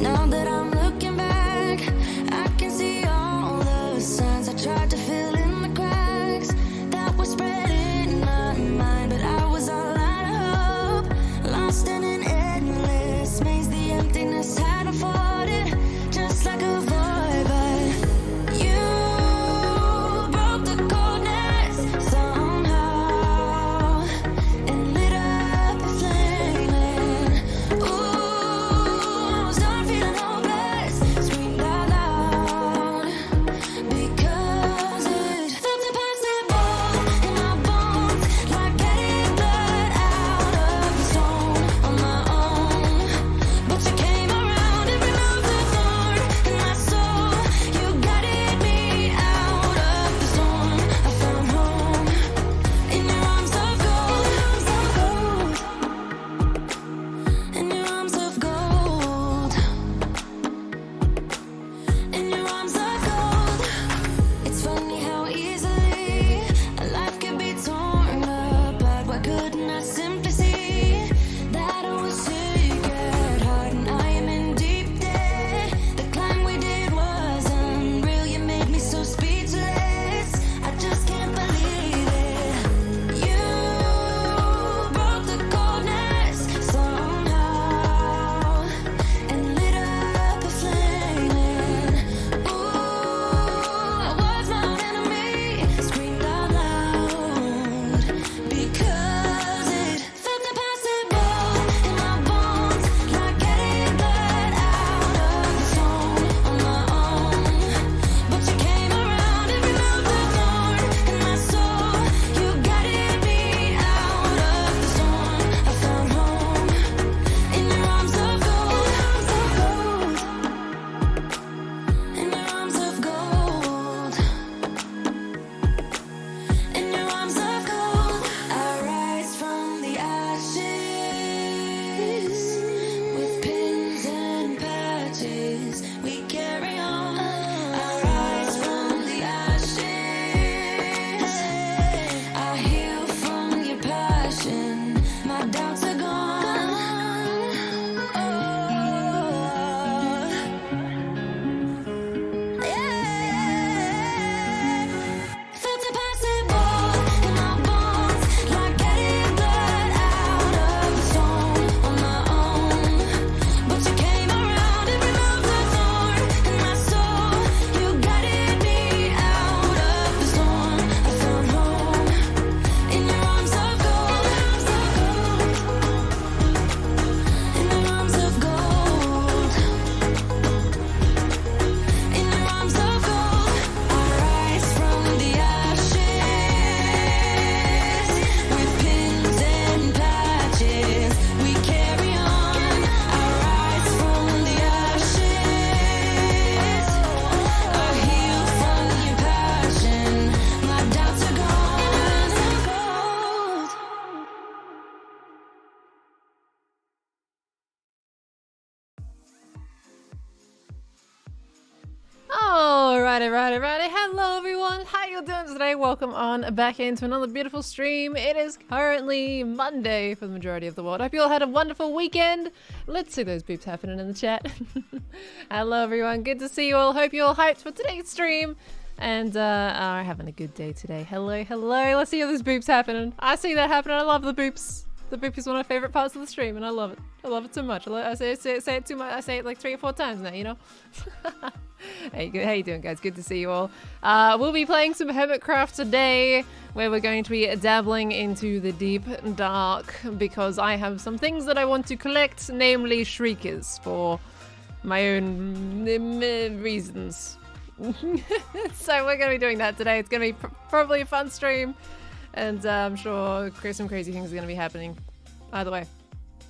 Now that I'm looking back, I can see all the signs I tried to fill in the cracks that were spread in my mind, but I was all out of hope, lost in an endless maze. The emptiness had afforded, just like a void, but you broke the coldness somehow and lit up a flame. Ooh, I was done feeling hopeless, screamed out loud because it felt impossible in my bones, like getting blood out of the stone on my own. But you came around and removed the thorn in my soul. You guided me out of the storm. I found home in your arms of gold, in your arms of gold, in your arms of gold. It's funny how easily a life can be torn apart. Why couldn't I simply see that I was sick at heart and I am in deep debt? The climb we did was unreal. You made me so speechless. I just can't believe it. You broke the coldness somehow and lit up a flame. Ooh, I was my own enemy, screamed out loud because it felt impossible in my bones, like getting blood out of the stone on my own. But you came around and removed the thorn in my soul. You guided me out of the storm. I found home in your arms of gold, in your arms of gold, in your arms of gold. I rise from the ashes with pins and patches. We carry on. I rise from the ashes. I heal from your passion. My doubts are gone. Felt impossible in my bones, like getting blood out of the stone on my own. But you came around and removed the thorn in my soul. You guided me out of the storm. I found home in your arms of gold, in your arms of gold, in your arms of gold. I rise from the ashes with pins and patches. We carry on. I rise from the ashes. I heal from your passion. My doubts are gone. Alrighty. Hello everyone, how you doing today? Welcome on back into another beautiful stream. It is currently Monday for the majority of the world. I hope you all had a wonderful weekend. Let's see those beeps happening in the chat. Hello everyone, good to see you all. Hope you all hyped for today's stream and are having a good day today. Hello. Let's see all those beeps happening. I see that happening. I love the beeps. The beep is one of my favorite parts of the stream and I love it. I love it so much. I say it too much. I say it like 3 or 4 times now, you know? Hey, how you doing, guys? Good to see you all. We'll be playing some Hermitcraft today, where we're going to be dabbling into the deep dark, because I have some things that I want to collect, namely Shriekers, for my own reasons. So we're going to be doing that today. It's going to be probably a fun stream, and I'm sure some crazy things are going to be happening either way.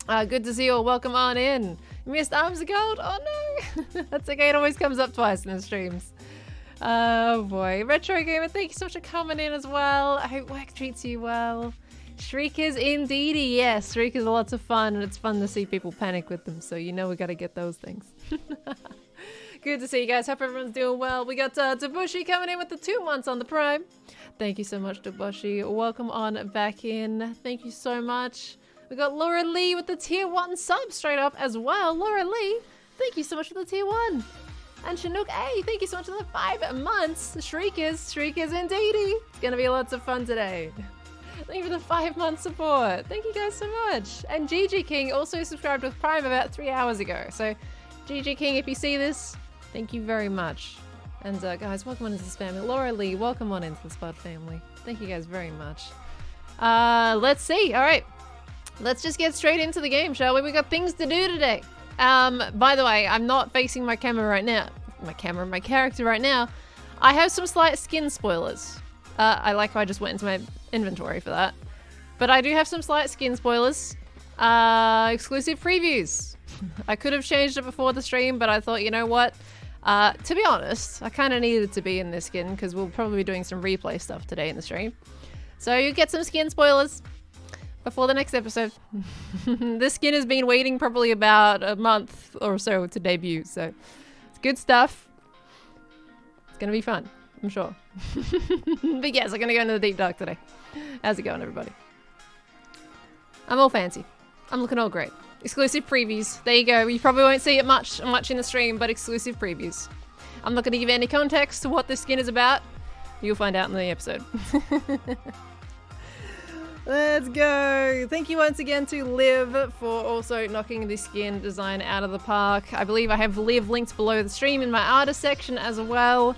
Good to see you all. Welcome on in. You missed Arms of Gold? Oh no! That's okay, it always comes up twice in the streams. Oh boy. Retro Gamer, thank you so much for coming in as well. I hope work treats you well. Shriekers indeedy, yes. Shriekers are lots of fun, and it's fun to see people panic with them, so you know we gotta get those things. Good to see you guys. Hope everyone's doing well. We got Dabushi coming in with the 2 months on the Prime. Thank you so much, Dabushi. Welcome on back in. Thank you so much. We got Laura Lee with the tier 1 sub straight up as well. Laura Lee, Thank you so much for the tier 1. And Chinook A, thank you so much for the 5 months. Shriekers indeedy. It's gonna be lots of fun today. Thank you for the 5-month support. Thank you guys so much. And GG King also subscribed with Prime about 3 hours ago. So GG King, if you see this, thank you very much. And guys, welcome on into this family. Laura Lee, welcome on into the Spud family. Thank you guys very much. Let's see. All right. Let's just get straight into the game, shall we? We got things to do today. By the way, I'm not facing my camera right now. My character right now. I have some slight skin spoilers. I like how I just went into my inventory for that. But I do have some slight skin spoilers. Exclusive previews. I could have changed it before the stream, but I thought, you know what? To be honest, I kind of needed to be in this skin because we'll probably be doing some replay stuff today in the stream. So you get some skin spoilers before the next episode. This skin has been waiting probably about a month or so to debut, so it's good stuff. It's gonna be fun, I'm sure. But yes, I'm gonna go into the deep dark today. How's it going, everybody? I'm all fancy. I'm looking all great. Exclusive previews. There you go. You probably won't see it much in the stream, but exclusive previews. I'm not gonna give any context to what this skin is about. You'll find out in the episode. Let's go. Thank you once again to Liv for also knocking the skin design out of the park. I believe I have Liv linked below the stream in my artist section as well.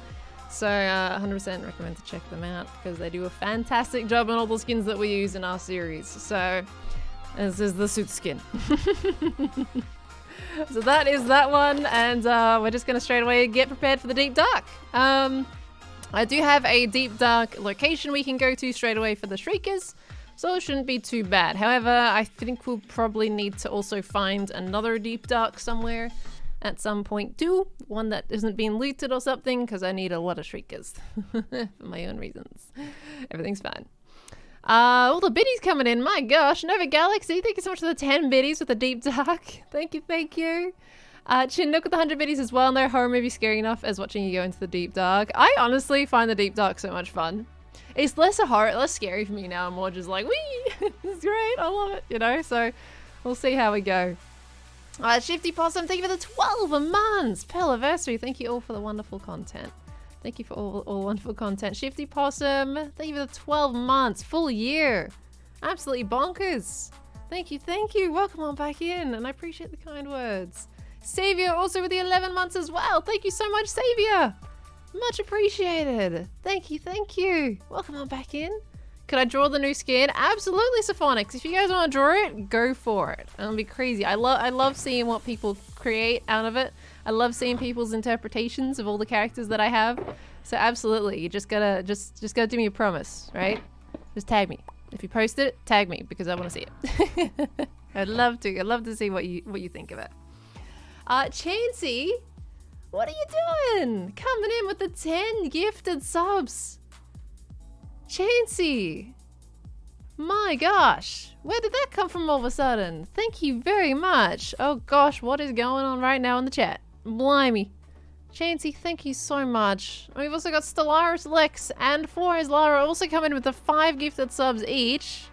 So 100% recommend to check them out because they do a fantastic job on all the skins that we use in our series. So this is the suit skin. So that is that one, and we're just going to straight away get prepared for the deep dark. I do have a deep dark location we can go to straight away for the Shriekers. So it shouldn't be too bad. However, I think we'll probably need to also find another deep dark somewhere at some point too. One that isn't being looted or something, because I need a lot of Shriekers for my own reasons. Everything's fine. All the biddies coming in. My gosh. Nova Galaxy, thank you so much for the 10 biddies with the deep dark. Thank you, thank you. Chinook with the 100 biddies as well. No horror movie scary enough as watching you go into the deep dark. I honestly find the deep dark so much fun. It's less scary for me now. I'm more just like, wee, it's great, I love it, you know? So we'll see how we go. Shifty Possum, thank you for the 12 months. Pelliversary, thank you all for the wonderful content. Thank you for all wonderful content. Shifty Possum, thank you for the 12 months, full year. Absolutely bonkers. Thank you. Welcome on back in, and I appreciate the kind words. Savior also with the 11 months as well. Thank you so much, Savior. Much appreciated. Thank you. Welcome on back in. Could I draw the new skin? Absolutely, Sophonix. If you guys want to draw it, go for it. It'll be crazy. I love seeing what people create out of it. I love seeing people's interpretations of all the characters that I have. So absolutely, you just gotta do me a promise, right? Just tag me. If you post it, tag me because I want to see it. I'd love to see what you think of it. Chansey. What are you doing? Coming in with the 10 gifted subs. Chansey. My gosh. Where did that come from all of a sudden? Thank you very much. Oh gosh, what is going on right now in the chat? Blimey. Chansey, thank you so much. We've also got Stellaris Lex and Flores Lara also coming in with the 5 gifted subs each.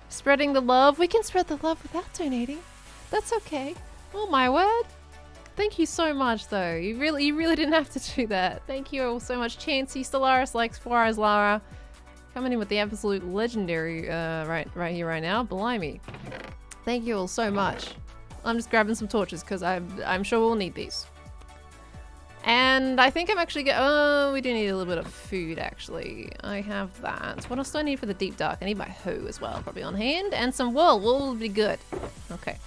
Spreading the love. We can spread the love without donating. That's okay. Oh my word. Thank you so much, though. You really didn't have to do that. Thank you all so much, Chansey, Stellaris, Lex, Flores, Lara, coming in with the absolute legendary right here, right now. Blimey. Thank you all so much. I'm just grabbing some torches because I'm sure we'll need these. And I think I'm actually oh, we do need a little bit of food, actually. I have that. What else do I need for the deep dark? I need my hoe as well, probably on hand, and some wool. Wool will be good. Okay.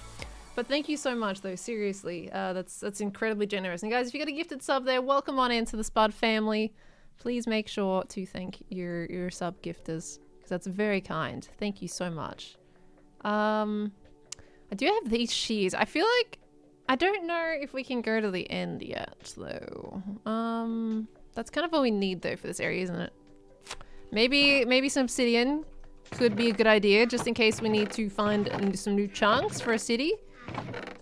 But thank you so much, though. Seriously, that's incredibly generous. And guys, if you got a gifted sub there, welcome on into the Spud family. Please make sure to thank your sub gifters because that's very kind. Thank you so much. I do have these shears. I feel like I don't know if we can go to the end yet, though. That's kind of all we need though for this area, isn't it? Maybe some obsidian could be a good idea, just in case we need to find some new chunks for a city.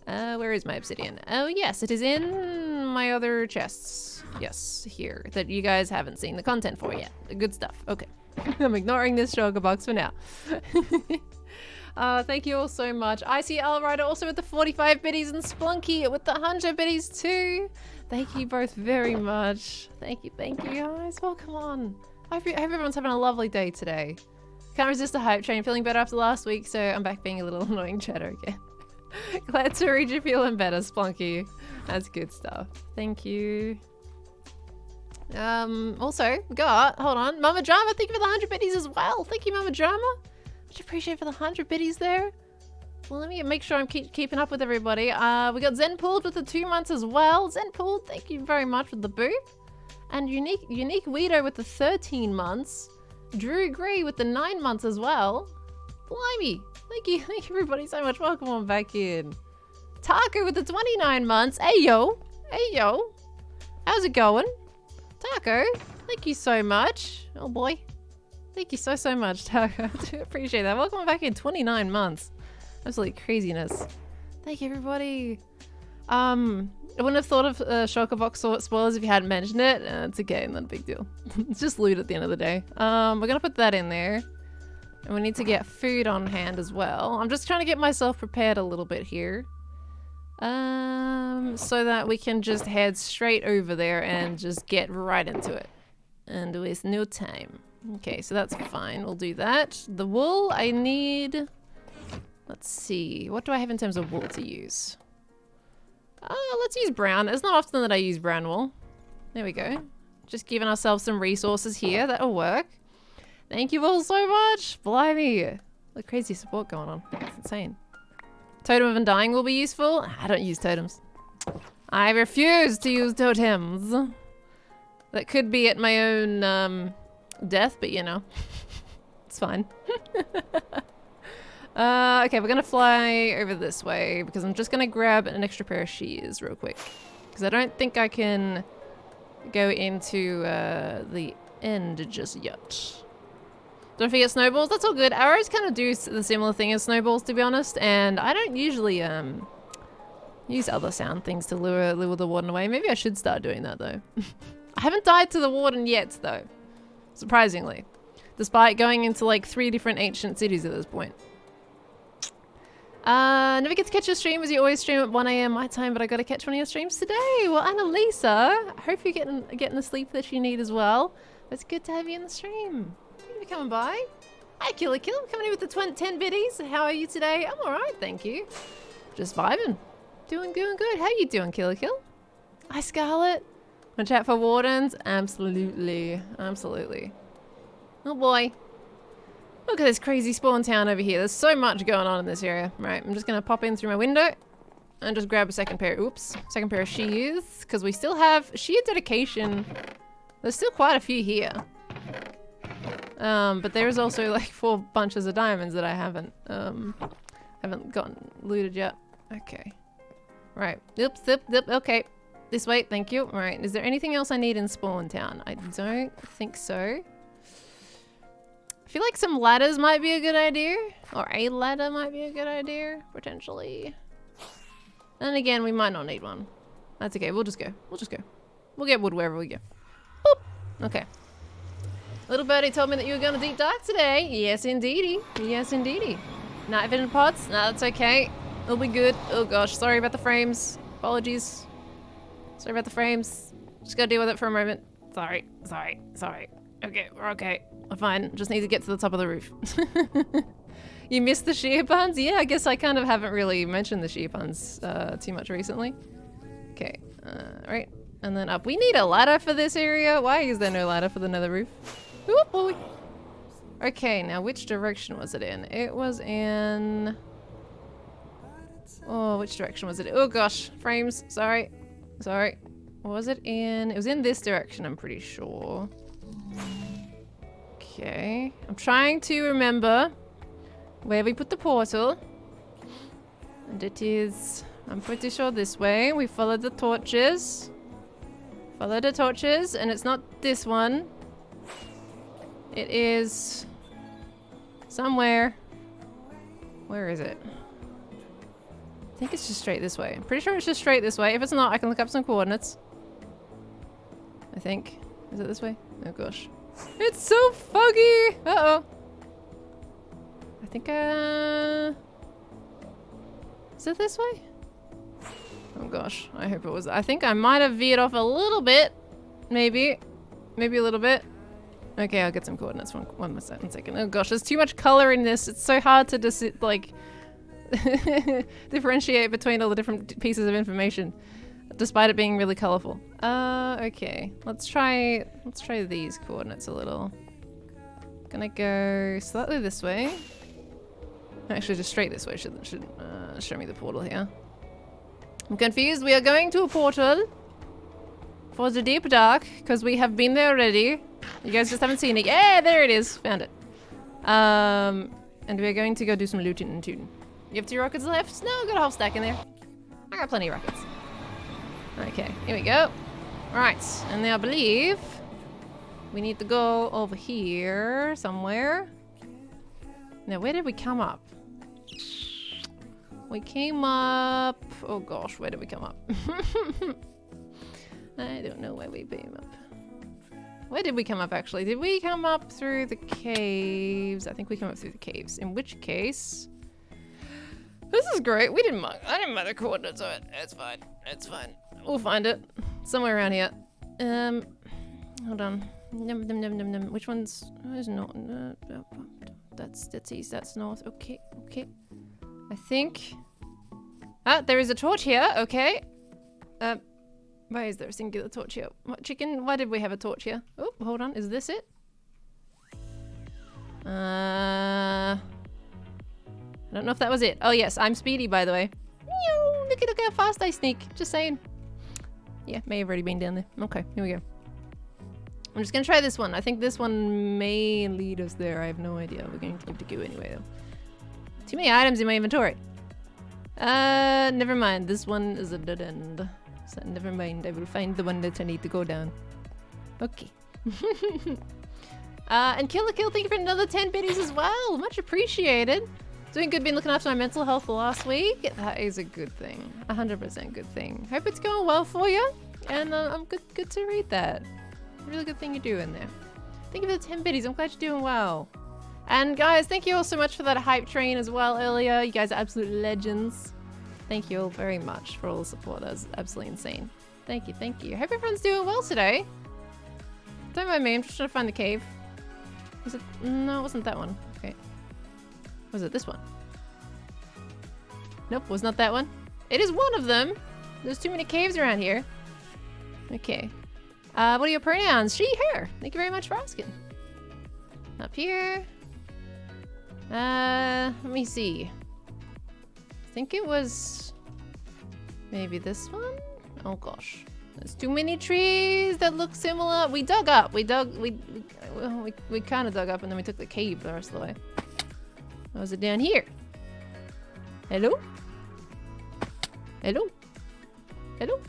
Where is my obsidian? Oh yes, it is in my other chests. Yes, here, that you guys haven't seen the content for yet. Good stuff. Okay. I'm ignoring this sugar box for now. Thank you all so much. ICL Rider also with the 45 biddies and Splunky with the 100 biddies too. Thank you both very much. Thank you guys. Welcome on. I hope everyone's having a lovely day today. Can't resist the hype train. Feeling better after last week, so I'm back being a little annoying chatter again. Glad to read you feeling better, Splunky. That's good stuff. Thank you. Also, we got, hold on, Mama Drama, thank you for the 100 biddies as well. Thank you, Mama Drama. Much appreciate for the 100 biddies there. Well, let me make sure I'm keeping up with everybody. We got Zen Pooled with the 2 months as well. Zen Pooled, thank you very much with the boop. And Unique Weedo with the 13 months. Drew Gree with the 9 months as well. Blimey. Thank you everybody so much. Welcome on back in. Taco with the 29 months. Hey yo. How's it going? Taco, thank you so much. Oh boy. Thank you so much, Taco. I do appreciate that. Welcome back in 29 months. Absolute craziness. Thank you, everybody. I wouldn't have thought of Shulkerbox spoilers if you hadn't mentioned it. It's okay, not a big deal. It's just loot at the end of the day. We're gonna put that in there. And we need to get food on hand as well. I'm just trying to get myself prepared a little bit here. So that we can just head straight over there and just get right into it. And waste no time. Okay, so that's fine. We'll do that. The wool I need... Let's see. What do I have in terms of wool to use? Let's use brown. It's not often that I use brown wool. There we go. Just giving ourselves some resources here. That'll work. Thank you all so much. Blimey. What crazy support going on. It's insane. Totem of Undying will be useful. I don't use totems. I refuse to use totems. That could be at my own death, but you know. It's fine. Okay, we're gonna fly over this way because I'm just gonna grab an extra pair of shears real quick. Because I don't think I can go into the end just yet. Don't forget snowballs. That's all good. Arrows kind of do the similar thing as snowballs, to be honest. And I don't usually use other sound things to lure the warden away. Maybe I should start doing that, though. I haven't died to the warden yet, though. Surprisingly. Despite going into, like, 3 different ancient cities at this point. Never get to catch your stream as you always stream at 1 AM my time, but I got to catch one of your streams today. Well, Annalisa, I hope you're getting the sleep that you need as well. It's good to have you in the stream. Thank you for coming by. Hi, Killer Kill. Coming in with the 10 biddies. How are you today? I'm alright, thank you. Just vibing. Doing good. How you doing, Killer Kill? Hi, Scarlet. Want to chat for wardens? Absolutely. Oh boy. Look at this crazy spawn town over here. There's so much going on in this area. Right, I'm just gonna pop in through my window and just grab a second pair of shears, because we still have sheer dedication. There's still quite a few here. But there's also like 4 bunches of diamonds that I haven't gotten looted yet. Okay. Right. Oops, okay. This way, thank you. Alright, is there anything else I need in Spawn Town? I don't think so. I feel like some ladders might be a good idea. Or a ladder might be a good idea, potentially. And again, we might not need one. That's okay, we'll just go. We'll get wood wherever we go. Boop. Okay. Little birdie told me that you were going to deep dark today. Yes, indeedy. Night vision pots? No, that's okay. It'll be good. Oh gosh, sorry about the frames. Apologies. Sorry about the frames. Just gotta deal with it for a moment. Sorry. Okay, we're okay. We're fine. Just need to get to the top of the roof. You missed the shear puns? Yeah, I guess I kind of haven't really mentioned the shear puns too much recently. Okay, right. And then up. We need a ladder for this area. Why is there no ladder for the nether roof? Oh boy. Okay, now which direction was it in? It was in... Oh, which direction was it? Oh gosh, frames. Sorry. Was it in... It was in this direction, I'm pretty sure. Okay. I'm trying to remember where we put the portal. And it is... I'm pretty sure this way. We followed the torches. And it's not this one. It is... somewhere. Where is it? I think it's just straight this way. I'm pretty sure it's just straight this way. If it's not, I can look up some coordinates. I think. Is it this way? Oh gosh. It's so foggy! Uh-oh. I think, is it this way? Oh gosh, I hope it was. I think I might have veered off a little bit. Maybe. Maybe a little bit. Okay, I'll get some coordinates. One second. Oh gosh, there's too much color in this. It's so hard to just, like, differentiate between all the different pieces of information, despite it being really colorful. Okay. Let's try these coordinates a little. Gonna go slightly this way. Actually, just straight this way should show me the portal here. I'm confused. We are going to a portal for the deep dark because we have been there already. You guys just haven't seen it. Yeah, there it is. Found it. And we're going to go do some looting and tooting. You have 2 rockets left? No, I've got a whole stack in there. I got plenty of rockets. Okay, here we go. Right, and now I believe we need to go over here somewhere. Now, where did we come up? We came up... Oh gosh, where did we come up? I don't know where we came up. Where did we come up, actually? Did we come up through the caves? I think we came up through the caves. In which case... This is great. We didn't mark... I didn't mark the coordinates of it. It's fine. It's fine. We'll find it. Somewhere around here. Hold on. Num, num, num, num, num. Which one's... Where's not... That's east. That's north. Okay. Okay. I think... Ah, there is a torch here. Okay. Why is there a singular torch here? What, chicken? Why did we have a torch here? Oh, hold on. Is this it? I don't know if that was it. Oh, yes. I'm speedy, by the way. Look how fast I sneak. Just saying. Yeah, may have already been down there. Okay, here we go. I'm just going to try this one. I think this one may lead us there. I have no idea. We're going to need to go anyway, though. Too many items in my inventory. Never mind. This one is a dead end. So never mind. I will find the one that I need to go down. Okay. And Killer Kill, thank you for another 10 biddies as well. Much appreciated. Doing good, been looking after my mental health the last week. That is a good thing. 100% good thing. Hope it's going well for you. And I'm good to read that. Really good thing you're doing there. Thank you for the 10 biddies. I'm glad you're doing well. And guys, thank you all so much for that hype train as well earlier. You guys are absolute legends. Thank you all very much for all the support. That was absolutely insane. Thank you, thank you. Hope everyone's doing well today. Don't mind me, I'm just trying to find the cave. Was it? No, it wasn't that one. Okay. Was it this one? Nope, was not that one. It is one of them. There's too many caves around here. Okay. What are your pronouns? She, her. Thank you very much for asking. Up here. Let me see. I think it was maybe this one. Oh gosh. There's too many trees that look similar. We dug up. We kind of dug up and then we took the cave the rest of the way. Or was it down here? Hello? Hello? Hello?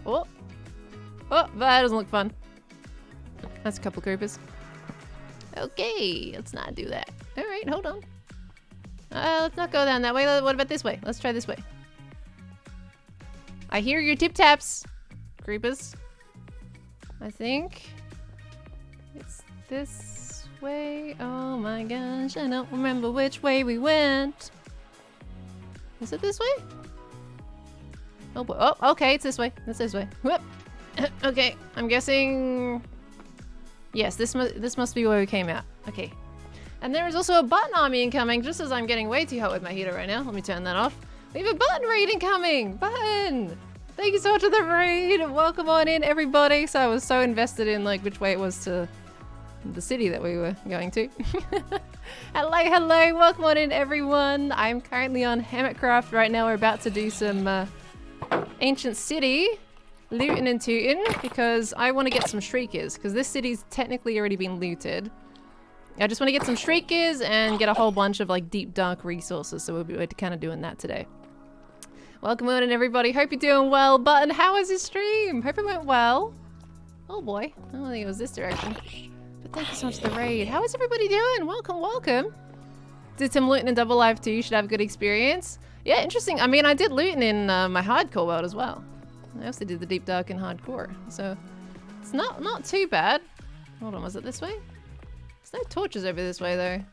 Oh. Oh, that doesn't look fun. That's a couple creepers. Okay, let's not do that. Alright, hold on. Let's not go down that way. What about this way? Let's try this way. I hear your tip-taps, creepers. I think it's this way. Oh my gosh, I don't remember which way we went. Is it this way? Oh boy. Oh, okay, it's this way. It's this way. Whoop. Okay, I'm guessing... Yes, this must be where we came out. Okay. And there is also a button army incoming, just as I'm getting way too hot with my heater right now. Let me turn that off. We have a button raid incoming! Button! Thank you so much for the raid! Welcome on in, everybody! So I was so invested in, like, which way it was to the city that we were going to. Hello, hello! Welcome on in, everyone! I'm currently on Hermitcraft right now. We're about to do some ancient city looting and tooting because I want to get some Shriekers because this city's technically already been looted. I just want to get some Shriekers and get a whole bunch of like deep dark resources, so we're kind of doing that today. Welcome on in, everybody. Hope you're doing well. Button, how was your stream? Hope it went well. Oh boy, I don't think it was this direction. But thank you so much for the raid. How is everybody doing? Welcome, welcome. Did some looting in Double Life too. You should have a good experience. Yeah, interesting. I mean, I did looting in my hardcore world as well. I also did the deep dark and hardcore, so it's not too bad. Hold on, was it this way? There's no torches over this way though.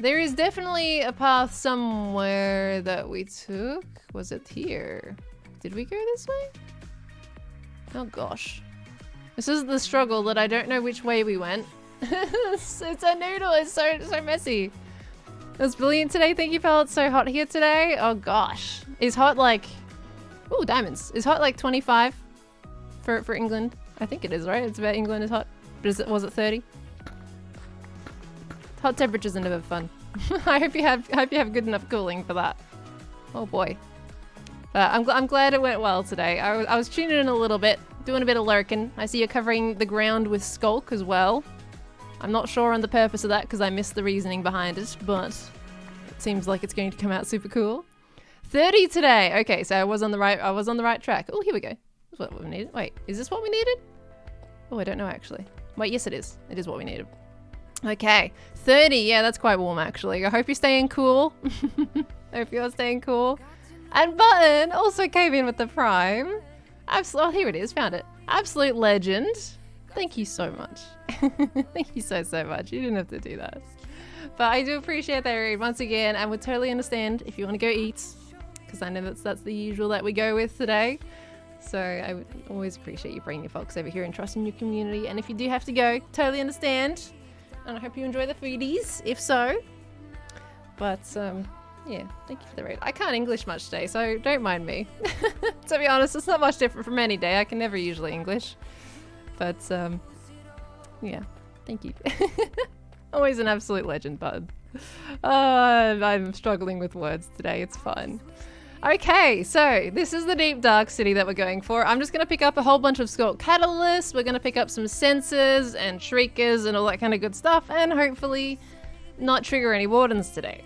There is definitely a path somewhere that we took. Was it here? Did we go this way? Oh gosh. This is the struggle that I don't know which way we went. It's a noodle, it's so messy. It was brilliant today, thank you pal. It's so hot here today. Oh gosh. Is hot like, ooh, diamonds. Is hot like 25 for England? I think it is, right? It's about England is hot. But was it 30? Hot temperatures are never fun. I hope you have good enough cooling for that. Oh boy. I'm glad it went well today. I was tuning in a little bit, doing a bit of lurking. I see you're covering the ground with Skulk as well. I'm not sure on the purpose of that because I missed the reasoning behind it, but it seems like it's going to come out super cool. 30 today. Okay, so I was on the right track. Oh, here we go. That's what we needed. Wait, is this what we needed? Oh, I don't know actually. Wait, yes it is. It is what we needed. Okay, 30. Yeah, that's quite warm actually. I hope you're staying cool. Hope you're staying cool. And Button also came in with the Prime. Absolute. Oh, here it is. Found it. Absolute legend. Thank you so much. Thank you so much. You didn't have to do that. But I do appreciate that read once again, and would totally understand if you want to go eat, because I know that's the usual that we go with today. So I would always appreciate you bringing your folks over here and trusting your community. And if you do have to go, totally understand. And I hope you enjoy the foodies, if so. But yeah, thank you for the raid. I can't English much today, so don't mind me. To be honest, it's not much different from any day. I can never usually English. But yeah, thank you. Always an absolute legend, bud. I'm struggling with words today. It's fun. Okay, so this is the deep dark city that we're going for. I'm just going to pick up a whole bunch of Skulk catalysts. We're going to pick up some sensors and shriekers and all that kind of good stuff, and hopefully not trigger any wardens today.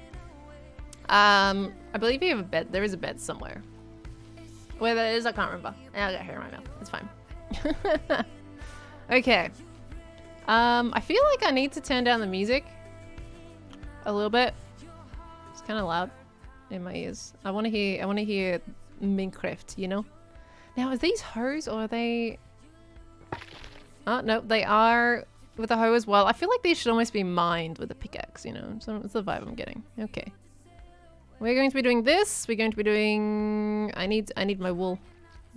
I believe you have a bed. There is a bed somewhere. Where that is, I can't remember. I'll get here right now. It's fine. Okay. I feel like I need to turn down the music a little bit. It's kind of loud in my ears. I want to hear Hermitcraft, you know? Now, are these hoes or are they... Oh, no, they are with a hoe as well. I feel like these should almost be mined with a pickaxe, you know? So it's the vibe I'm getting. Okay. We're going to be doing this. We're going to be doing... I need my wool.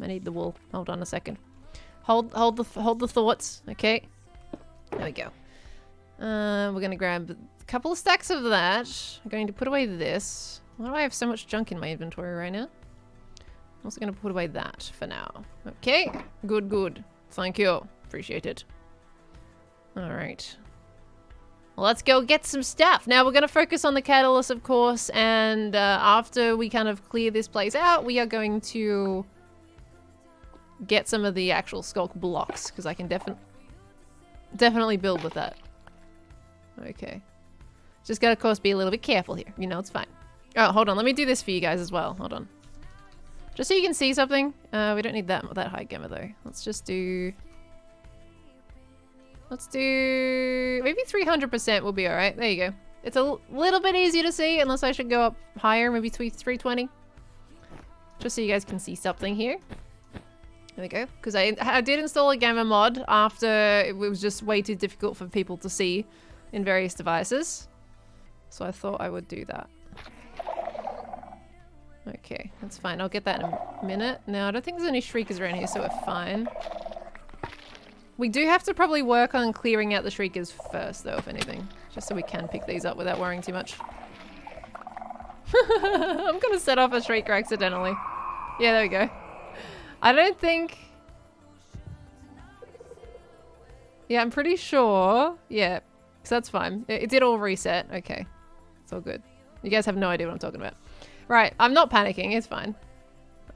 I need the wool. Hold on a second. Hold the thoughts. Okay. There we go. We're going to grab a couple of stacks of that. I'm going to put away this. Why do I have so much junk in my inventory right now? I'm also going to put away that for now. Okay. Good. Thank you. Appreciate it. Alright. Let's go get some stuff. Now we're going to focus on the catalyst, of course, and after we kind of clear this place out, we are going to get some of the actual Skulk blocks, because I can definitely build with that. Okay. Just gotta, of course, be a little bit careful here. You know, it's fine. Oh, hold on. Let me do this for you guys as well. Hold on. Just so you can see something. We don't need that high gamma, though. Let's just do... Let's do... Maybe 300% will be alright. There you go. It's a little bit easier to see, unless I should go up higher, maybe 320. Just so you guys can see something here. There we go. Because I did install a gamma mod after it was just way too difficult for people to see in various devices. So I thought I would do that. Okay, that's fine. I'll get that in a minute. Now, I don't think there's any shriekers around here, so we're fine. We do have to probably work on clearing out the shriekers first, though, if anything. Just so we can pick these up without worrying too much. I'm gonna set off a shrieker accidentally. Yeah, there we go. I don't think... Yeah, I'm pretty sure. Yeah, so that's fine. It did all reset. Okay, it's all good. You guys have no idea what I'm talking about. Right, I'm not panicking. It's fine.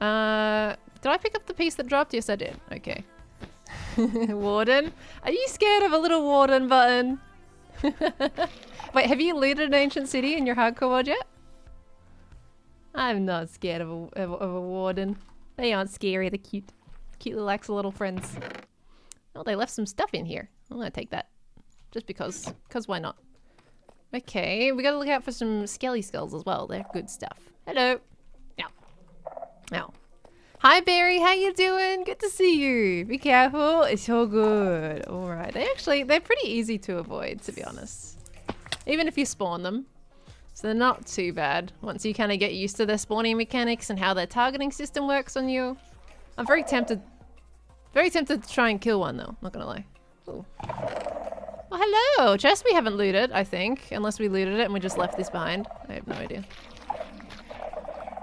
Did I pick up the piece that dropped? Yes, I did. Okay. Warden? Are you scared of a little warden button? Wait, have you looted an ancient city in your hardcore mod yet? I'm not scared of a warden. They aren't scary. They're cute. Cute little friends. Oh, they left some stuff in here. I'm gonna take that. Just because. Because why not? Okay, we gotta look out for some skelly skulls as well. They're good stuff. Hello. Ow. Ow. Hi, Barry. How you doing? Good to see you. Be careful. It's all good. All right. They're pretty easy to avoid, to be honest. Even if you spawn them. So they're not too bad once you kind of get used to their spawning mechanics and how their targeting system works on you. I'm very tempted to try and kill one though, not gonna lie. Ooh. Oh, hello! Chest we haven't looted, I think. Unless we looted it and we just left this behind. I have no idea.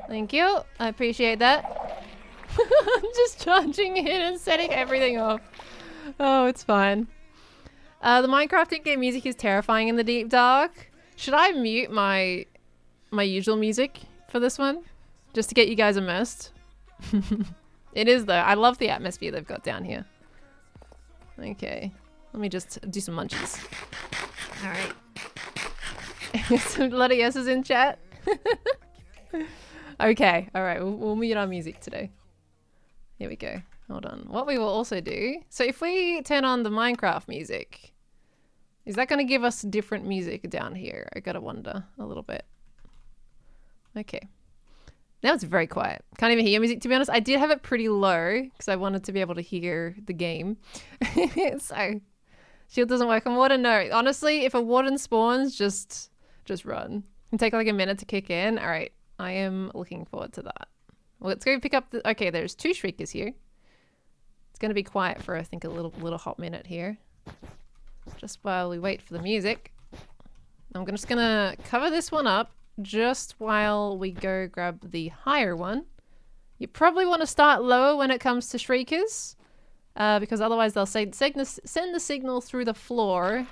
Thank you. I appreciate that. I'm just charging in and setting everything off. Oh, it's fine. The Minecraft in-game music is terrifying in the deep dark. Should I mute my usual music for this one? Just to get you guys immersed? It is though. I love the atmosphere they've got down here. Okay. Let me just do some munchies. Alright. A lot of yeses in chat. Okay. Alright. We'll mute our music today. Here we go. Hold on. What we will also do... So if we turn on the Minecraft music... Is that going to give us different music down here? I gotta wonder a little bit. Okay. Now it's very quiet. Can't even hear music, to be honest. I did have it pretty low because I wanted to be able to hear the game. So, shield doesn't work on warden? No. Honestly, if a warden spawns, just run. It can take like a minute to kick in. All right. I am looking forward to that. Well, let's go pick up the... Okay, there's 2 Shriekers here. It's going to be quiet for, I think, a little hot minute here. Just while we wait for the music. I'm just going to cover this one up. Just while we go grab the higher one. You probably want to start lower when it comes to Shriekers. Because otherwise they'll send the signal through the floor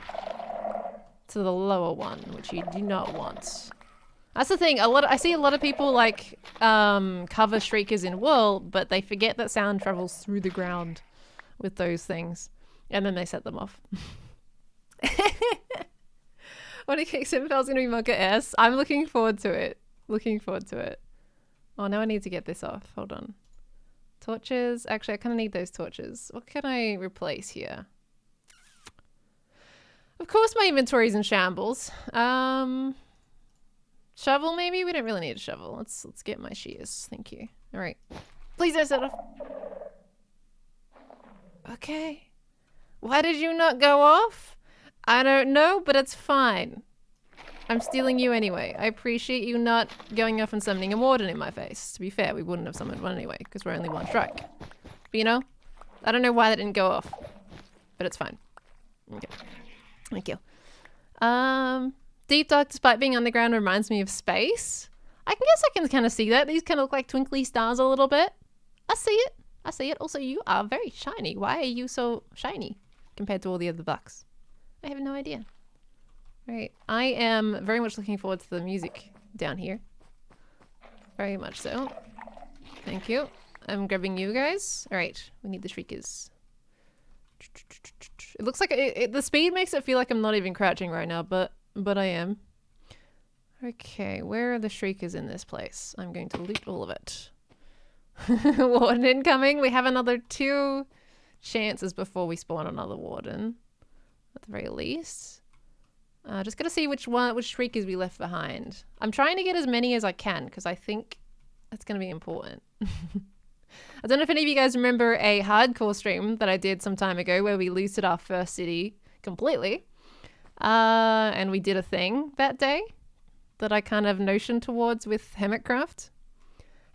to the lower one, which you do not want. That's the thing. I see a lot of people like cover Shriekers in wool, but they forget that sound travels through the ground with those things. And then they set them off. When it kicks in, Fel's gonna be Monka S. I'm looking forward to it. Looking forward to it. Oh, now I need to get this off. Hold on. Torches. Actually, I kind of need those torches. What can I replace here? Of course, my inventory's in shambles. Shovel, maybe? We don't really need a shovel. Let's get my shears. Thank you. All right. Please don't set off. Okay. Why did you not go off? I don't know, but it's fine. I'm stealing you anyway. I appreciate you not going off and summoning a warden in my face. To be fair, we wouldn't have summoned one anyway, because we're only 1 strike. But you know, I don't know why that didn't go off. But it's fine. Okay. Thank you. Deep dark, despite being underground, reminds me of space. I guess I can kind of see that. These kind of look like twinkly stars a little bit. I see it. I see it. Also, you are very shiny. Why are you so shiny compared to all the other bucks? I have no idea. Right. I am very much looking forward to the music down here. Very much so. Thank you. I'm grabbing you guys. All right. We need the Shriekers. It looks like the speed makes it feel like I'm not even crouching right now, but I am. Okay. Where are the Shriekers in this place? I'm going to loot all of it. Warden incoming. We have another 2 chances before we spawn another warden. At the very least. Just gotta see which Shriekers we left behind. I'm trying to get as many as I can because I think that's gonna be important. I don't know if any of you guys remember a hardcore stream that I did some time ago where we looted our first city completely. And we did a thing that day that I kind of notioned towards with Hermitcraft.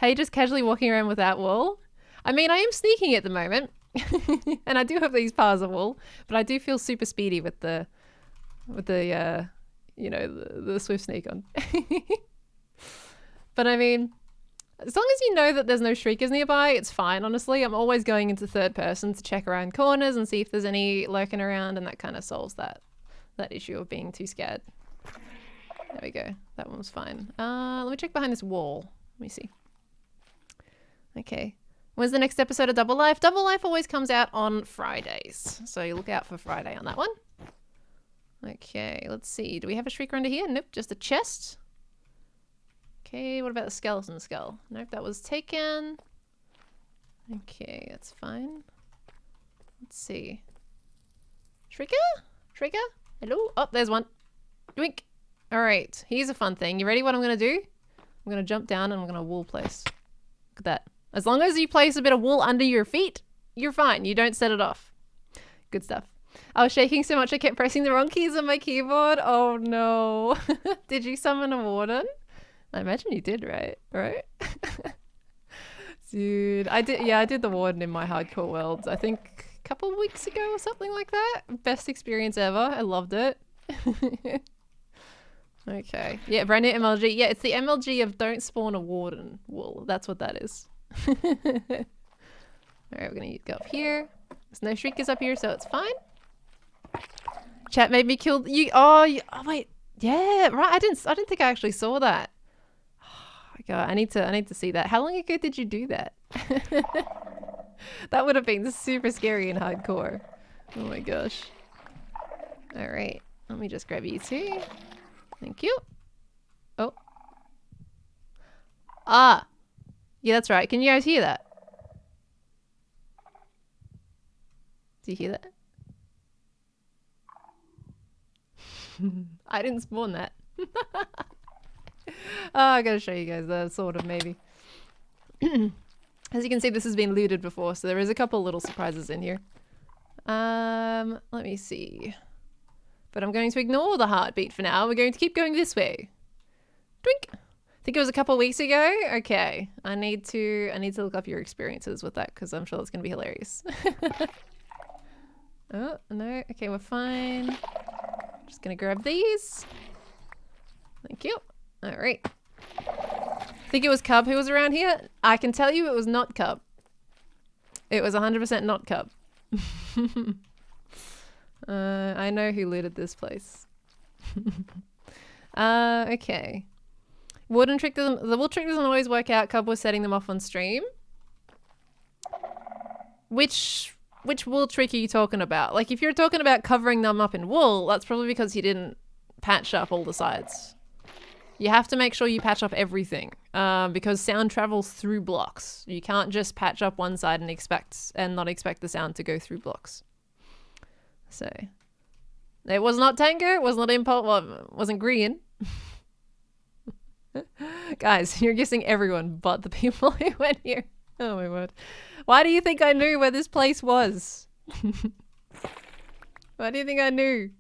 Hey, just casually walking around without wool. I mean, I am sneaking at the moment. And I do have these piles of wool, but I do feel super speedy with the you know, the swift sneak on. But I mean, as long as you know that there's no Shriekers nearby, it's fine, honestly. I'm always going into third person to check around corners and see if there's any lurking around, and that kind of solves that issue of being too scared. There we go. That one was fine. Let me check behind this wall. Let me see. Okay. When's the next episode of Double Life? Double Life always comes out on Fridays. So you look out for Friday on that one. Okay, let's see. Do we have a Shrieker under here? Nope, just a chest. Okay, what about the skeleton skull? Nope, that was taken. Okay, that's fine. Let's see. Shrieker? Shrieker? Hello? Oh, there's one. Doink. Alright, here's a fun thing. You ready what I'm going to do? I'm going to jump down and I'm going to wool place. Look at that. As long as you place a bit of wool under your feet, you're fine. You don't set it off. Good stuff. I was shaking so much I kept pressing the wrong keys on my keyboard. Oh no. Did you summon a warden? I imagine you did, right? Right? Dude, I did the warden in my hardcore worlds. I think a couple of weeks ago or something like that. Best experience ever. I loved it. Okay. Yeah, brand new MLG. Yeah, it's the MLG of don't spawn a warden wool. That's what that is. Alright, we're gonna go up here. There's no shriekers up here, so it's fine. Chat made me kill you. Oh, wait. Yeah, right. I didn't think I actually saw that. Oh, God, I need to see that. How long ago did you do that? That would have been super scary and hardcore. Oh my gosh. All right. Let me just grab you too. Thank you. Oh. Ah. Yeah, that's right. Can you guys hear that? Do you hear that? I didn't spawn that. Oh, I gotta show you guys that, sort of, maybe. As you can see, this has been looted before, so there is a couple little surprises in here. Let me see. But I'm going to ignore the heartbeat for now. We're going to keep going this way. Drink. I think it was a couple weeks ago. Okay. I need to look up your experiences with that because I'm sure that's going to be hilarious. Oh, no. Okay, we're fine. Just going to grab these. Thank you. All right. I think it was Cub who was around here. I can tell you it was not Cub. It was 100% not Cub. I know who looted this place. Okay. The wool trick doesn't always work out. Cub was setting them off on stream. Which wool trick are you talking about? Like, if you're talking about covering them up in wool, that's probably because he didn't patch up all the sides. You have to make sure you patch up everything, because sound travels through blocks. You can't just patch up one side and not expect the sound to go through blocks. So, it was not Tango, it was not Impulse, well, it wasn't Green. Guys, you're guessing everyone but the people who went here. Oh my word. Why do you think I knew where this place was? Why do you think I knew?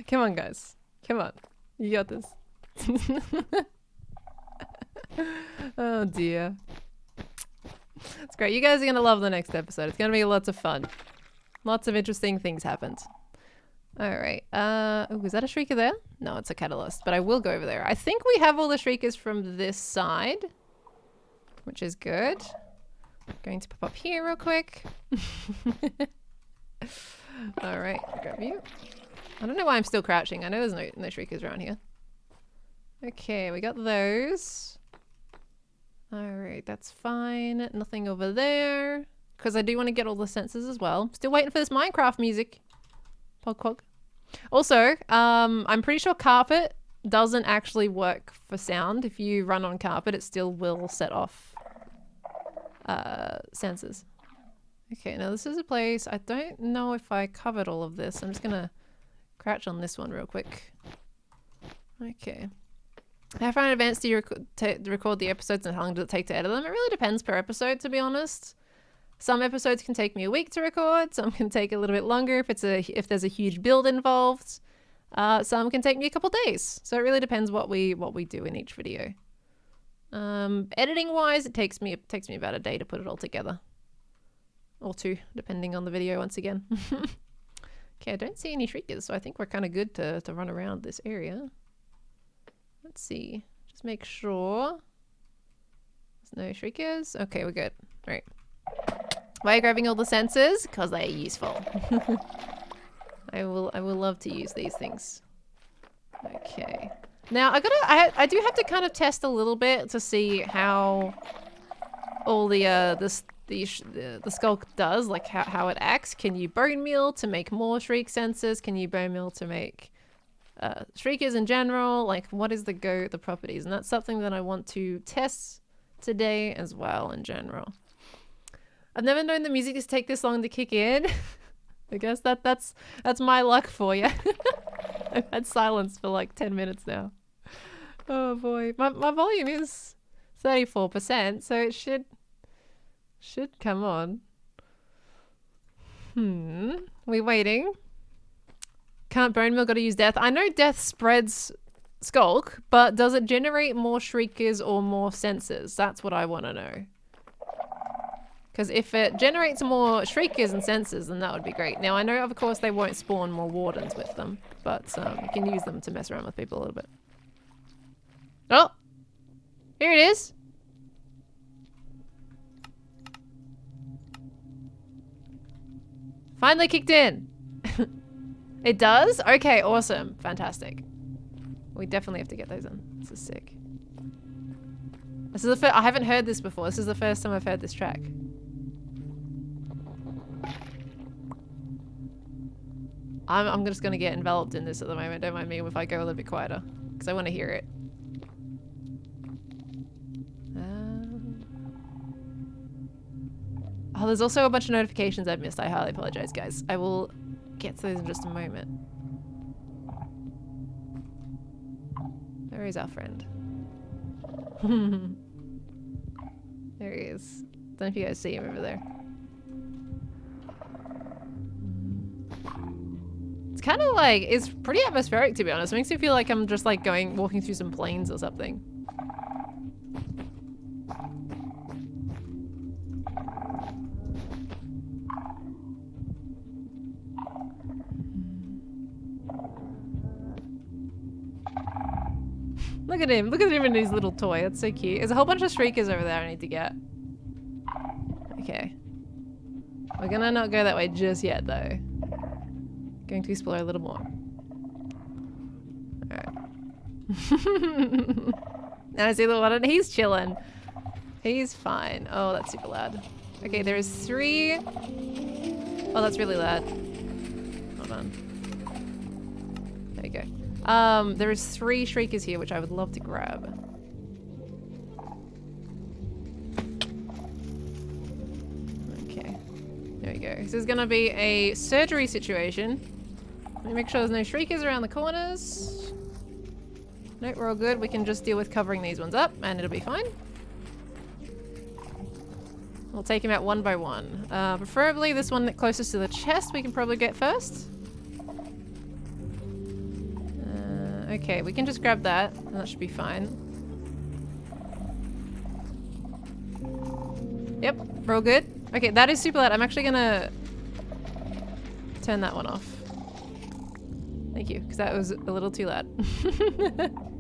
Come on, guys. Come on. You got this. Oh dear. It's great. You guys are going to love the next episode. It's going to be lots of fun. Lots of interesting things happened. Alright. Oh, is that a Shrieker there? No, it's a Catalyst, but I will go over there. I think we have all the Shriekers from this side, which is good. I'm going to pop up here real quick. Alright, grab you. I don't know why I'm still crouching. I know there's no Shriekers around here. Okay, we got those. Alright, that's fine. Nothing over there. Because I do want to get all the sensors as well. Still waiting for this Minecraft music. Pog pog. Also, I'm pretty sure carpet doesn't actually work for sound. If you run on carpet, it still will set off sensors. Okay, now this is a place. I don't know if I covered all of this. I'm just gonna crouch on this one real quick. Okay. How far in advance do you record the episodes and how long does it take to edit them? It really depends per episode, to be honest. Some episodes can take me a week to record. Some can take a little bit longer if there's a huge build involved. Some can take me a couple days. So it really depends what we do in each video. Editing wise, it takes me about a day to put it all together, or two, depending on the video. Once again. Okay, I don't see any Shriekers, so I think we're kind of good to run around this area. Let's see. Just make sure there's no Shriekers. Okay, we're good. All right. Why are you grabbing all the sensors? Because they're useful. I will love to use these things. Okay. Now I do have to kind of test a little bit to see how all the skulk does, like how it acts. Can you bone meal to make more shriek sensors? Can you bone meal to make shriekers in general? Like, what is the properties? And that's something that I want to test today as well in general. I've never known the music to take this long to kick in. I guess that's my luck for you. I've had silence for like 10 minutes now. Oh boy. My volume is 34%, so it should come on. We waiting. Can't bone mill, gotta use death. I know death spreads skulk, but does it generate more shriekers or more sensors? That's what I want to know. Because if it generates more shriekers and sensors, then that would be great. Now, I know, of course, they won't spawn more wardens with them, but you can use them to mess around with people a little bit. Oh! Here it is! Finally kicked in! It does? Okay, awesome. Fantastic. We definitely have to get those in. This is sick. This is the I haven't heard this before. This is the first time I've heard this track. I'm just gonna get enveloped in this at the moment. Don't mind me if I go a little bit quieter, because I want to hear it. Oh, there's also a bunch of notifications I've missed. I highly apologize, guys. I will get to those in just a moment. Where is our friend? There he is. Don't know if you guys see him over there. It's kind of like, it's pretty atmospheric, to be honest. It makes me feel like I'm just like walking through some plains or something. Look at him. Look at him in his little toy. That's so cute. There's a whole bunch of shriekers over there I need to get. Okay. We're gonna not go that way just yet, though. Going to explore a little more. Alright. Now I see the one and he's chilling. He's fine. Oh, that's super loud. Okay, there is 3. Oh, that's really loud. Hold on. There you go. There is 3 shriekers here, which I would love to grab. Okay. There we go. This is gonna be a surgery situation. Let me make sure there's no shriekers around the corners. Nope, we're all good. We can just deal with covering these ones up, and it'll be fine. We'll take him out one by one. Preferably this one closest to the chest we can probably get first. Okay, we can just grab that, and that should be fine. Yep, we're all good. Okay, that is super loud. I'm actually gonna turn that one off. Thank you, because that was a little too loud.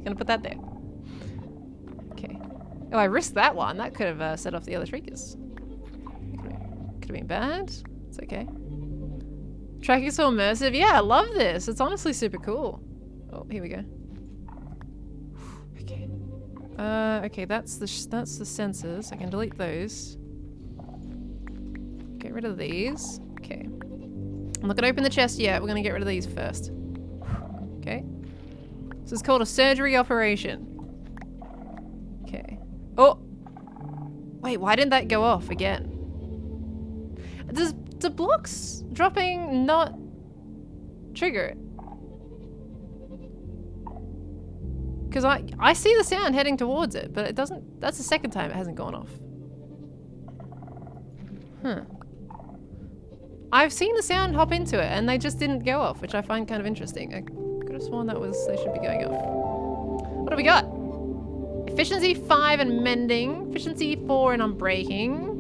Gonna put that there. Okay. Oh, I risked that one. That could have set off the other shriekers. Could have been bad. It's okay. Track is so immersive. Yeah, I love this. It's honestly super cool. Oh, here we go. Okay. Okay, that's the sensors. I can delete those. Get rid of these. Okay. I'm not gonna open the chest yet. We're gonna get rid of these first. Okay. This is called a surgery operation. Okay. Oh! Wait, why didn't that go off again? Does the blocks dropping not trigger it? Because I see the sound heading towards it, but it doesn't. That's the second time it hasn't gone off. Huh. I've seen the sound hop into it and they just didn't go off, which I find kind of interesting. I could have sworn they should be going off. What do we got? Efficiency 5 and mending. Efficiency 4 and unbreaking.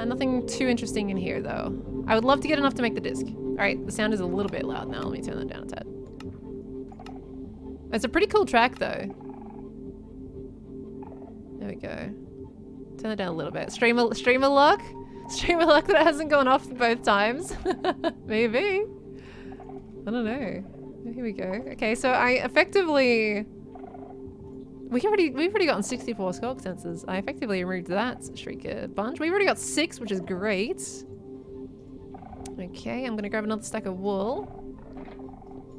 Nothing too interesting in here though. I would love to get enough to make the disc. Alright, the sound is a little bit loud now. Let me turn that down a tad. It's a pretty cool track though. There we go. Turn it down a little bit. Streamer luck? Streamer luck that it hasn't gone off both times. Maybe. I don't know. Here we go. Okay, so I effectively... We've already gotten 64 skulk sensors. I effectively removed that Shrieker bunch. We've already got 6, which is great. Okay, I'm gonna grab another stack of wool.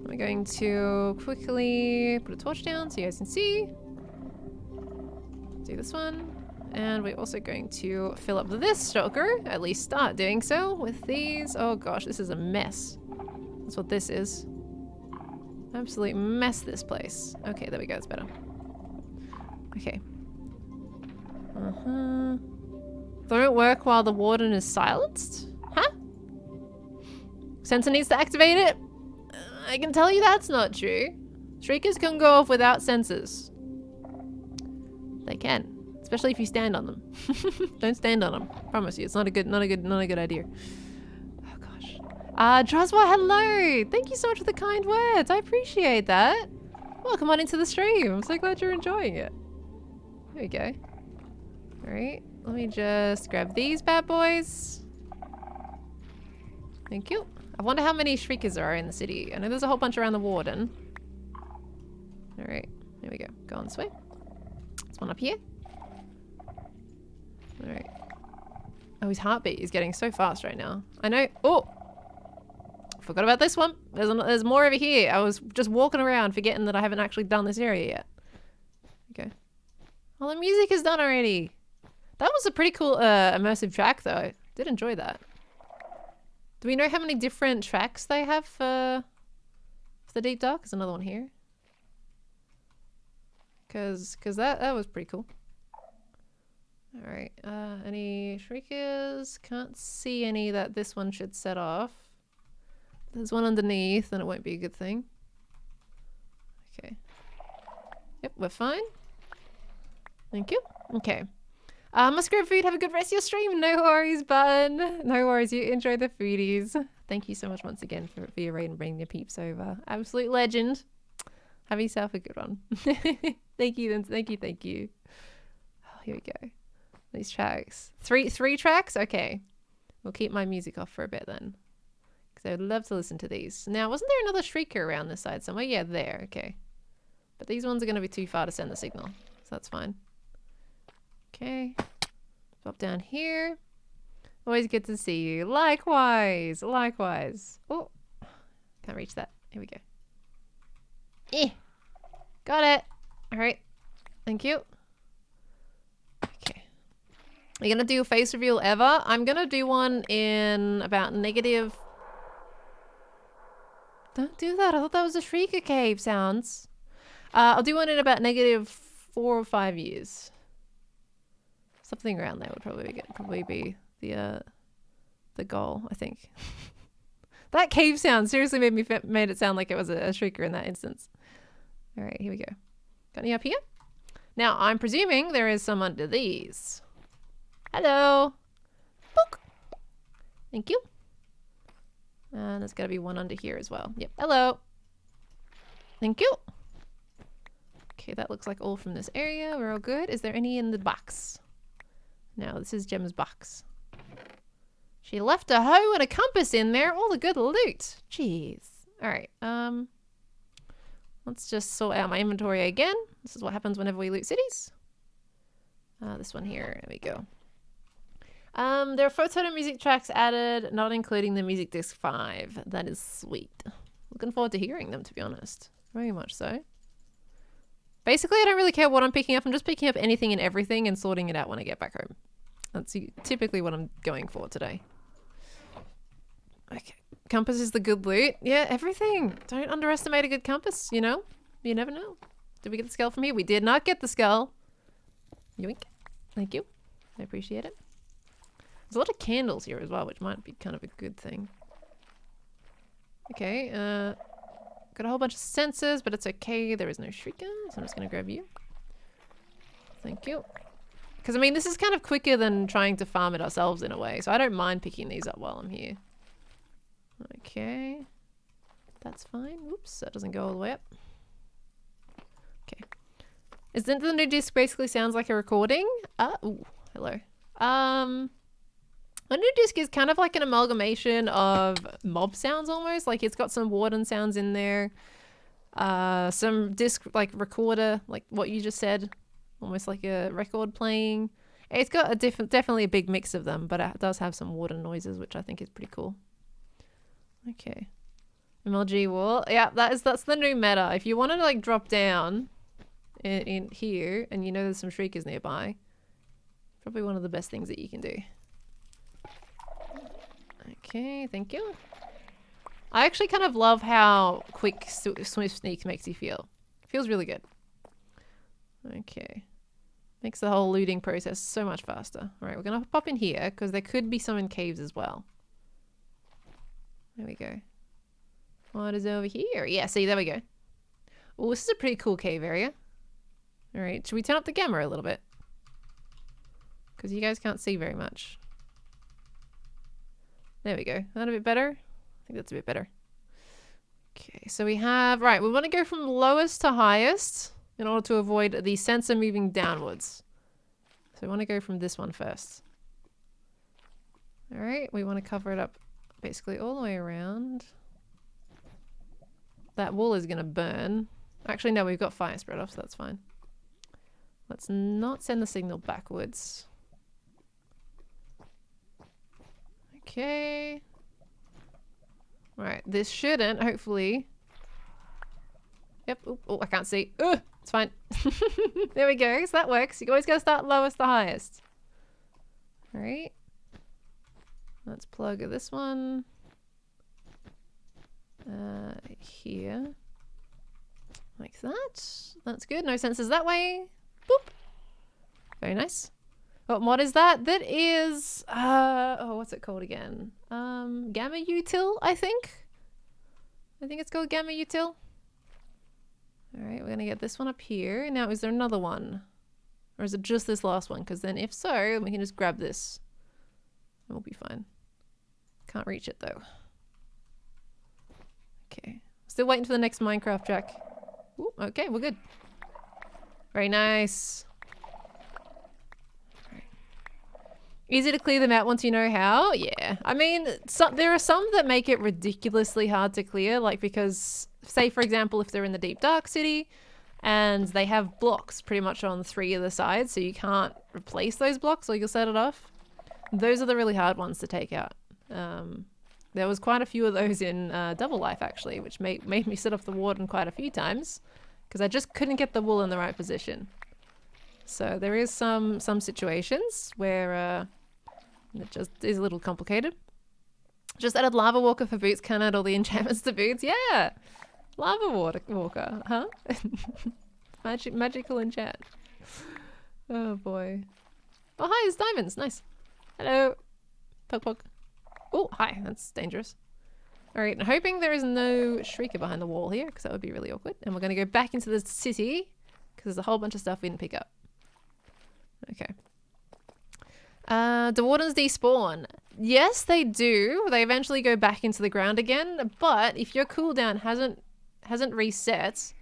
I'm going to quickly put a torch down so you guys can see. Do this one. And we're also going to fill up this stalker, at least start doing so with these. Oh gosh, this is a mess. That's what this is. Absolute mess, this place. Okay, there we go, it's better. Okay. Don't work while the warden is silenced? Huh? Sensor needs to activate it? I can tell you that's not true. Shriekers can go off without sensors. They can. Especially if you stand on them. Don't stand on them. Promise you, it's not a good idea. Oh gosh. Droswa, hello! Thank you so much for the kind words. I appreciate that. Welcome on into the stream. I'm so glad you're enjoying it. There we go. Alright, let me just grab these bad boys. Thank you. I wonder how many Shriekers there are in the city. I know there's a whole bunch around the warden. Alright, here we go. Go on this way. There's one up here. Alright. Oh, his heartbeat is getting so fast right now. I know. Oh! Forgot about this one. There's more over here. I was just walking around forgetting that I haven't actually done this area yet. Okay. Oh, the music is done already. That was a pretty cool immersive track though. I did enjoy that. Do we know how many different tracks they have for the Deep Dark? There's another one here. Cause that was pretty cool. Alright, any Shriekers? Can't see any that this one should set off. There's one underneath, and it won't be a good thing. Okay. Yep, we're fine. Thank you. Okay. Muskrat Food, have a good rest of your stream. No worries, bud. No worries, you enjoy the foodies. Thank you so much once again for your raid and bringing your peeps over. Absolute legend. Have yourself a good one. Thank you, then. Thank you. Oh, here we go. These tracks. Three tracks? Okay. We'll keep my music off for a bit then. Because I would love to listen to these. Now, wasn't there another Shrieker around this side somewhere? Yeah, there. Okay. But these ones are going to be too far to send the signal. So that's fine. Okay. Drop down here. Always good to see you. Likewise. Likewise. Oh. Can't reach that. Here we go. Got it. Alright. Thank you. Okay. Are you going to do a face reveal ever? I'm going to do one in about negative... Don't do that. I thought that was a Shrieker cave sounds. I'll do one in about negative 4 or 5 years. Something around there would probably be the goal, I think. That cave sound seriously made it sound like it was a Shrieker in that instance. All right, here we go. Got any up here? Now, I'm presuming there is some under these. Hello. Book. Thank you. And there's got to be one under here as well. Yep. Hello. Thank you. Okay, that looks like all from this area. We're all good. Is there any in the box? No, this is Gem's box. She left a hoe and a compass in there. All the good loot. Jeez. All right. Let's just sort out my inventory again. This is what happens whenever we loot cities. This one here. There we go. There are photo and music tracks added, not including the music disc 5. That is sweet. Looking forward to hearing them, to be honest. Very much so. Basically, I don't really care what I'm picking up. I'm just picking up anything and everything and sorting it out when I get back home. That's typically what I'm going for today. Okay. Compass is the good loot. Yeah, everything. Don't underestimate a good compass, you know? You never know. Did we get the skull from here? We did not get the skull. Yoink. Thank you. I appreciate it. There's a lot of candles here as well, which might be kind of a good thing. Okay, got a whole bunch of sensors, but it's okay. There is no Shrieker, so I'm just going to grab you. Thank you. Because, I mean, this is kind of quicker than trying to farm it ourselves in a way, so I don't mind picking these up while I'm here. Okay. That's fine. Oops, that doesn't go all the way up. Okay. Isn't the new disc basically sounds like a recording? Ooh, hello. A new disc is kind of like an amalgamation of mob sounds almost. Like it's got some warden sounds in there. Some disc like recorder, like what you just said. Almost like a record playing. It's got a definitely a big mix of them, but it does have some warden noises, which I think is pretty cool. Okay. MLG wall. Yeah, that's the new meta. If you want to like drop down in here and you know there's some Shriekers nearby, probably one of the best things that you can do. Okay, thank you. I actually kind of love how quick Swift Sneak makes you feel. Feels really good. Okay. Makes the whole looting process so much faster. Alright, we're gonna pop in here because there could be some in caves as well. There we go. What is over here? Yeah, see, there we go. Oh, this is a pretty cool cave area. All right, should we turn up the camera a little bit? Because you guys can't see very much. There we go. Is that a bit better? I think that's a bit better. Okay, so we have... Right, we want to go from lowest to highest in order to avoid the sensor moving downwards. So we want to go from this one first. All right, we want to cover it up basically all the way around. That wall is going to burn. Actually, no, we've got fire spread off, so that's fine. Let's not send the signal backwards. Okay. Right, this shouldn't, hopefully. Yep. Oh, I can't see. Ugh, it's fine. There we go. So that works. You always got to start lowest to highest. All right. Let's plug this one. Here. Like that. That's good. No sensors that way. Boop. Very nice. Oh, what is that? That is, oh, what's it called again? Gamma util, I think. I think it's called gamma util. All right, we're gonna get this one up here. Now, is there another one? Or is it just this last one? Because then if so, we can just grab this. And we'll be fine. Can't reach it though. Okay. Still waiting for the next Minecraft Jack. Ooh, okay, we're good. Very nice. Easy to clear them out once you know how? Yeah. I mean, there are some that make it ridiculously hard to clear, like because, say for example, if they're in the deep dark city and they have blocks pretty much on 3 of the sides, so you can't replace those blocks or you'll set it off. Those are the really hard ones to take out. There was quite a few of those in Double Life actually, which made me set off the warden quite a few times because I just couldn't get the wool in the right position. So there is some situations where it just is a little complicated. Just added Lava Walker for boots, can't add all the enchantments to boots. Yeah! Lava Walker, huh? Magical enchant. Oh boy. Oh hi, it's diamonds, nice. Hello. Poke poke. Oh, hi, that's dangerous. Alright, I'm hoping there is no Shrieker behind the wall here, because that would be really awkward. And we're going to go back into the city, because there's a whole bunch of stuff we didn't pick up. Okay. Do wardens despawn? Yes, they do. They eventually go back into the ground again, but if your cooldown hasn't reset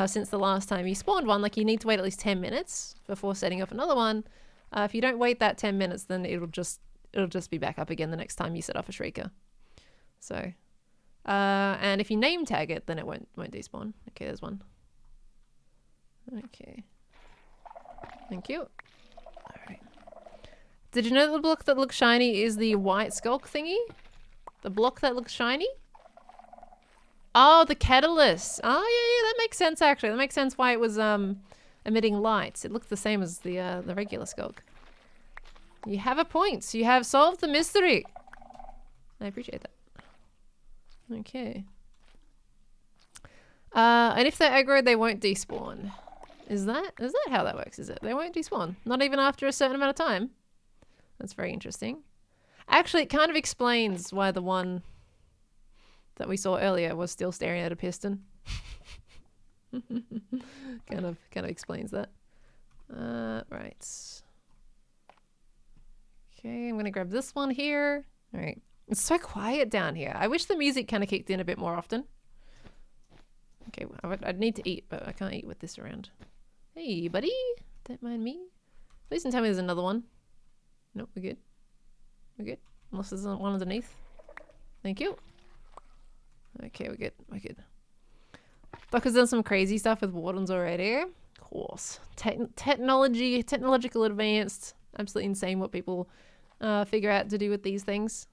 since the last time you spawned one, like you need to wait at least 10 minutes before setting off another one. If you don't wait that 10 minutes, then it'll just be back up again the next time you set off a Shrieker. So, and if you name tag it, then it won't despawn. Okay, there's one. Okay. Thank you. Alright. Did you know the block that looks shiny is the white skulk thingy? The block that looks shiny? Oh, the catalyst. Oh, yeah, that makes sense actually. That makes sense why it was emitting lights. It looked the same as the regular skulk. You have a point. You have solved the mystery. I appreciate that. Okay. And if they're aggro, they won't despawn. Is that how that works, is it? They won't despawn. Not even after a certain amount of time. That's very interesting. Actually, it kind of explains why the one that we saw earlier was still staring at a piston. kind of explains that. Right. Okay, I'm gonna grab this one here. All right. It's so quiet down here. I wish the music kind of kicked in a bit more often. Okay, I'd need to eat, but I can't eat with this around. Hey, buddy. Don't mind me. Please don't tell me there's another one. Nope, we're good. We're good. Unless there's one underneath. Thank you. Okay, we're good. We're good. Bucker's done some crazy stuff with wardens already. Of course. Technological advanced. Absolutely insane what people figure out to do with these things.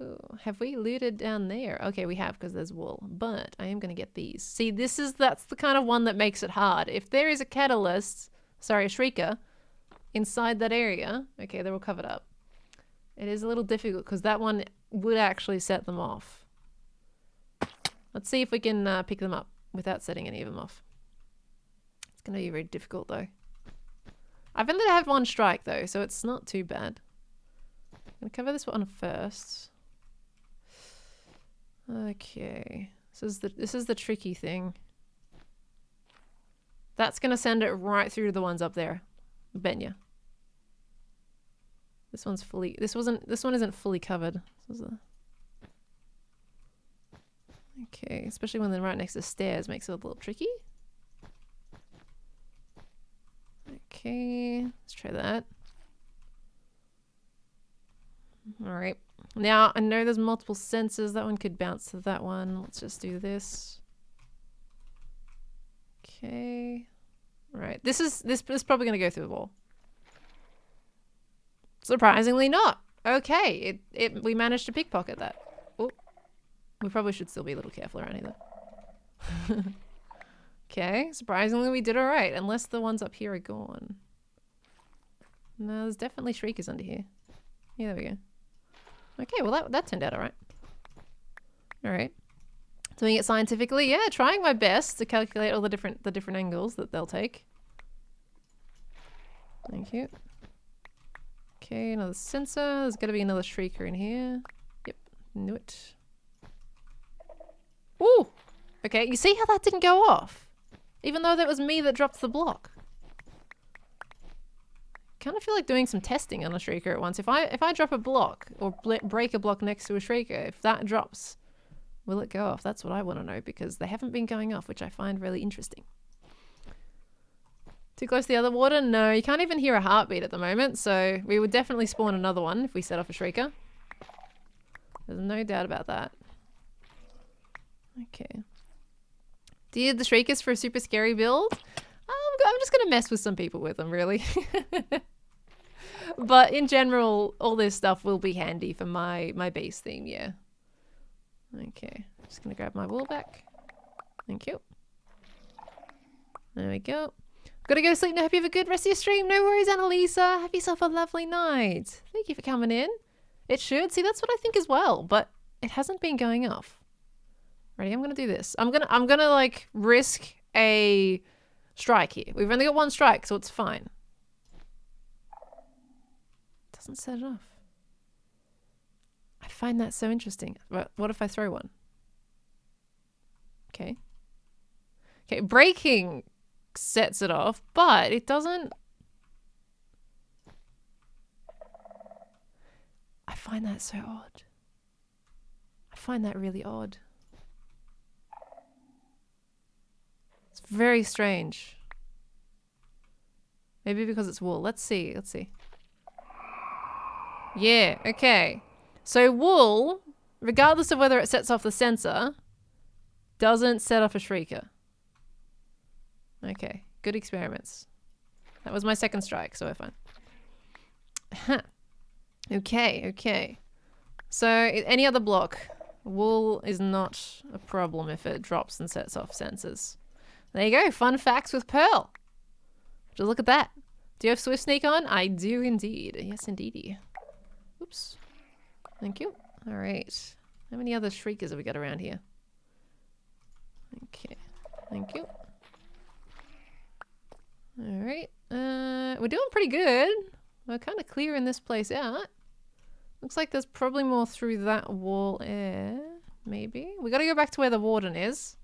Ooh, have we looted down there? Okay, we have because there's wool. But I am going to get these. See, that's the kind of one that makes it hard. If there is a catalyst, sorry, a Shrieker, inside that area, okay, they're all covered up. It is a little difficult because that one would actually set them off. Let's see if we can pick them up without setting any of them off. It's going to be very difficult though. I've only had one strike though, so it's not too bad. I'm going to cover this one first. Okay. This is the tricky thing. That's gonna send it right through to the ones up there. Benya. This one isn't fully covered. Okay, especially when they're right next to stairs makes it a little tricky. Okay, let's try that. Alright. Now, I know there's multiple sensors. That one could bounce to that one. Let's just do this. Okay. Alright, this is probably going to go through the wall. Surprisingly not. Okay, we managed to pickpocket that. Oh, we probably should still be a little careful around here though. Okay, surprisingly we did alright, unless the ones up here are gone. No, there's definitely shriekers under here. Yeah, there we go. Okay, well that turned out alright. Alright. Doing it scientifically, yeah, trying my best to calculate all the different angles that they'll take. Thank you. Okay, another sensor. There's gotta be another shrieker in here. Yep, knew it. Ooh! Okay, you see how that didn't go off? Even though that was me that dropped the block. Kind of feel like doing some testing on a shrieker at once. If I drop a block or break a block next to a shrieker, if that drops, will it go off? That's what I want to know because they haven't been going off, which I find really interesting. Too close to the other water? No, you can't even hear a heartbeat at the moment, so we would definitely spawn another one if we set off a shrieker. There's no doubt about that. Okay. Did the shriekers for a super scary build? I'm just going to mess with some people with them, really. But in general, all this stuff will be handy for my base theme, yeah. Okay, just going to grab my wool back. Thank you. There we go. Gotta go to sleep now. Hope you have a good rest of your stream. No worries, Annalisa. Have yourself a lovely night. Thank you for coming in. It should. See, that's what I think as well, but it hasn't been going off. Ready? I'm gonna do this. I'm gonna like risk a strike here. We've only got one strike, so it's fine. Doesn't set it off. I find that so interesting. But what if I throw one? Okay. Okay, breaking sets it off, but it doesn't. I find that so odd. I find that really odd. It's very strange. Maybe because it's wool. Let's see. Let's see. Yeah, okay. So wool, regardless of whether it sets off the sensor, doesn't set off a shrieker. Okay, good experiments. That was my second strike, so we're fine. Huh. Okay, okay. So any other block, wool is not a problem if it drops and sets off sensors. There you go, fun facts with Pearl. Just look at that. Do you have Swift Sneak on? I do indeed. Yes, indeedy. Oops. Thank you. All right. How many other shriekers have we got around here? Okay. Thank you. All right. We're doing pretty good. We're kind of clearing this place out. Looks like there's probably more through that wall there. Maybe. We got to go back to where the warden is.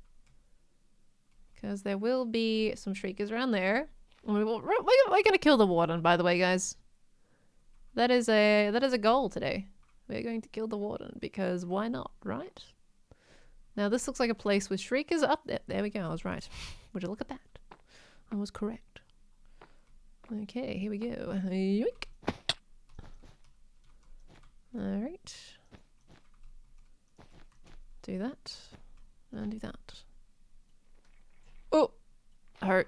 Because there will be some shriekers around there. We're going to kill the warden, by the way, guys. That is a goal today. We're going to kill the warden because why not, right? Now this looks like a place with shriekers up there. There we go. I was right. Would you look at that? I was correct. Okay, here we go. Yoink. All right. Do that and do that. Oh, hurt.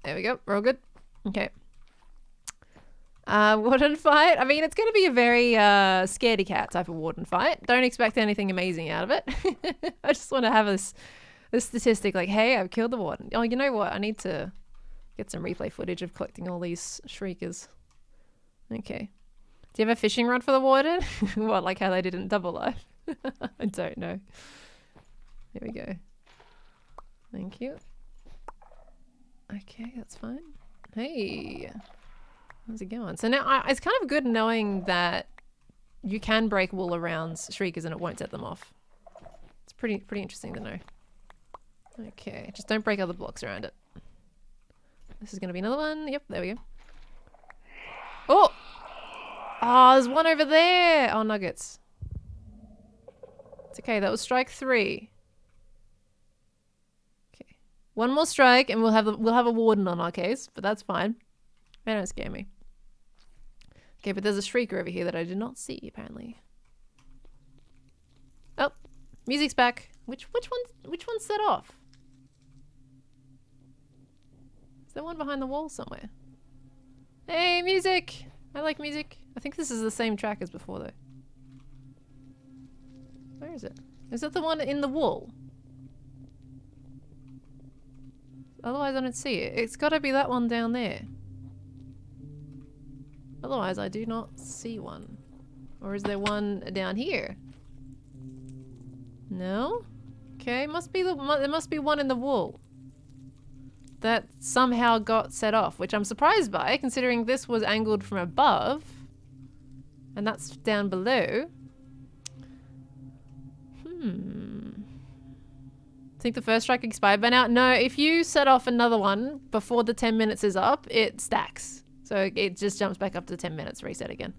There we go. We're all good. Okay. Warden fight. I mean, it's going to be a very scaredy cat type of warden fight. Don't expect anything amazing out of it. I just want to have this statistic like, hey, I've killed the warden. Oh, you know what? I need to get some replay footage of collecting all these shriekers. Okay. Do you have a fishing rod for the warden? What, like how they did in Double Life? I don't know. Here we go. Thank you. Okay, that's fine. Hey. How's it going? So now it's kind of good knowing that you can break wool around shriekers and it won't set them off. pretty interesting to know. Okay, just don't break other blocks around it. This is gonna be another one. Yep, there we go. Oh! Oh, there's one over there! Oh, nuggets. It's okay, that was strike 3. Okay. One more strike and we'll have a warden on our case, but that's fine. They don't scare me. Okay, but there's a Shrieker over here that I did not see, apparently. Oh, music's back. Which one's set off? Is there one behind the wall somewhere? Hey, music! I like music. I think this is the same track as before, though. Where is it? Is that the one in the wall? Otherwise, I don't see it. It's gotta be that one down there. Otherwise, I do not see one. Or is there one down here? No? Okay, must be there must be one in the wall that somehow got set off, which I'm surprised by, considering this was angled from above and that's down below. Think the first strike expired by now? No, if you set off another one before the 10 minutes is up, it stacks. So it just jumps back up to 10 minutes, reset again.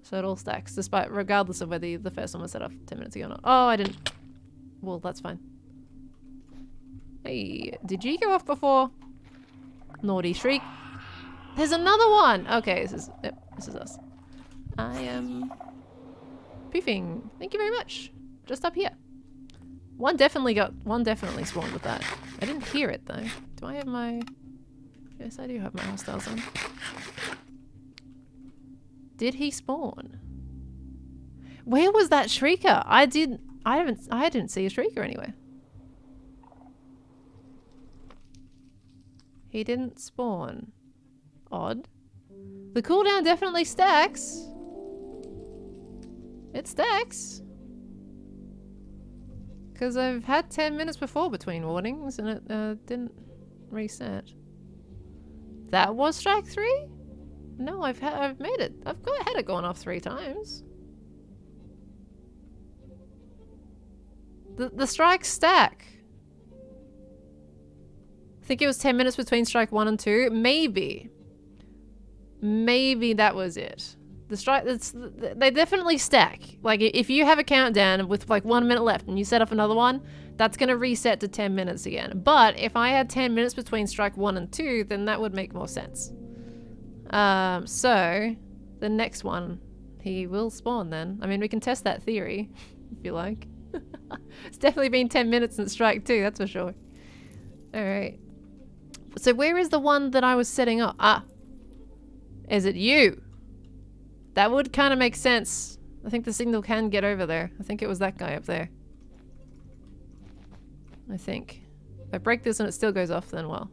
So it all stacks, regardless of whether the first one was set off 10 minutes ago or not. Oh, I didn't. Well, that's fine. Hey, did you go off before? Naughty Shriek. There's another one! Okay, this is us. I am poofing. Thank you very much. Just up here. One definitely spawned with that. I didn't hear it though. Do I have my... Yes, I do have my hostiles on. Did he spawn? Where was that Shrieker? I didn't see a Shrieker anywhere. He didn't spawn. Odd. The cooldown definitely stacks. It stacks. Because I've had 10 minutes before between warnings and it didn't reset. That was strike 3? No, I've made it. I've had it going off 3 times. The strikes stack. I think it was 10 minutes between strike 1 and 2. Maybe. Maybe that was it. They definitely stack. Like, if you have a countdown with like 1 minute left and you set off another one, that's going to reset to 10 minutes again. But if I had 10 minutes between strike 1 and 2, then that would make more sense. So the next one, he will spawn then. I mean, we can test that theory if you like. It's definitely been 10 minutes since strike 2, that's for sure. All right. So where is the one that I was setting up? Ah, is it you? That would kind of make sense. I think the signal can get over there. I think it was that guy up there. I think. If I break this and it still goes off, then well.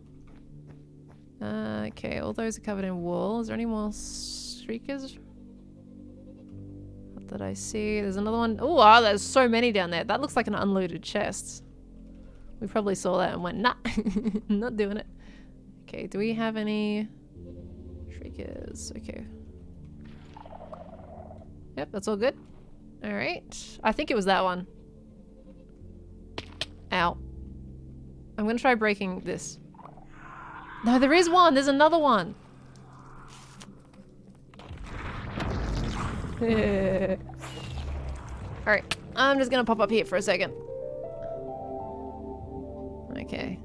Okay, all those are covered in wool. Is there any more Shriekers? What did I see? There's another one. Oh, wow, there's so many down there. That looks like an unlooted chest. We probably saw that and went, nah, not doing it. Okay, do we have any Shriekers? Okay. Yep, that's all good. Alright. I think it was that one. Ow. I'm gonna try breaking this. No, there is one! There's another one! Alright. I'm just gonna pop up here for a second. Okay.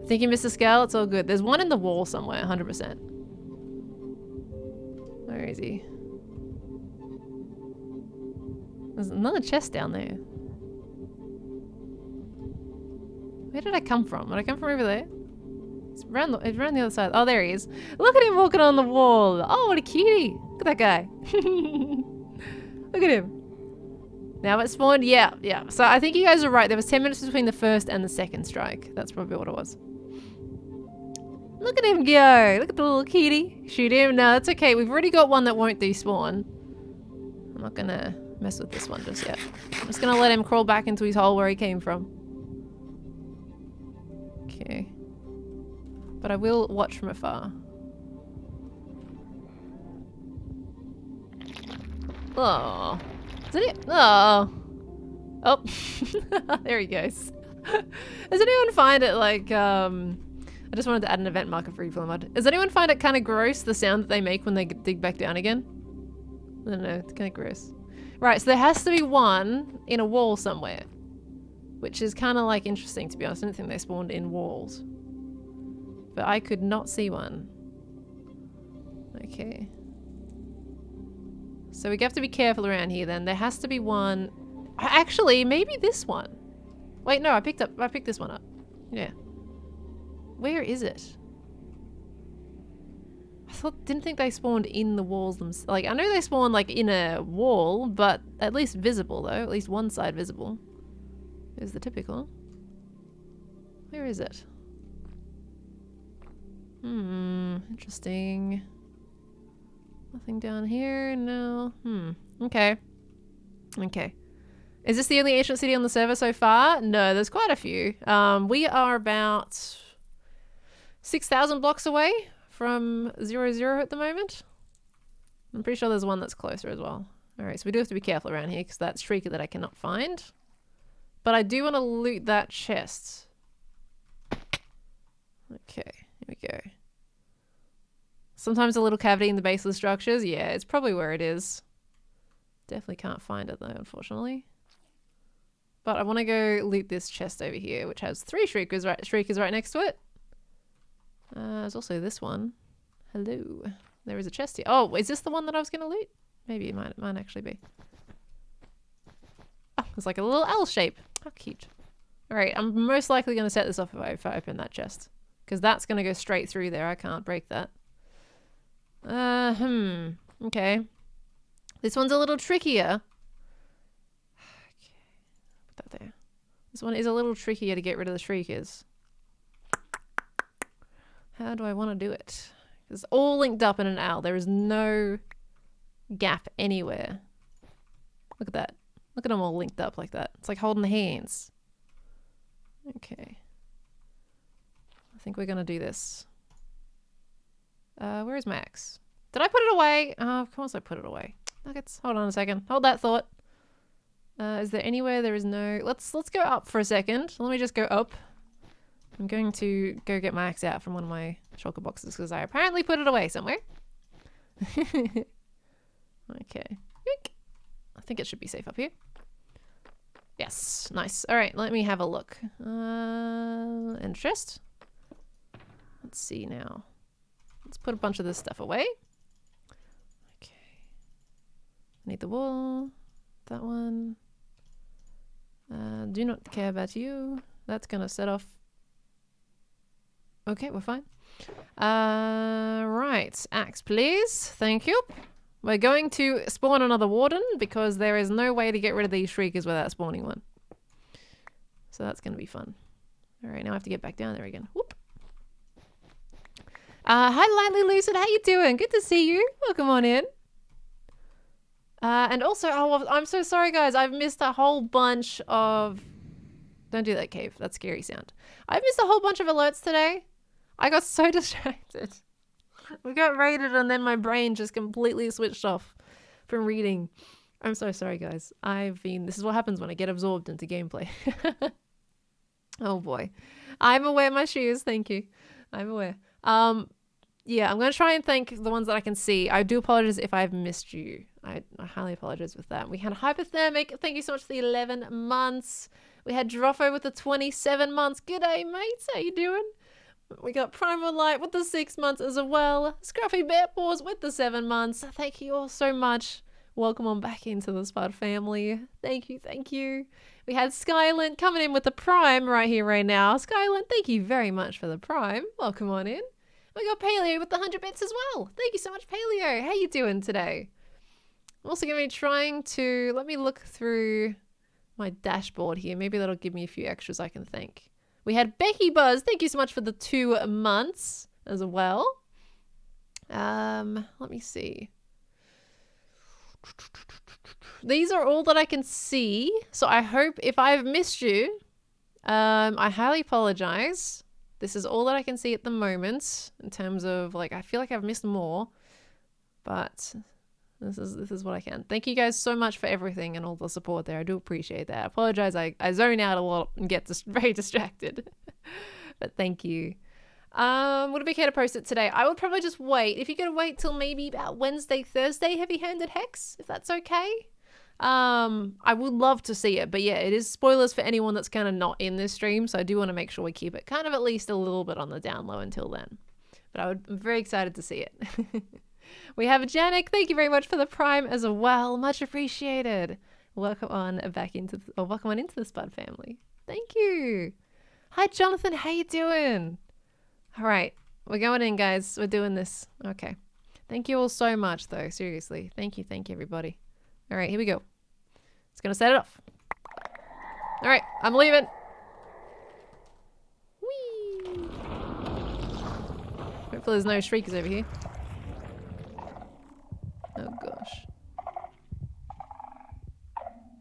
I think you missed a scale. It's all good. There's one in the wall somewhere, 100%. Where is he? There's another chest down there. Where did I come from? Did I come from over there? It's around the other side. Oh, there he is. Look at him walking on the wall. Oh, what a cutie. Look at that guy. Look at him. Now it spawned. Yeah, yeah. So I think you guys are right. There was 10 minutes between the first and the second strike. That's probably what it was. Look at him go. Look at the little kitty. Shoot him. No, that's okay. We've already got one that won't despawn. I'm not going to mess with this one just yet. I'm just going to let him crawl back into his hole where he came from. Okay. But I will watch from afar. Oh. Is it? Oh. Oh, there he goes. Does anyone find it like, I just wanted to add an event marker for Evil Mud. Does anyone find it kind of gross, the sound that they make when they dig back down again? I don't know, it's kind of gross. Right, so there has to be one in a wall somewhere. Which is kind of like interesting, to be honest. I didn't think they spawned in walls. But I could not see one. Okay. So we have to be careful around here then. There has to be one. Actually, maybe this one. Wait, no, I picked this one up. Yeah. Where is it? Didn't think they spawned in the walls themselves. Like, I know they spawned like in a wall, but at least visible though. At least one side visible. Is the typical. Where is it? Interesting. Nothing down here? No. Okay. Okay. Is this the only ancient city on the server so far? No, there's quite a few. We are about 6,000 blocks away from 0, at the moment. I'm pretty sure there's one that's closer as well. Alright, so we do have to be careful around here because that's Shrieker that I cannot find. But I do want to loot that chest. Okay, here we go. Sometimes a little cavity in the base of the structures. Yeah, it's probably where it is. Definitely can't find it though, unfortunately. But I want to go loot this chest over here, which has 3 shriekers right next to it. There's also this one. Hello. There is a chest here. Oh, is this the one that I was going to loot? Maybe it might actually be. Oh, it's like a little L shape. How cute. Alright, I'm most likely going to set this off if I open that chest. Because that's going to go straight through there. I can't break that. Okay. This one's a little trickier. Okay. Put that there. This one is a little trickier to get rid of the shriekers. How do I want to do it? It's all linked up in an L. There is no gap anywhere. Look at that. Look at them all linked up like that. It's like holding hands. Okay. I think we're gonna do this. Where is my axe? Did I put it away? Of course I put it away. Nuggets. Hold on a second. Hold that thought. Is there anywhere there is no... Let's go up for a second. Let me just go up. I'm going to go get my axe out from one of my shulker boxes because I apparently put it away somewhere. Okay. Yoink. I think it should be safe up here. Yes, nice. All right, let me have a look. Interest. Let's see now. Let's put a bunch of this stuff away. Okay. I need the wool. That one. Do not care about you. That's gonna set off. Okay, we're fine. Right. Axe, please. Thank you. We're going to spawn another warden because there is no way to get rid of these shriekers without spawning one. So that's going to be fun. Alright, now I have to get back down there again. Whoop. Hi Lightly Lucid, how you doing? Good to see you. Welcome on in. And also, oh, I'm so sorry guys. I've missed a whole bunch of... Don't do that, Cave. That's scary sound. I've missed a whole bunch of alerts today. I got so distracted. We got raided and then my brain just completely switched off from reading. I'm so sorry, guys. This is what happens when I get absorbed into gameplay. Oh boy. I'm aware of my shoes. Thank you. I'm aware. Yeah, I'm going to try and thank the ones that I can see. I do apologize if I've missed you. I highly apologize with that. We had Hypothermic. Thank you so much for the 11 months. We had Droffo with the 27 months. G'day, mates. How you doing? We got Primal Light with the 6 months as well. Scruffy Bear Paws with the 7 months. Thank you all so much. Welcome on back into the Spud family. Thank you, thank you. We had Skylent coming in with the Prime right here, right now. Skylent, thank you very much for the Prime. Welcome on in. We got Paleo with the 100 bits as well. Thank you so much, Paleo. How you doing today? I'm also going to be trying to... Let me look through my dashboard here. Maybe that'll give me a few extras I can thank. We had Becky Buzz. Thank you so much for the 2 months as well. Let me see. These are all that I can see. So I hope if I've missed you, I highly apologize. This is all that I can see at the moment in terms of like, I feel like I've missed more, but This is what I can. Thank you guys so much for everything and all the support there. I do appreciate that. I apologize. I zone out a lot and get very distracted. But thank you. Would it be okay to post it today? I would probably just wait. If you could wait till maybe about Wednesday, Thursday, heavy-handed Hex, if that's okay. I would love to see it, but yeah, it is spoilers for anyone that's kind of not in this stream, so I do want to make sure we keep it kind of at least a little bit on the down low until then. But I'm very excited to see it. We have Janik. Thank you very much for the Prime as well. Much appreciated. Welcome on into the Spud family. Thank you. Hi, Jonathan. How you doing? All right, we're going in, guys. We're doing this. Okay. Thank you all so much, though. Seriously. Thank you, everybody. All right, here we go. It's gonna set it off. All right, I'm leaving. Whee! Hopefully there's no shriekers over here. Oh gosh.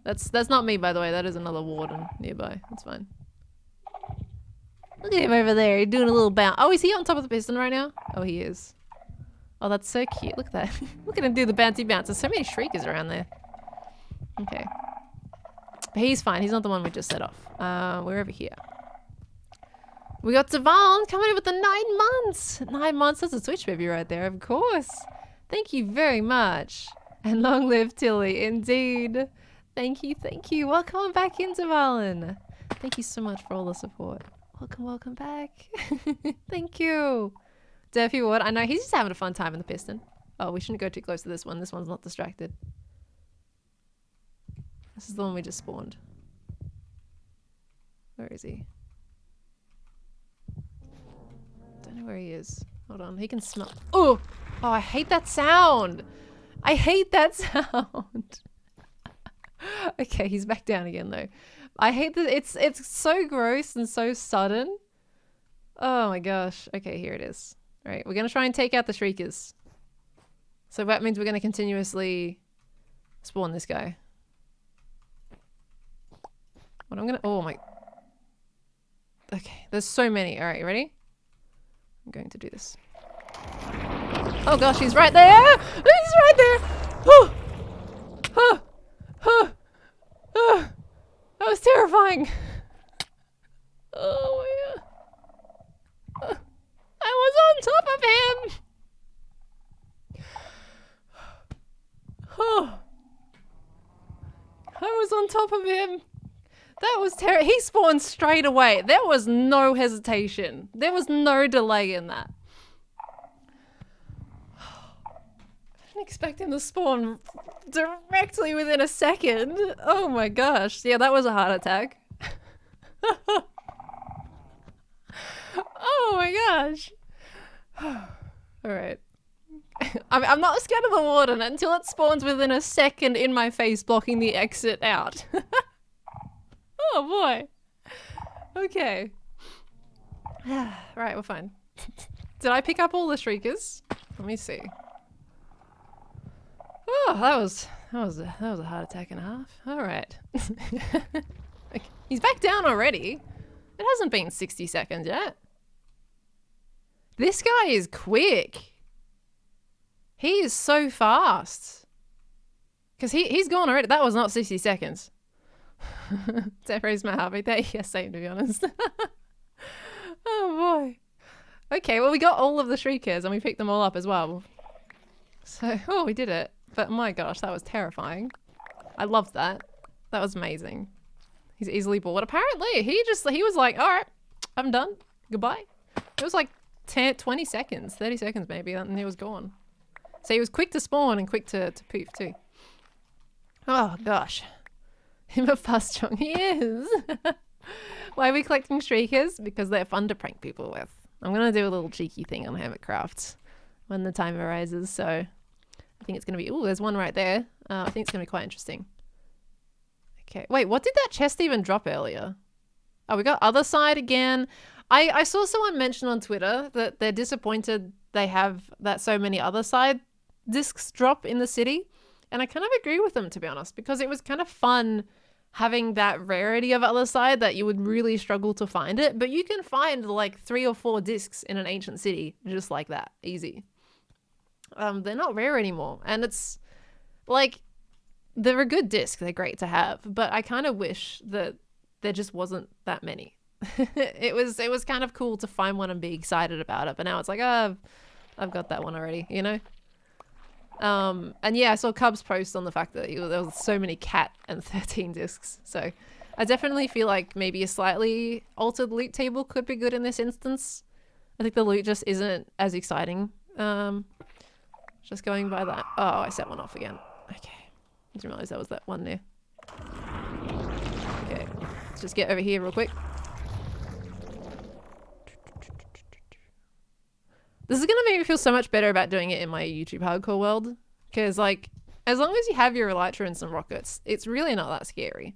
That's not me, by the way. That is another warden nearby. That's fine. Look at him over there. He's doing a little bounce. Oh, is he on top of the piston right now? Oh, he is. Oh, that's so cute. Look at that. Look at him do the bouncy bounce. There's so many shriekers around there. Okay. But he's fine. He's not the one we just set off. We're over here. We got Devon coming in with the 9 months. 9 months. That's a Switch baby right there, of course. Thank you very much. And long live Tilly, indeed. Thank you, thank you. Welcome on back in, Devon. Thank you so much for all the support. Welcome back. Thank you. Durfy Ward, I know he's just having a fun time in the piston. Oh, we shouldn't go too close to this one. This one's not distracted. This is the one we just spawned. Where is he? Don't know where he is. Hold on, he can smell. Oh, I hate that sound. I hate that sound. Okay, he's back down again though. I hate that it's so gross and so sudden. Oh my gosh. Okay, here it is. All right, we're gonna try and take out the shriekers. So that means we're gonna continuously spawn this guy. What I'm gonna, oh my. Okay, there's so many. All right, you ready? I'm going to do this. Oh gosh, he's right there! He's right there! Oh! Oh! Oh! Oh! That was terrifying! Oh my god. I was on top of him! Oh! I was on top of him! That was terrible. He spawned straight away. There was no hesitation. There was no delay in that. I didn't expect him to spawn directly within a second. Oh my gosh. Yeah, that was a heart attack. Oh my gosh. Alright. I'm not scared of the warden until it spawns within a second in my face, blocking the exit out. Oh boy. Okay. Right, we're fine. Did I pick up all the shriekers? Let me see. Oh, that was a heart attack and a half. All right. Okay. He's back down already. It hasn't been 60 seconds yet. This guy is quick. He is so fast. Because he's gone already. That was not 60 seconds. Zephyr's my happy day. Yeah, same to be honest. Oh boy. Okay, well we got all of the shriekers and we picked them all up as well. So, oh, we did it. But my gosh, that was terrifying. I loved that. That was amazing. He's easily bored. Apparently, he was like, all right, I'm done. Goodbye. It was like 20 seconds, 30 seconds maybe, and he was gone. So he was quick to spawn and quick to poof too. Oh gosh. Him a fast strong. He is. Why are we collecting shriekers? Because they're fun to prank people with. I'm going to do a little cheeky thing on Hermitcraft when the time arises. So I think it's going to be... Oh, there's one right there. I think it's going to be quite interesting. Okay. Wait, what did that chest even drop earlier? Oh, we got other side again. I saw someone mention on Twitter that they're disappointed they have that so many other side discs drop in the city. And I kind of agree with them, to be honest, because it was kind of fun having that rarity of other side that you would really struggle to find it. But you can find like 3 or 4 discs in an ancient city just like that. Easy. They're not rare anymore. And it's like, they're a good disc. They're great to have, but I kind of wish that there just wasn't that many. It was kind of cool to find one and be excited about it, but now it's like, oh, I've got that one already, you know? And yeah, I saw Cubs post on the fact that there was so many cat and 13 discs. So I definitely feel like maybe a slightly altered loot table could be good in this instance. I think the loot just isn't as exciting. Just going by that. Oh, I set one off again. Okay. I didn't realize that was that one there. Okay. Let's just get over here real quick. This is going to make me feel so much better about doing it in my YouTube hardcore world. Because, like, as long as you have your elytra and some rockets, it's really not that scary.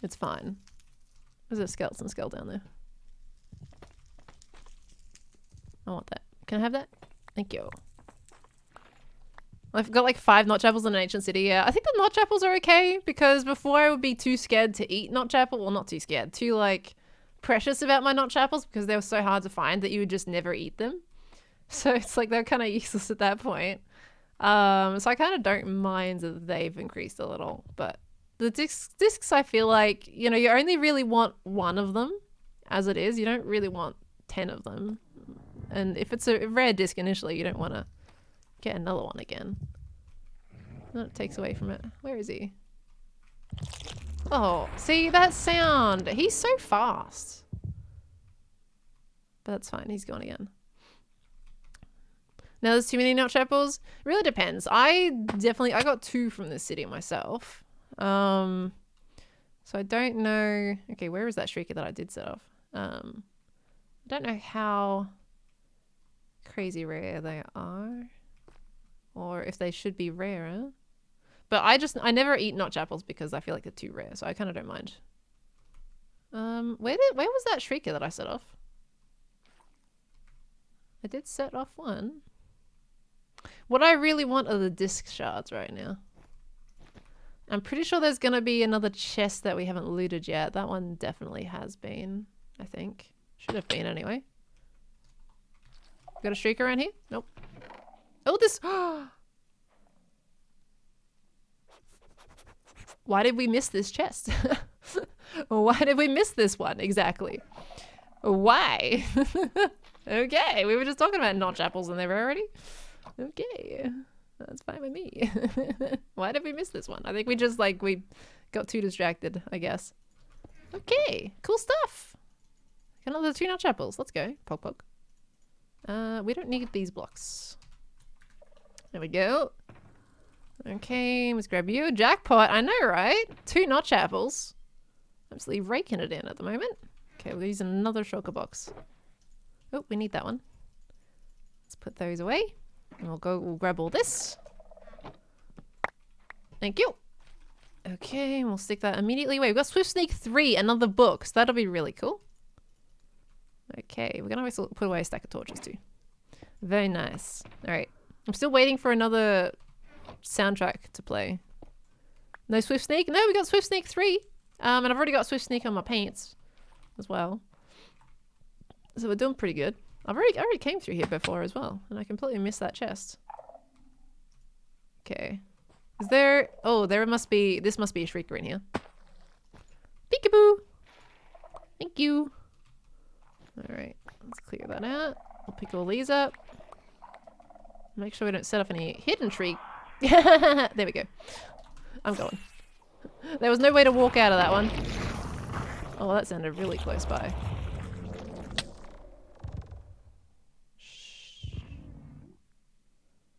It's fine. There's a skeleton skull down there. I want that. Can I have that? Thank you. I've got like 5 notch apples in an ancient city. Yeah, I think the notch apples are okay because before I would be too scared to eat notch apple. Well, not too scared. Too, like, precious about my notch apples because they were so hard to find that you would just never eat them. So it's like they're kind of useless at that point. So I kind of don't mind that they've increased a little. But the discs, I feel like, you know, you only really want one of them as it is. You don't really want 10 of them. And if it's a rare disc initially, you don't want to get another one again. That takes away from it. Where is he? Oh, see that sound? He's so fast. But that's fine. He's gone again. Now there's too many notch apples. It really depends. I got 2 from this city myself. So I don't know. Okay, where is that Shrieker that I did set off? I don't know how crazy rare they are, or if they should be rarer. But I never eat notch apples because I feel like they're too rare, so I kind of don't mind. Where was that Shrieker that I set off? I did set off one. What I really want are the disc shards right now. I'm pretty sure there's gonna be another chest that we haven't looted yet. That one definitely has been, I think. Should have been anyway. Got a Shrieker around here? Nope. Oh, this... Why did we miss this chest? Why did we miss this one? Exactly. Why? Okay, we were just talking about notch apples and they were already... Okay. That's fine with me. Why did we miss this one? I think we just, like, we got too distracted, I guess. Okay, cool stuff. Got another 2 notch apples. Let's go. Poke, poke. We don't need these blocks. There we go. Okay, let's grab you. Jackpot. I know, right? 2 notch apples. Absolutely raking it in at the moment. Okay, we'll use another shulker box. Oh, we need that one. Let's put those away. And we'll grab all this. Thank you. Okay, we'll stick that immediately away. We've got Swift Sneak 3, another book. So that'll be really cool. Okay, we're gonna put away a stack of torches too. Very nice. Alright. I'm still waiting for another soundtrack to play. No Swift Sneak? No, we got Swift Sneak 3. And I've already got Swift Sneak on my paints as well. So we're doing pretty good. I already came through here before as well, and I completely missed that chest. Okay. Is there... Oh, there must be... This must be a Shrieker in here. Peekaboo! Thank you. Alright, let's clear that out. We'll pick all these up. Make sure we don't set off any hidden tree. There we go. I'm going. There was no way to walk out of that one. Oh, that sounded really close by.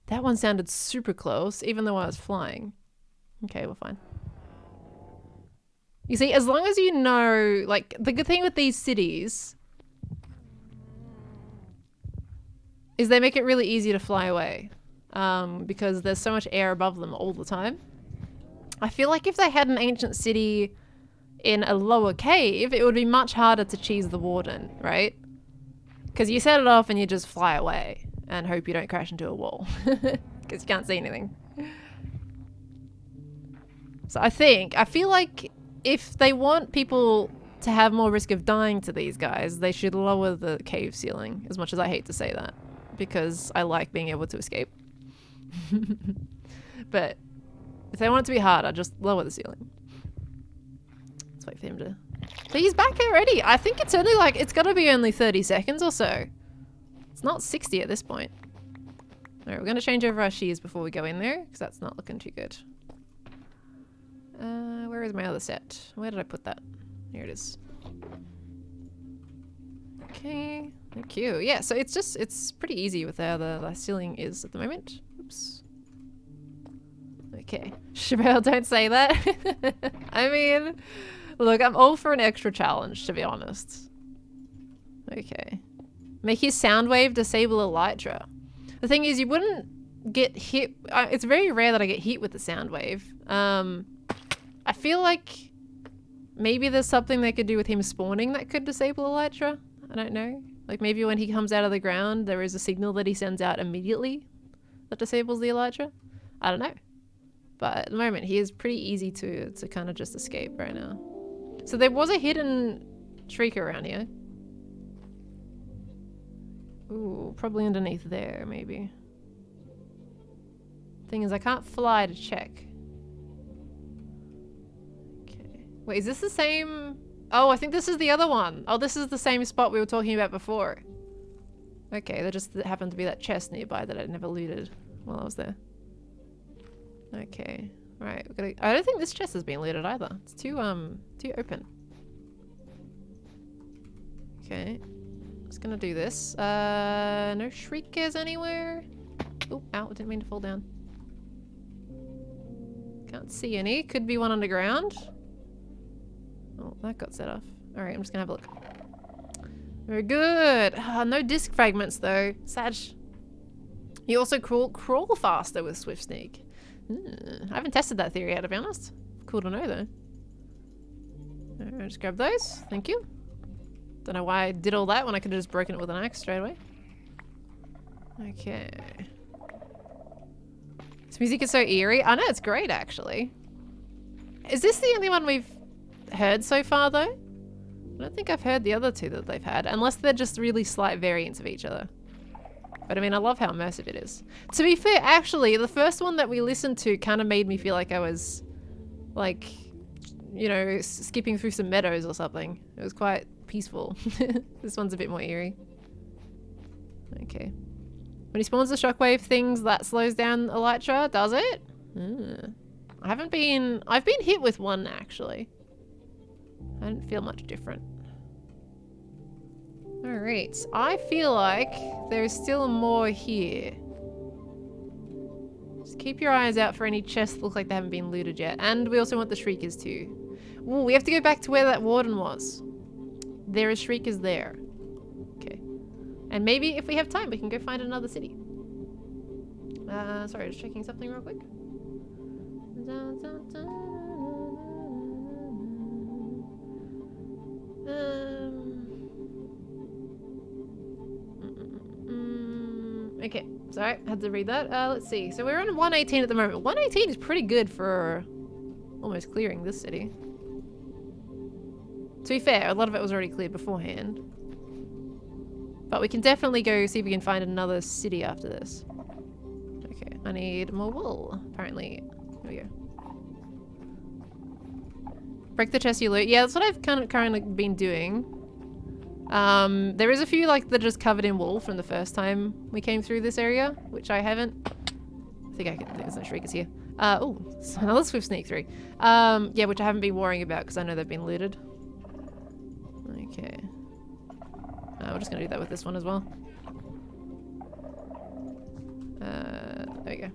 That one sounded super close, even though I was flying. Okay, we're fine. You see, as long as you know, like, the good thing with these cities is they make it really easy to fly away. Because there's so much air above them all the time. I feel like if they had an ancient city in a lower cave, it would be much harder to cheese the warden, right? Because you set it off and you just fly away and hope you don't crash into a wall. Because you can't see anything. So I feel like if they want people to have more risk of dying to these guys, they should lower the cave ceiling, as much as I hate to say that. Because I like being able to escape. But if they want it to be harder, just lower the ceiling. Let's wait for him to... But he's back already. I think it's only like, it's gotta be only 30 seconds or so. It's not 60 at this point. Alright, we're gonna change over our shears before we go in there, because that's not looking too good. Where is my other set? Where did I put that? Here it is. Okay, thank you. Yeah, so it's pretty easy with how the ceiling is at the moment. Oops. Okay. Chevelle, don't say that. I mean, look, I'm all for an extra challenge, to be honest. Okay. Make his sound wave disable elytra. The thing is, you wouldn't get hit. It's very rare that I get hit with the sound wave. I feel like maybe there's something they could do with him spawning that could disable elytra. I don't know. Like maybe when he comes out of the ground, there is a signal that he sends out immediately that disables the elytra. I don't know. But at the moment, he is pretty easy to kind of just escape right now. So there was a hidden Shrieker around here. Ooh, probably underneath there, maybe. Thing is, I can't fly to check. Okay. Wait, is this the same? Oh, I think this is the other one. Oh, this is the same spot we were talking about before. Okay, there just happened to be that chest nearby that I never looted while I was there. Okay, right. I don't think this chest has been looted either. It's too open. Okay, just gonna do this. No shriekers anywhere. Oh, ow! I didn't mean to fall down. Can't see any. Could be one underground. Oh, that got set off. All right, I'm just gonna have a look. Very good. No disc fragments though. Sag. You also crawl faster with Swift Sneak. I haven't tested that theory out, to be honest. Cool to know, though. Alright, just grab those. Thank you. Don't know why I did all that when I could have just broken it with an axe straight away. Okay. This music is so eerie. I know, it's great, actually. Is this the only one we've heard so far, though? I don't think I've heard the other two that they've had, unless they're just really slight variants of each other. But I mean, I love how immersive it is. To be fair, actually, the first one that we listened to kind of made me feel like I was, like, you know, skipping through some meadows or something. It was quite peaceful. This one's a bit more eerie. Okay. When he spawns the shockwave things, that slows down elytra, does it? I've been hit with one, actually. I didn't feel much different. Alright, I feel like there's still more here. Just keep your eyes out for any chests that look like they haven't been looted yet. And we also want the Shriekers too. Ooh, we have to go back to where that warden was. There are Shriekers there. Okay. And maybe if we have time, we can go find another city. Sorry, just checking something real quick. Okay, sorry, had to read that. Let's see. So we're on 118 at the moment. 118 is pretty good for almost clearing this city. To be fair, a lot of it was already cleared beforehand. But we can definitely go see if we can find another city after this. Okay, I need more wool, apparently. Here we go. Break the chest you loot. Yeah, that's what I've kind of been doing. There is a few like that are just covered in wool from the first time we came through this area, which I haven't. I think there's no Shriekers here. Oh, another Swift Sneak 3. Yeah, which I haven't been worrying about because I know they've been looted. Okay. We're just gonna do that with this one as well. There we go.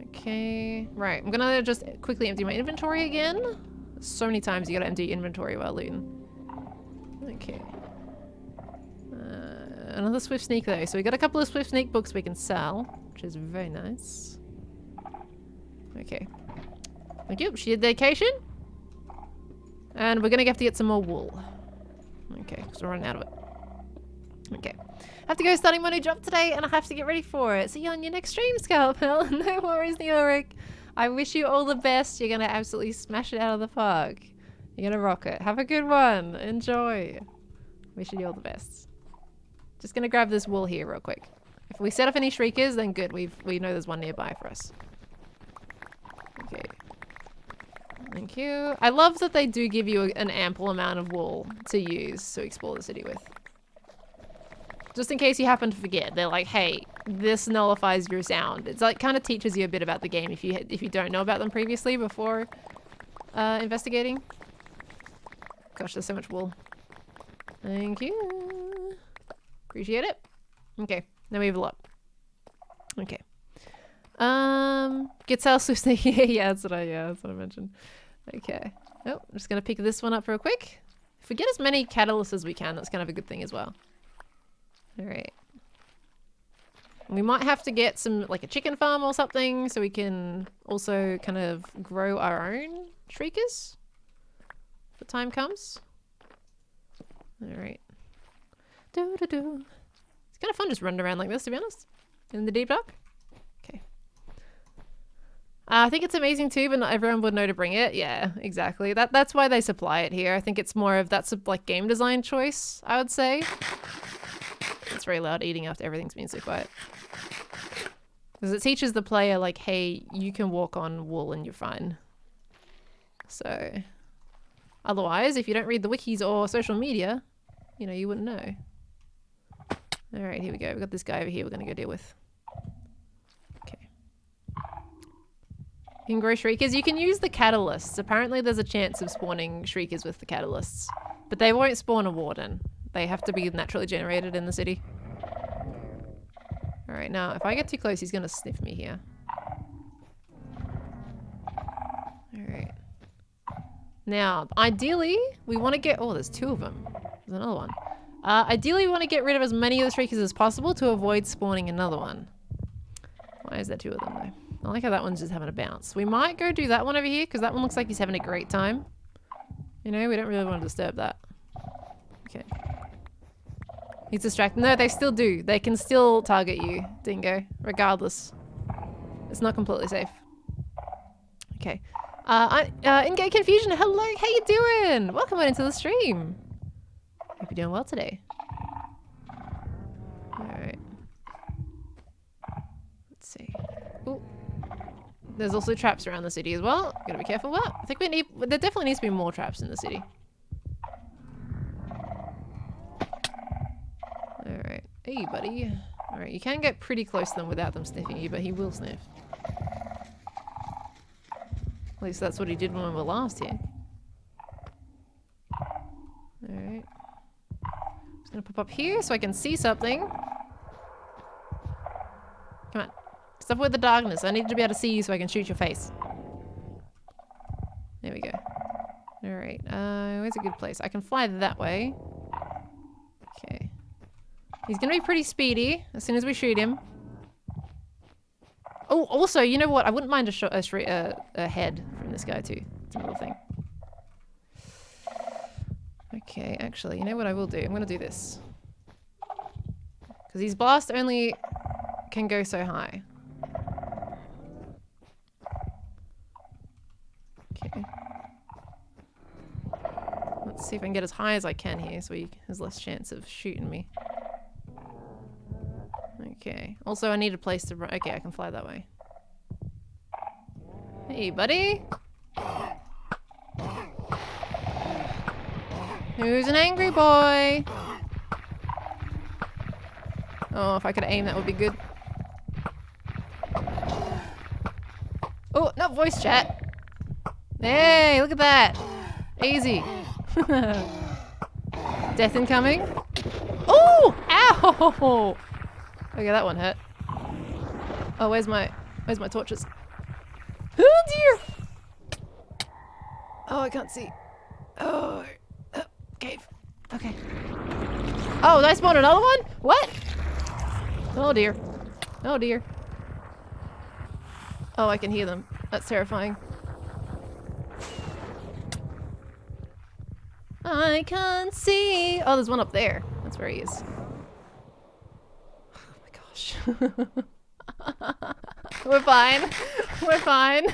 Okay, right. I'm gonna just quickly empty my inventory again. So many times you gotta empty inventory while looting. Okay. Another Swift Sneak though. So we got a couple of Swift Sneak books we can sell, which is very nice. Okay. Thank you. Sheer dedication. And we're gonna have to get some more wool. Okay, because we're running out of it. Okay. I have to go starting my new job today and I have to get ready for it. See you on your next stream, Scalpel. No worries, Neoric. I wish you all the best. You're gonna absolutely smash it out of the park. You're gonna rock it. Have a good one. Enjoy. Wishing you all the best. Just gonna grab this wool here real quick. If we set off any shriekers, then good. We know there's one nearby for us. Okay. Thank you. I love that they do give you an ample amount of wool to use to explore the city with. Just in case you happen to forget, they're like, hey, this nullifies your sound. It's like kind of teaches you a bit about the game if you don't know about them previously before investigating. Gosh, there's so much wool. Thank you. Appreciate it. Okay, now we have a lot. Okay. Get sales so yeah, that's what I mentioned. Okay. Oh, I'm just gonna pick this one up real quick. If we get as many catalysts as we can, that's kind of a good thing as well. Alright. We might have to get some, like a chicken farm or something, so we can also kind of grow our own shriekers. If the time comes. Alright. It's kind of fun just running around like this, to be honest. In the deep dark. Okay. I think it's amazing too, but not everyone would know to bring it. Yeah, exactly. That's why they supply it here. I think it's more of, that's a like game design choice, I would say. It's very loud eating after everything's been so quiet. Because it teaches the player like, hey, you can walk on wool and you're fine. So, otherwise, if you don't read the wikis or social media, you know, you wouldn't know. Alright, here we go. We've got this guy over here we're going to go deal with. Okay. You can grow shriekers. You can use the catalysts. Apparently there's a chance of spawning shriekers with the catalysts. But they won't spawn a warden. They have to be naturally generated in the city. Alright, now if I get too close, he's going to sniff me here. Alright. Now, ideally, we want to get... Oh, there's two of them. There's another one. Ideally, we want to get rid of as many of the shriekers as possible to avoid spawning another one. Why is there two of them, though? I like how that one's just having a bounce. We might go do that one over here, because that one looks like he's having a great time. You know, we don't really want to disturb that. Okay. He's distracted. No, they still do. They can still target you, Dingo, regardless. It's not completely safe. Okay. In-game confusion. Hello, how you doing? Welcome on into the stream. Hope you're doing well today. Alright. Let's see. Ooh. There's also traps around the city as well. Gotta be careful with that. I think there definitely needs to be more traps in the city. Alright. Hey, buddy. Alright, you can get pretty close to them without them sniffing you, but he will sniff. At least that's what he did when we were last here. Alright. Just gonna pop up here so I can see something. Come on. Stop with the darkness. I need to be able to see you so I can shoot your face. There we go. Alright. Where's a good place? I can fly that way. Okay. He's gonna be pretty speedy as soon as we shoot him. Oh, also, you know what? I wouldn't mind a head from this guy too. It's a little thing. Okay, actually, you know what I will do? I'm gonna do this. Because his blast only can go so high. Okay. Let's see if I can get as high as I can here so he has less chance of shooting me. Okay. Also, I need a place to run. Okay, I can fly that way. Hey, buddy. Who's an angry boy? Oh, if I could aim, that would be good. Oh, not voice chat. Hey, look at that. Easy. Death incoming. Oh! Ow! Okay, that one hurt. Oh, where's my torches? Oh dear! Oh, I can't see. Oh, cave. Okay. Oh, did I spawn another one? What? Oh dear. Oh dear. Oh, I can hear them. That's terrifying. I can't see. Oh, there's one up there. That's where he is. We're fine. We're fine.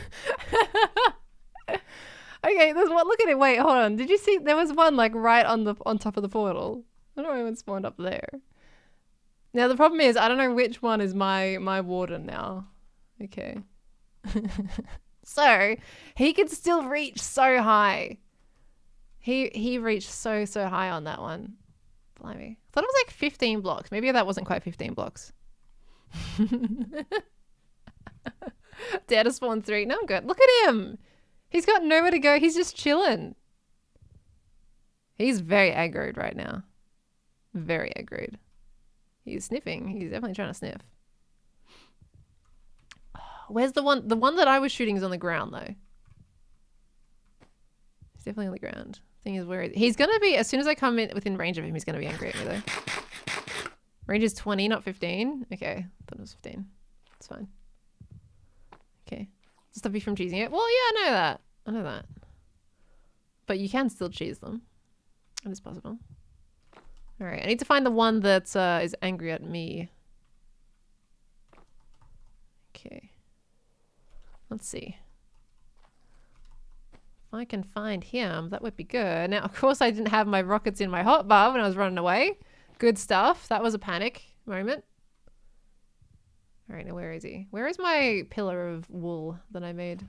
Okay, there's one. Look at it. Wait, hold on. Did you see? There was one like right on top of the portal. I don't know when it spawned up there. Now the problem is I don't know which one is my warden now. Okay. So he could still reach so high. He reached so high on that one. Blimey. I thought it was like 15 blocks. Maybe that wasn't quite 15 blocks. Dare to spawn 3. No, I'm good. Look at him. He's got nowhere to go. He's just chilling. He's very aggroed right now. Very aggroed. He's sniffing. He's definitely trying to sniff. Where's the one? The one that I was shooting is on the ground though. He's definitely on the ground. Thing is, where is he? He's gonna be, as soon as I come in within range of him, he's gonna be angry at me though. Range is 20, not 15. Okay, I thought it was 15. It's fine. Okay. Stop you from cheesing it. Well, yeah, I know that. I know that. But you can still cheese them. It is possible. Alright, I need to find the one that is angry at me. Okay. Let's see. If I can find him, that would be good. Now, of course, I didn't have my rockets in my hotbar when I was running away. Good stuff. That was a panic moment. Alright, now where is he? Where is my pillar of wool that I made?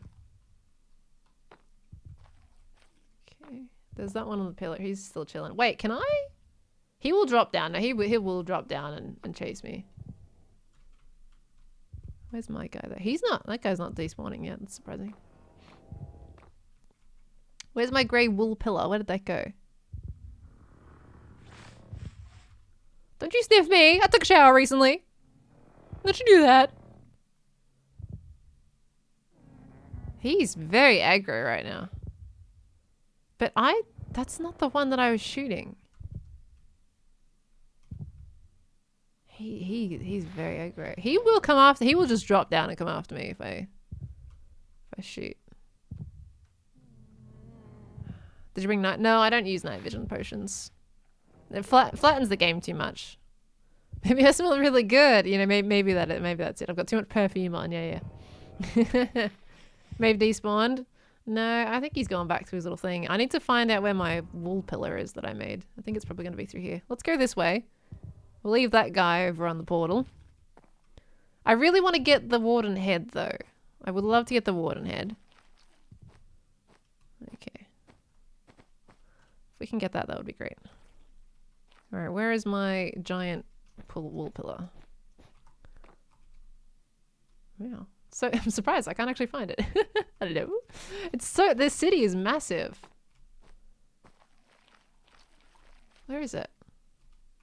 Okay. There's that one on the pillar. He's still chilling. Wait, can I? He will drop down. No, he will drop down and chase me. Where's my guy though? He's not. That guy's not despawning yet. That's surprising. Where's my grey wool pillar? Where did that go? Don't you sniff me. I took a shower recently. Don't you do that? He's very aggro right now. But that's not the one that I was shooting. He's very aggro. He will come after, he will just drop down and come after me if I shoot. Did you bring night? No, I don't use night vision potions. It flattens the game too much. Maybe I smell really good. You know, maybe that's it. I've got too much perfume on. Yeah. Maybe despawned. No, I think he's gone back to his little thing. I need to find out where my wool pillar is that I made. I think it's probably going to be through here. Let's go this way. We'll leave that guy over on the portal. I really want to get the warden head though. I would love to get the warden head. Okay. If we can get that, that would be great. Alright, where is my giant wool pillar? Wow. So I'm surprised I can't actually find it. I don't know. This city is massive. Where is it?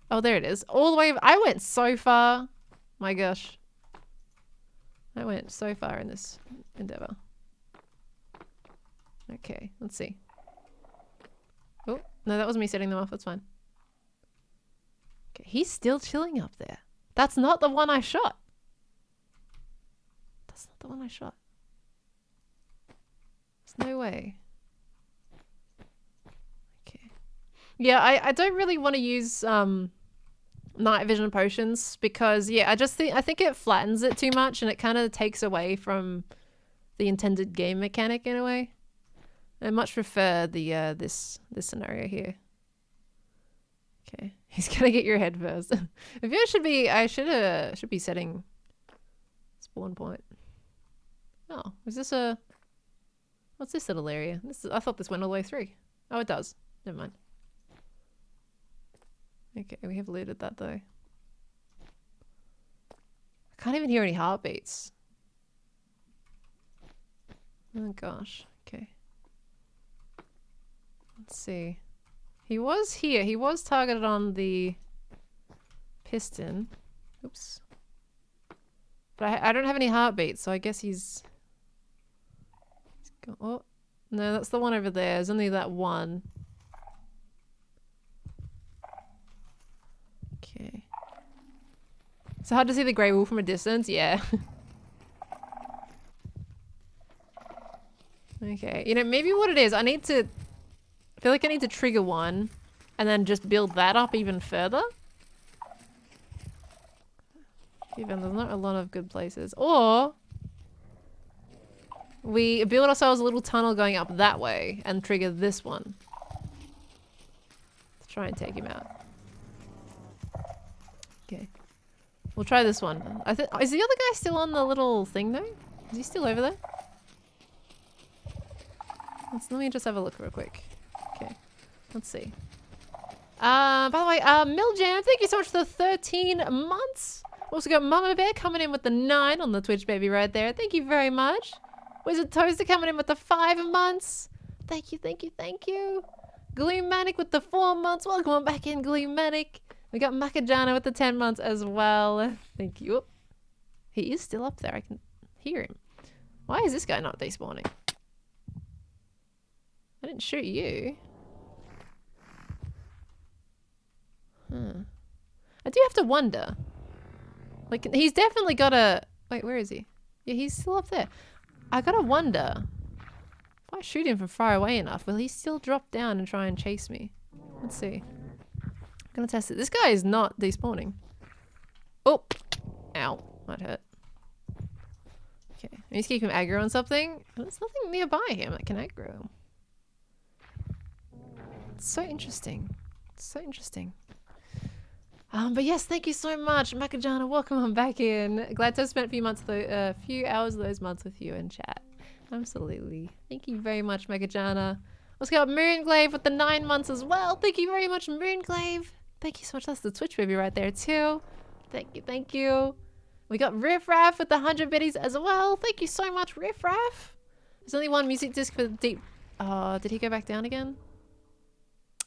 Oh, there it is. All the way. I went so far. My gosh. I went so far in this endeavor. Okay, let's see. Oh, no, that was me setting them off. That's fine. Okay, he's still chilling up there. That's not the one I shot. That's not the one I shot. There's no way. Okay. Yeah, I don't really want to use night vision potions because yeah, I think it flattens it too much and it kind of takes away from the intended game mechanic in a way. I much prefer the this scenario here. Okay, he's gonna get your head first. Maybe I should be setting spawn point. Oh, is this what's this little area? I thought this went all the way through. Oh, it does. Never mind. Okay, we have looted that though. I can't even hear any heartbeats. Oh gosh. Okay. Let's see. He was here. He was targeted on the piston. Oops. But I don't have any heartbeats, so I guess he's oh, no, that's the one over there. There's only that one. Okay. It's hard to see the grey wool from a distance. Yeah. Okay. You know, maybe what it is, I feel like I need to trigger one and then just build that up even further. Even there's not a lot of good places. Or we build ourselves a little tunnel going up that way and trigger this one. Let's try and take him out. Okay. We'll try this one. Is the other guy still on the little thing though? Is he still over there? Let me just have a look real quick. Okay. Let's see. By the way, Miljam, thank you so much for the 13 months. Also got Mama Bear coming in with the 9 on the Twitch baby right there. Thank you very much. Wizard Toaster coming in with the 5 months. Thank you, thank you, thank you. Gloomanic with the 4 months. Welcome on back in, Gloomanic. We got Makajana with the 10 months as well. Thank you. He is still up there. I can hear him. Why is this guy not despawning? I didn't shoot you. I do have to wonder. Like, he's definitely got a... Wait, where is he? Yeah, he's still up there. I gotta wonder. If I shoot him from far away enough, will he still drop down and try and chase me? Let's see. I'm gonna test it. This guy is not despawning. Oh! Ow. That hurt. Okay. I need to keep him aggro on something. There's nothing nearby him that can aggro. It's so interesting. It's so interesting. But yes, thank you so much, Makajana. Welcome on back in. Glad to have spent a few hours of those months with you in chat. Absolutely. Thank you very much, Makajana. Also got Moonglaive with the 9 months as well. Thank you very much, Moonglaive. Thank you so much. That's the Twitch baby right there too. Thank you, thank you. We got Riff Raff with the 100 biddies as well. Thank you so much, Riff Raff. There's only one music disc for the deep. Did he go back down again?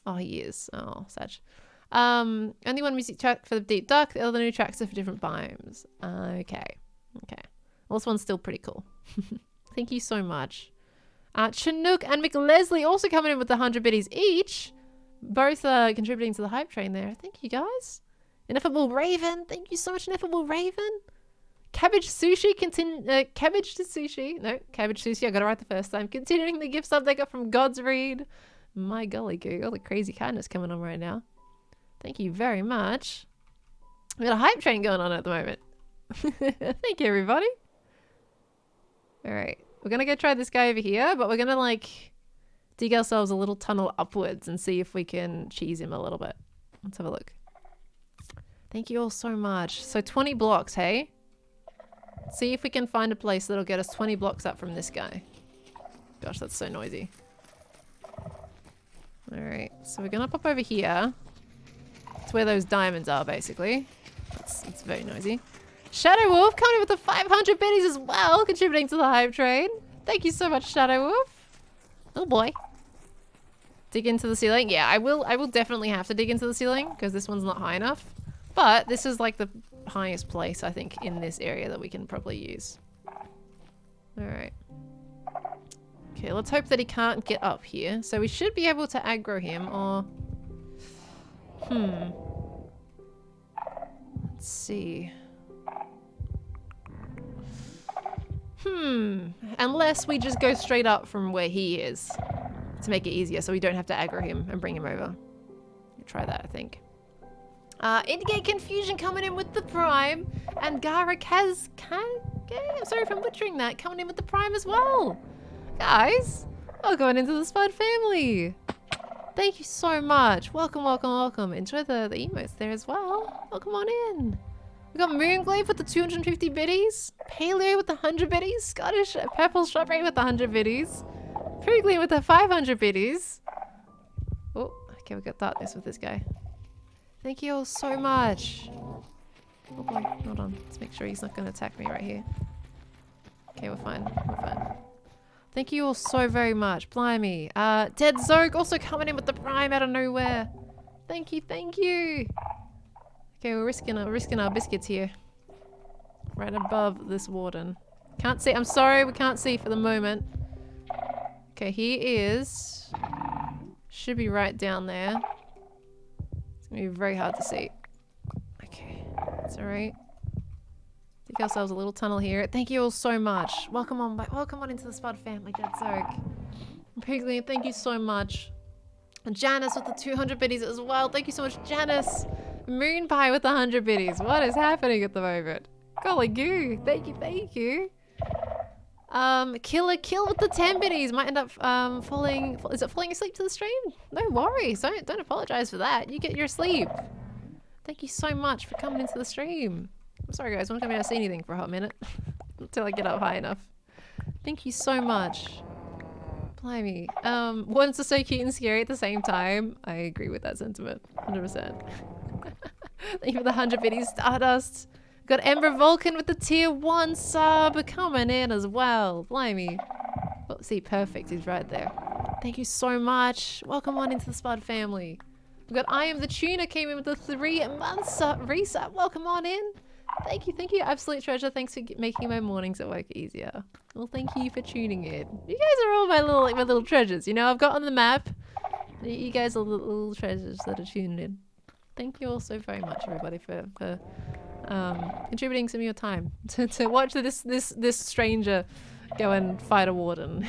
Oh, he is. Oh, sad. Only one music track for the deep dark. The other new tracks are for different biomes. Okay. Okay. Well, this one's still pretty cool. Thank you so much. Chinook and McLesley also coming in with the 100 biddies each. Both contributing to the hype train there. Thank you, guys. Ineffable Raven. Thank you so much, Ineffable Raven. Cabbage Sushi. Cabbage to Sushi. No, Cabbage Sushi. I got it right the first time. Continuing the gift sub they got from God's Read. My golly goo. All the crazy kindness coming on right now. Thank you very much. We got a hype train going on at the moment. Thank you, everybody. All right. We're going to go try this guy over here, but we're going to like dig ourselves a little tunnel upwards and see if we can cheese him a little bit. Let's have a look. Thank you all so much. So 20 blocks, hey? See if we can find a place that'll get us 20 blocks up from this guy. Gosh, that's so noisy. All right. So we're going to pop over here. It's where those diamonds are, basically. It's very noisy. Shadow Wolf coming in with the 500 biddies as well, contributing to the hype train. Thank you so much, Shadow Wolf. Oh boy. Dig into the ceiling. Yeah, I will definitely have to dig into the ceiling because this one's not high enough. But this is like the highest place, I think, in this area that we can probably use. Alright. Okay, let's hope that he can't get up here. So we should be able to aggro him or... Let's see. Unless we just go straight up from where he is to make it easier so we don't have to aggro him and bring him over. We'll try that, I think. Indicate Confusion coming in with the Prime. And Gara Kaz... I'm sorry if I'm butchering that. Coming in with the Prime as well. Guys, welcome into the Spud family. Thank you so much. Welcome, welcome, welcome. Enjoy the emotes there as well. Welcome on in. We got Moonglaive with the 250 biddies. Paleo with the 100 biddies. Scottish Purple Strawberry with the 100 biddies. Poogley with the 500 biddies. Oh, okay, we got darkness with this guy. Thank you all so much. Oh boy, hold on. Let's make sure he's not going to attack me right here. Okay, we're fine. We're fine. Thank you all so very much. Blimey. Dead Zoke also coming in with the Prime out of nowhere. Thank you, thank you. Okay, we're risking our biscuits here. Right above this warden. Can't see. I'm sorry, we can't see for the moment. Okay, he is. Should be right down there. It's gonna be very hard to see. Okay, that's alright. Dig ourselves a little tunnel here. Thank you all so much. Welcome on back. Welcome on into the Spud family, Dead Zoke. Pigly, thank you so much. And Janice with the 200 biddies as well. Thank you so much, Janice. Moon Pie with the 100 biddies. What is happening at the moment? Golly goo. Thank you, thank you. Killer Kill with the 10 biddies. Might end up falling... Is it falling asleep to the stream? No worries. Don't apologize for that. You get your sleep. Thank you so much for coming into the stream. Sorry guys, I'm not gonna be able to see anything for a hot minute. Until I get up high enough. Thank you so much. Blimey. Warden's are so cute and scary at the same time. I agree with that sentiment. 100%. Thank you for the 100 biddies Stardust. Got Ember Vulcan with the tier 1 sub coming in as well. Blimey. Oh, see, perfect. He's right there. Thank you so much. Welcome on into the Spud family. We've got I Am the Tuner came in with the 3-month resub. Welcome on in. Thank you, absolute treasure. Thanks for making my mornings at work easier. Well, thank you for tuning in. You guys are all my little treasures. You know, I've got on the map. You guys are little treasures that are tuned in. Thank you all so very much, everybody, for contributing some of your time to watch this stranger go and fight a warden.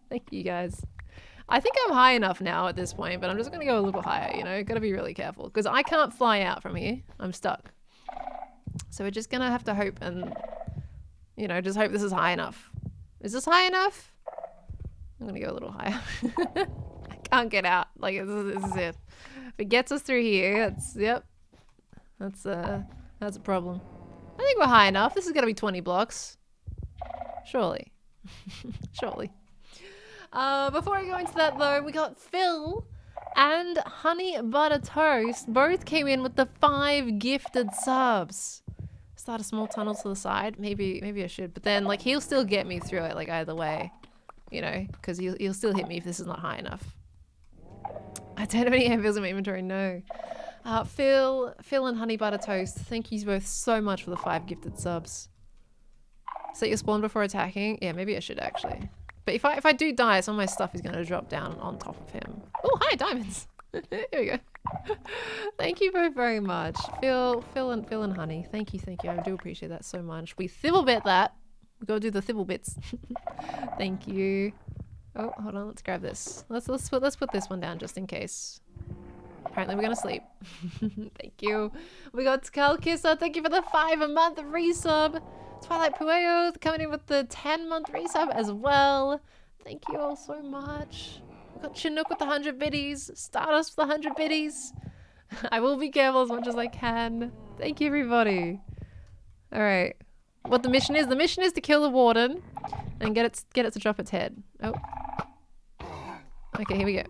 Thank you, guys. I think I'm high enough now at this point, but I'm just gonna go a little higher. You know, gotta be really careful because I can't fly out from here. I'm stuck. So we're just gonna have to hope and, you know, just hope this is high enough. Is this high enough? I'm gonna go a little higher. I can't get out. Like, this is it. If it gets us through here, yep. That's a problem. I think we're high enough. This is gonna be 20 blocks. Surely. Surely. Before I go into that though, we got Phil and Honey Butter Toast. Both came in with the 5 gifted subs. Start a small tunnel to the side. Maybe I should. But then, like, he'll still get me through it, like, either way. You know, because he'll still hit me if this is not high enough. I don't have any anvils in my inventory, no. Phil and Honey Butter Toast, thank you both so much for the 5 gifted subs. Set your spawn before attacking. Yeah, maybe I should actually. But if I do die, some of my stuff is going to drop down on top of him. Oh, hi, diamonds. Here we go. Thank you both very much. Phil and Honey. Thank you. I do appreciate that so much. We thibblebit that. We gotta do the thibble bits. Thank you. Oh, hold on. Let's grab this. Let's put this one down just in case. Apparently we're gonna sleep. Thank you. We got Skull Kisser. Thank you for the 5-month resub. Twilight Pueo coming in with the 10-month resub as well. Thank you all so much. We got Chinook with the 100 biddies. Stardust with the 100 biddies. I will be careful as much as I can. Thank you, everybody. All right. What the mission is? The mission is to kill the warden and get it to drop its head. Oh. Okay, here we go.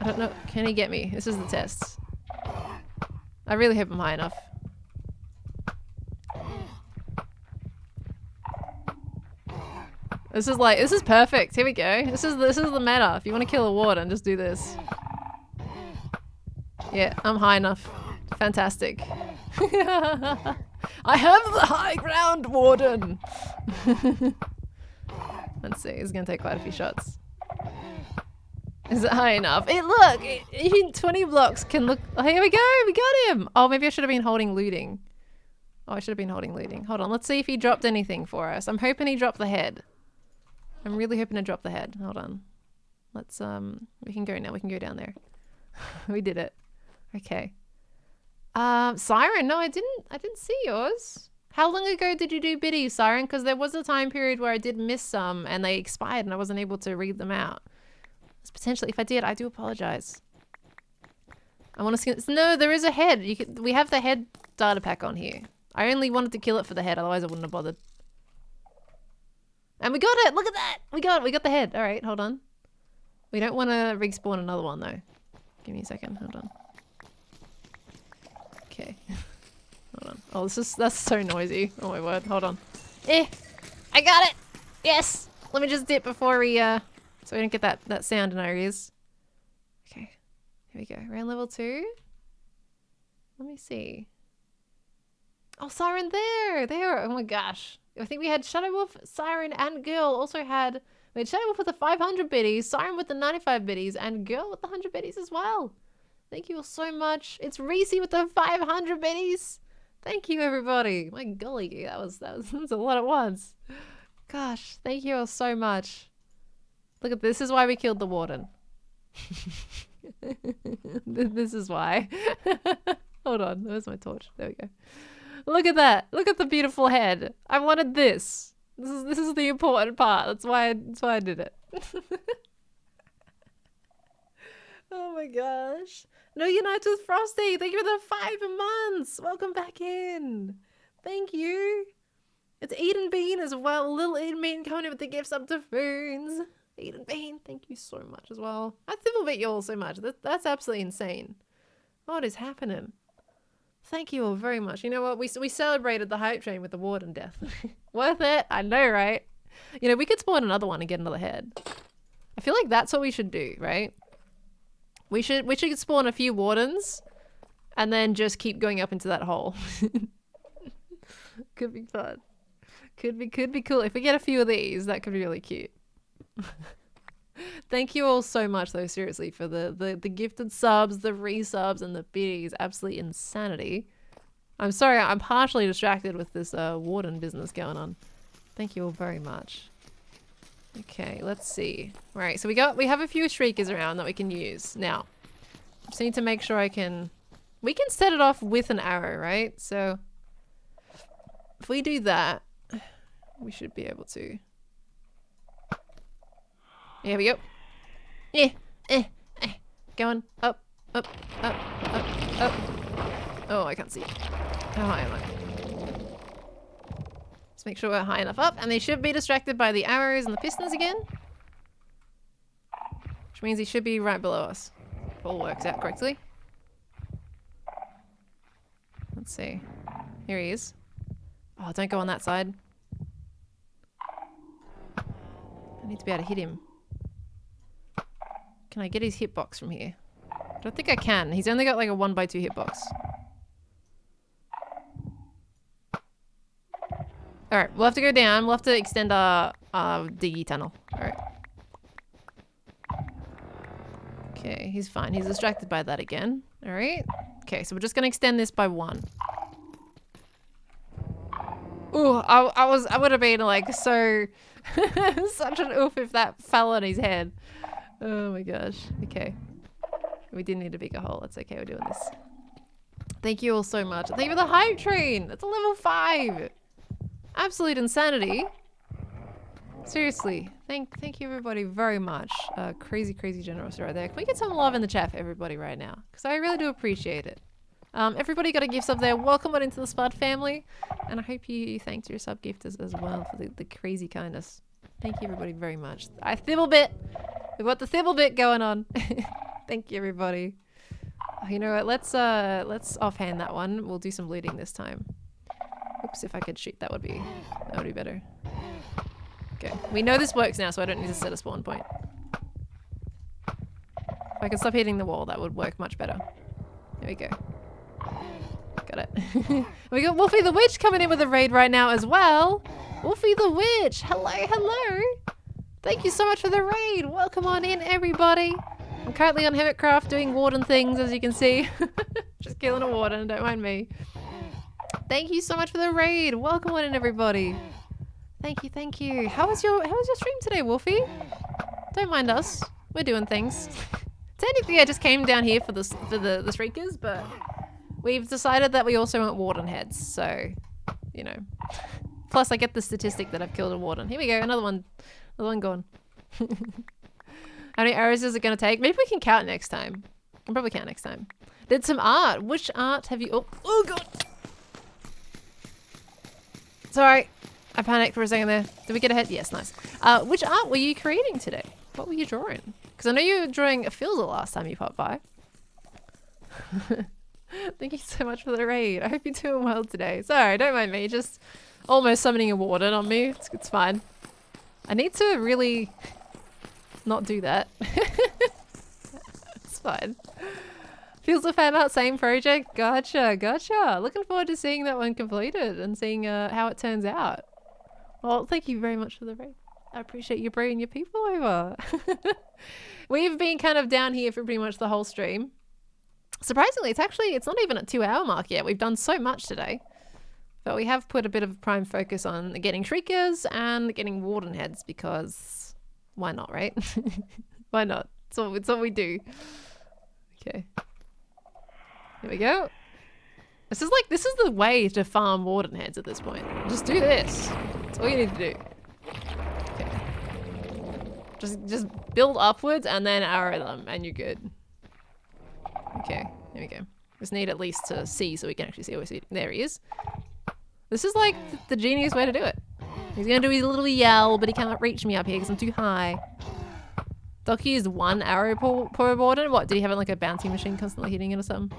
I don't know. Can he get me? This is the test. I really hope I'm high enough. This is perfect. Here we go. This is the meta. If you want to kill a warden, just do this. Yeah, I'm high enough. Fantastic. I have the high ground, warden. Let's see. It's gonna take quite a few shots. Is it high enough? Look, 20 blocks can look. Oh, here we go. We got him. Oh, maybe I should have been holding looting. Oh, I should have been holding looting. Hold on. Let's see if he dropped anything for us. I'm hoping he dropped the head. I'm really hoping to drop the head. Hold on. Let's we can go now. We can go down there. We did it. Okay. Siren, no, I didn't see yours. How long ago did you do biddies, Siren? Because there was a time period where I did miss some and they expired and I wasn't able to read them out. So potentially, if I did, I do apologize. I want to see. No, there is a head. We have the head data pack on here. I only wanted to kill it for the head, otherwise I wouldn't have bothered. And we got it! Look at that! We got the head. Alright, hold on. We don't want to respawn another one though. Give me a second, hold on. Okay. Hold on. Oh, that's so noisy. Oh my word, hold on. I got it! Yes! Let me just dip before we, so we don't get that sound in our ears. Okay. Here we go. Round level 2. Let me see. Oh, Siren there! Oh my gosh. I think we had Shadow Wolf, Siren, and Girl. We had Shadow Wolf with the 500 biddies, Siren with the 95 biddies, and Girl with the 100 biddies as well. Thank you all so much. It's Reese with the 500 biddies. Thank you, everybody. My golly, that was a lot at once. Gosh, thank you all so much. Look at this. Is why we killed the warden. This is why. Hold on. Where's my torch? There we go. Look at that. Look at the beautiful head. I wanted this. This is the important part. That's why I did it. Oh my gosh. No Unites with Frosty. Thank you for the 5 months. Welcome back in. Thank you. It's Eden Bean as well. Little Eden Bean coming in with the gifts up to Foons. Eden Bean, thank you so much as well. I thimblebit you all so much. That's absolutely insane. What is happening? Thank you all very much. You know what? We celebrated the hype train with the warden death. Worth it. I know, right? You know, we could spawn another one and get another head. I feel like that's what we should do, right? We should spawn a few wardens and then just keep going up into that hole. Could be fun. Could be cool. If we get a few of these, that could be really cute. Thank you all so much though, seriously, for the gifted subs, the resubs, and the biddies. Absolutely insanity. I'm sorry, I'm partially distracted with this warden business going on. Thank you all very much. Okay, let's see. Right, so we have a few shriekers around that we can use. Now, just need to make sure we can set it off with an arrow, right? So if we do that, we should be able to. Here we go. Going up, up, up, up, up. Oh, I can't see. How high am I? Let's make sure we're high enough up, and they should be distracted by the arrows and the pistons again. Which means he should be right below us. If all works out correctly. Let's see. Here he is. Oh, don't go on that side. I need to be able to hit him. Can I get his hitbox from here? I don't think I can. He's only got like a 1x2 hitbox. Alright, we'll have to go down. We'll have to extend our diggy tunnel. Alright. Okay, he's fine. He's distracted by that again. Alright. Okay, so we're just gonna extend this by 1. Ooh, I would have been like so such an oof if that fell on his head. Oh my gosh. Okay. We did need a bigger hole. It's okay, we're doing this. Thank you all so much. Thank you for the hype train. It's a level 5. Absolute insanity. Seriously. Thank you everybody very much. Crazy generous right there. Can we get some love in the chat for everybody right now? Because I really do appreciate it. Everybody got a gift sub there. Welcome on into the Spud family. And I hope you thanked your sub gifters as well for the crazy kindness. Thank you everybody very much. I thimblebit. We've got the thimblebit going on. Thank you everybody. Oh, you know what? Let's offhand that one. We'll do some looting this time. Oops, if I could shoot, that would be better. Okay, we know this works now, so I don't need to set a spawn point. If I could stop hitting the wall, that would work much better. There we go. Got it. We got Wolfie the Witch coming in with a raid right now as well. Wolfie the Witch, hello. Thank you so much for the raid. Welcome on in, everybody. I'm currently on Hermitcraft doing warden things, as you can see. Just killing a warden, don't mind me. Thank you so much for the raid. Welcome on in, everybody. Thank you. How was your stream today, Wolfie? Don't mind us. We're doing things. Technically, I just came down here for the Shriekers, but we've decided that we also want warden heads, so, you know. Plus, I get the statistic that I've killed a warden. Here we go, another one gone. How many arrows is it going to take? Maybe we can count next time. I'll probably count next time. Did some art. Which art have you... Oh God! Sorry. I panicked for a second there. Did we get ahead? Yes, nice. Which art were you creating today? What were you drawing? Because I know you were drawing a filter last time you popped by. Thank you so much for the raid. I hope you're doing well today. Sorry, don't mind me. Just almost summoning a warden on me. It's fine. I need to really not do that. It's fine. Feels a fan art, same project. Gotcha. Looking forward to seeing that one completed and seeing how it turns out. Well, thank you very much for the raid. I appreciate you bringing your people over. We've been kind of down here for pretty much the whole stream. Surprisingly, it's not even a 2-hour mark yet. We've done so much today. But we have put a bit of prime focus on getting Shriekers and getting warden heads because why not, right? Why not? It's what we do. Okay. Here we go. This is the way to farm warden heads at this point. Just do this. That's all you need to do. Okay. Just build upwards and then arrow them and you're good. Okay. just need at least to see so we can actually see where he's. There he is. This is like the genius way to do it. He's gonna do his little yell, but he can't reach me up here because I'm too high. Doc used 1 arrow per warden. What, did he have like a bounty machine constantly hitting it or something?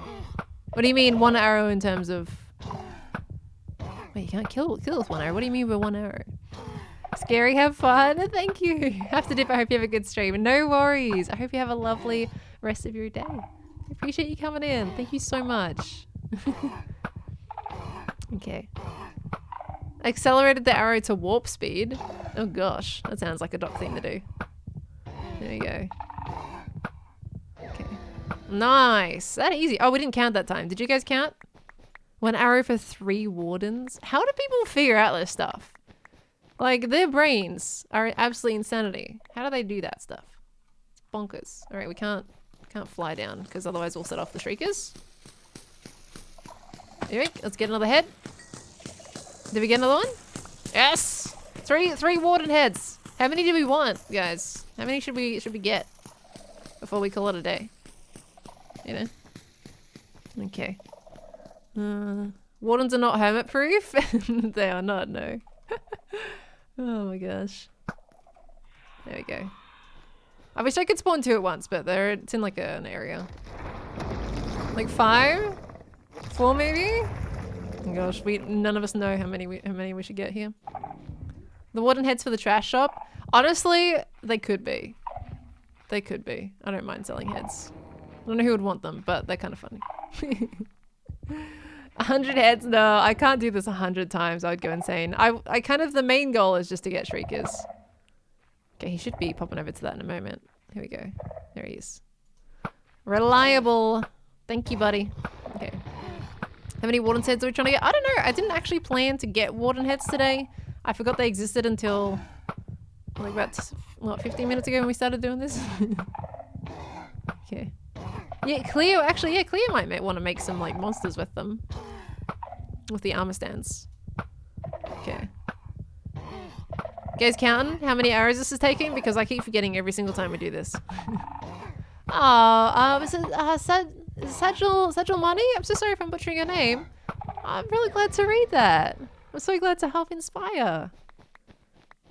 What do you mean 1 arrow in terms of... Wait, you can't kill with 1 arrow. What do you mean by 1 arrow? Scary, have fun. Thank you. Have to dip. I hope you have a good stream. No worries. I hope you have a lovely rest of your day. I appreciate you coming in. Thank you so much. Okay. Accelerated the arrow to warp speed. Oh gosh, that sounds like a Doc thing to do. There you go. Okay. Nice. That easy. Oh, we didn't count that time. Did you guys count? 1 arrow for 3 wardens. How do people figure out this stuff? Like, their brains are absolute insanity. How do they do that stuff? It's bonkers. All right, we can't fly down because otherwise we'll set off the Shriekers. Anyway, let's get another head. Did we get another one? Yes! Three warden heads. How many do we want, guys? How many should we get before we call it a day? You know? Okay. Wardens are not hermit proof. They are not, no. Oh my gosh. There we go. I wish I could spawn 2 at once, but it's in like an area. Like 5? 4 maybe? Oh gosh, none of us know how many we should get here. The warden heads for the trash shop. Honestly, they could be. They could be. I don't mind selling heads. I don't know who would want them, but they're kind of funny. 100 heads? No, I can't do this 100 times. I would go insane. I kind of, the main goal is just to get Shriekers. Okay, he should be popping over to that in a moment. Here we go. There he is. Reliable. Thank you, buddy. Okay. How many warden heads are we trying to get? I don't know. I didn't actually plan to get warden heads today. I forgot they existed until like about, what, 15 minutes ago when we started doing this? Okay. Yeah, Cleo, actually, yeah, Cleo might want to make some like monsters with them. With the armor stands. Okay. You guys counting how many arrows this is taking? Because I keep forgetting every single time we do this. Oh, Sagil Money? I'm so sorry if I'm butchering your name. I'm really glad to read that. I'm so glad to help inspire.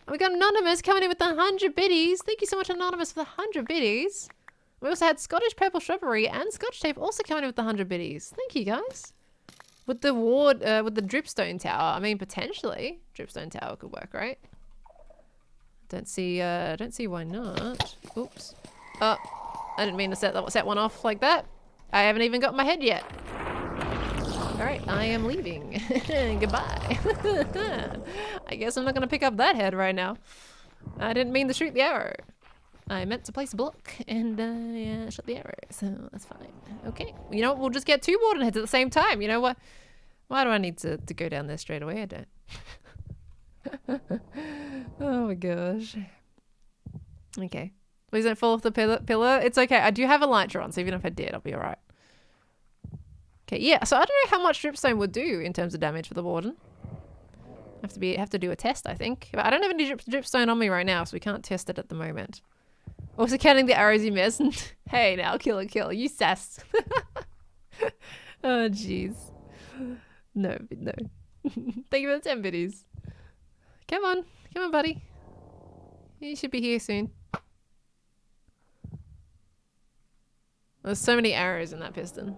And we got Anonymous coming in with the 100 biddies. Thank you so much, Anonymous, for the 100 biddies. We also had Scottish Purple Shrubbery and Scotch Tape also coming in with the 100 biddies. Thank you, guys. With the with the Dripstone Tower, I mean, potentially Dripstone Tower could work, right? Don't see why not. Oops. Oh, I didn't mean to set one off like that. I haven't even got my head yet. All right, I am leaving. Goodbye. I guess I'm not gonna pick up that head right now. I didn't mean to shoot the arrow. I meant to place a block and yeah, shot the arrow, so that's fine. Okay, you know what? We'll just get 2 warden heads at the same time. You know what? Why do I need to go down there straight away? I don't. Oh my gosh. Okay. Please don't fall off the pillar. It's okay. I do have a Elytra on, so even if I did, I'll be alright. Okay, yeah. So I don't know how much Dripstone would do in terms of damage for the warden. Have to do a test, I think. But I don't have any Dripstone on me right now, so we can't test it at the moment. Also counting the arrows you missed. Hey, now kill. You sass. Oh, jeez. No. Thank you for the 10 biddies. Come on, buddy. You should be here soon. There's so many arrows in that piston.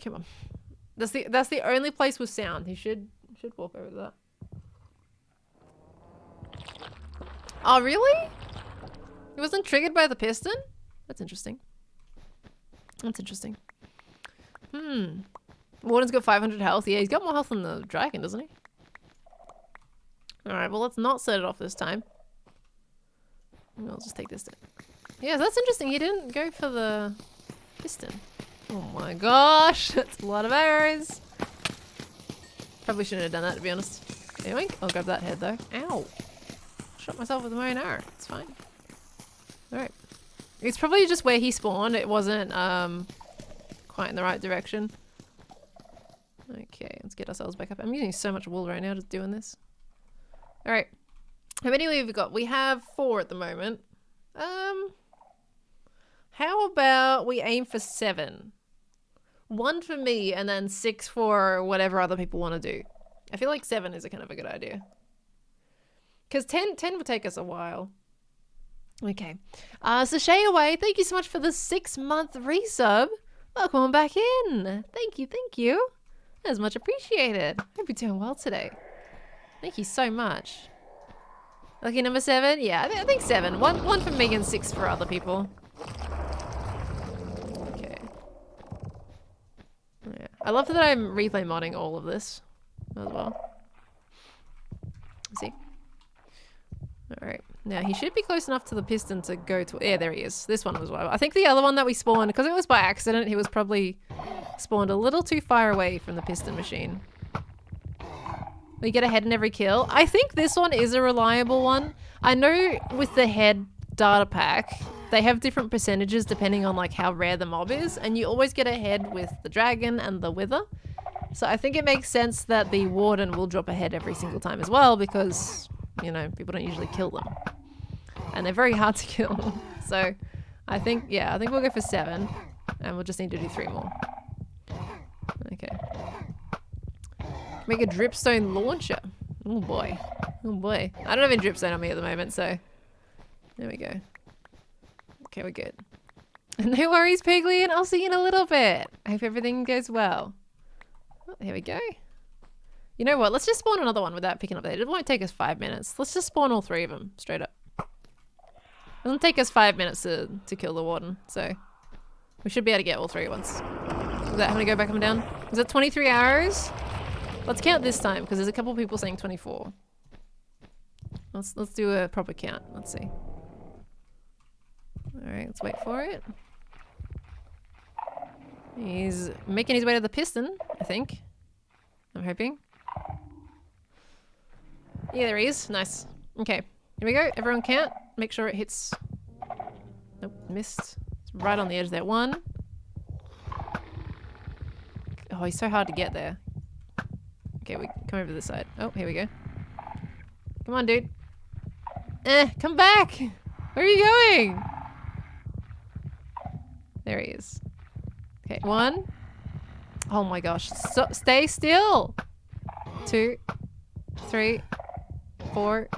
Come on. That's the only place with sound. He should walk over that. Oh, really? He wasn't triggered by the piston? That's interesting. Warden's got 500 health. Yeah, he's got more health than the dragon, doesn't he? Alright, well, let's not set it off this time. I'll just take this down. Yeah, that's interesting. He didn't go for the piston. Oh my gosh, that's a lot of arrows. Probably shouldn't have done that, to be honest. Anyway, I'll grab that head, though. Ow. Shot myself with my own arrow. It's fine. Alright. It's probably just where he spawned. It wasn't quite in the right direction. Okay, let's get ourselves back up. I'm using so much wool right now just doing this. Alright. How many have we got? We have 4 at the moment. How about we aim for 7? 1 for me and then 6 for whatever other people want to do. I feel like 7 is a kind of a good idea. Because 10 would take us a while. Okay. So Shay Away, thank you so much for the 6-month resub. Welcome on back in. Thank you, thank you. That's much appreciated. Hope you're doing well today. Thank you so much. Lucky number 7? Yeah, I think 7. One for me and 6 for other people. Okay. Yeah. I love that I'm replay modding all of this as well. Let's see. Alright. Now, he should be close enough to the piston to go to... Yeah, there he is. This one as well. I think the other one that we spawned, because it was by accident, he was probably spawned a little too far away from the piston machine. We get a head in every kill. I think this one is a reliable one. I know with the head data pack, they have different percentages depending on like how rare the mob is, and you always get a head with the dragon and the wither. So I think it makes sense that the warden will drop a head every single time as well, because, you know, people don't usually kill them. And they're very hard to kill. So I think, yeah, I think we'll go for 7, and we'll just need to do 3 more. Okay. Make a dripstone launcher. Oh boy. Oh boy. I don't have any dripstone on me at the moment, so there we go. Okay, we're good. No worries, Piglin. I'll see you in a little bit. I hope everything goes well. Oh, here we go. You know what? Let's just spawn another one without picking up that. It won't take us 5 minutes. Let's just spawn all 3 of them straight up. It doesn't take us 5 minutes to kill the warden, so we should be able to get all 3 at once. Is that having to go back and down? Is it 23 hours? Let's count this time, because there's a couple of people saying 24. Let's do a proper count. Let's see. Alright, let's wait for it. He's making his way to the piston, I think. I'm hoping. Yeah, there he is. Nice. Okay, here we go. Everyone count. Make sure it hits... Nope, missed. It's right on the edge there. 1. Oh, he's so hard to get there. Okay, we come over to this side. Oh, here we go. Come on, dude. Come back! Where are you going? There he is. Okay, 1. Oh my gosh. Stay still! 2, 3, 4,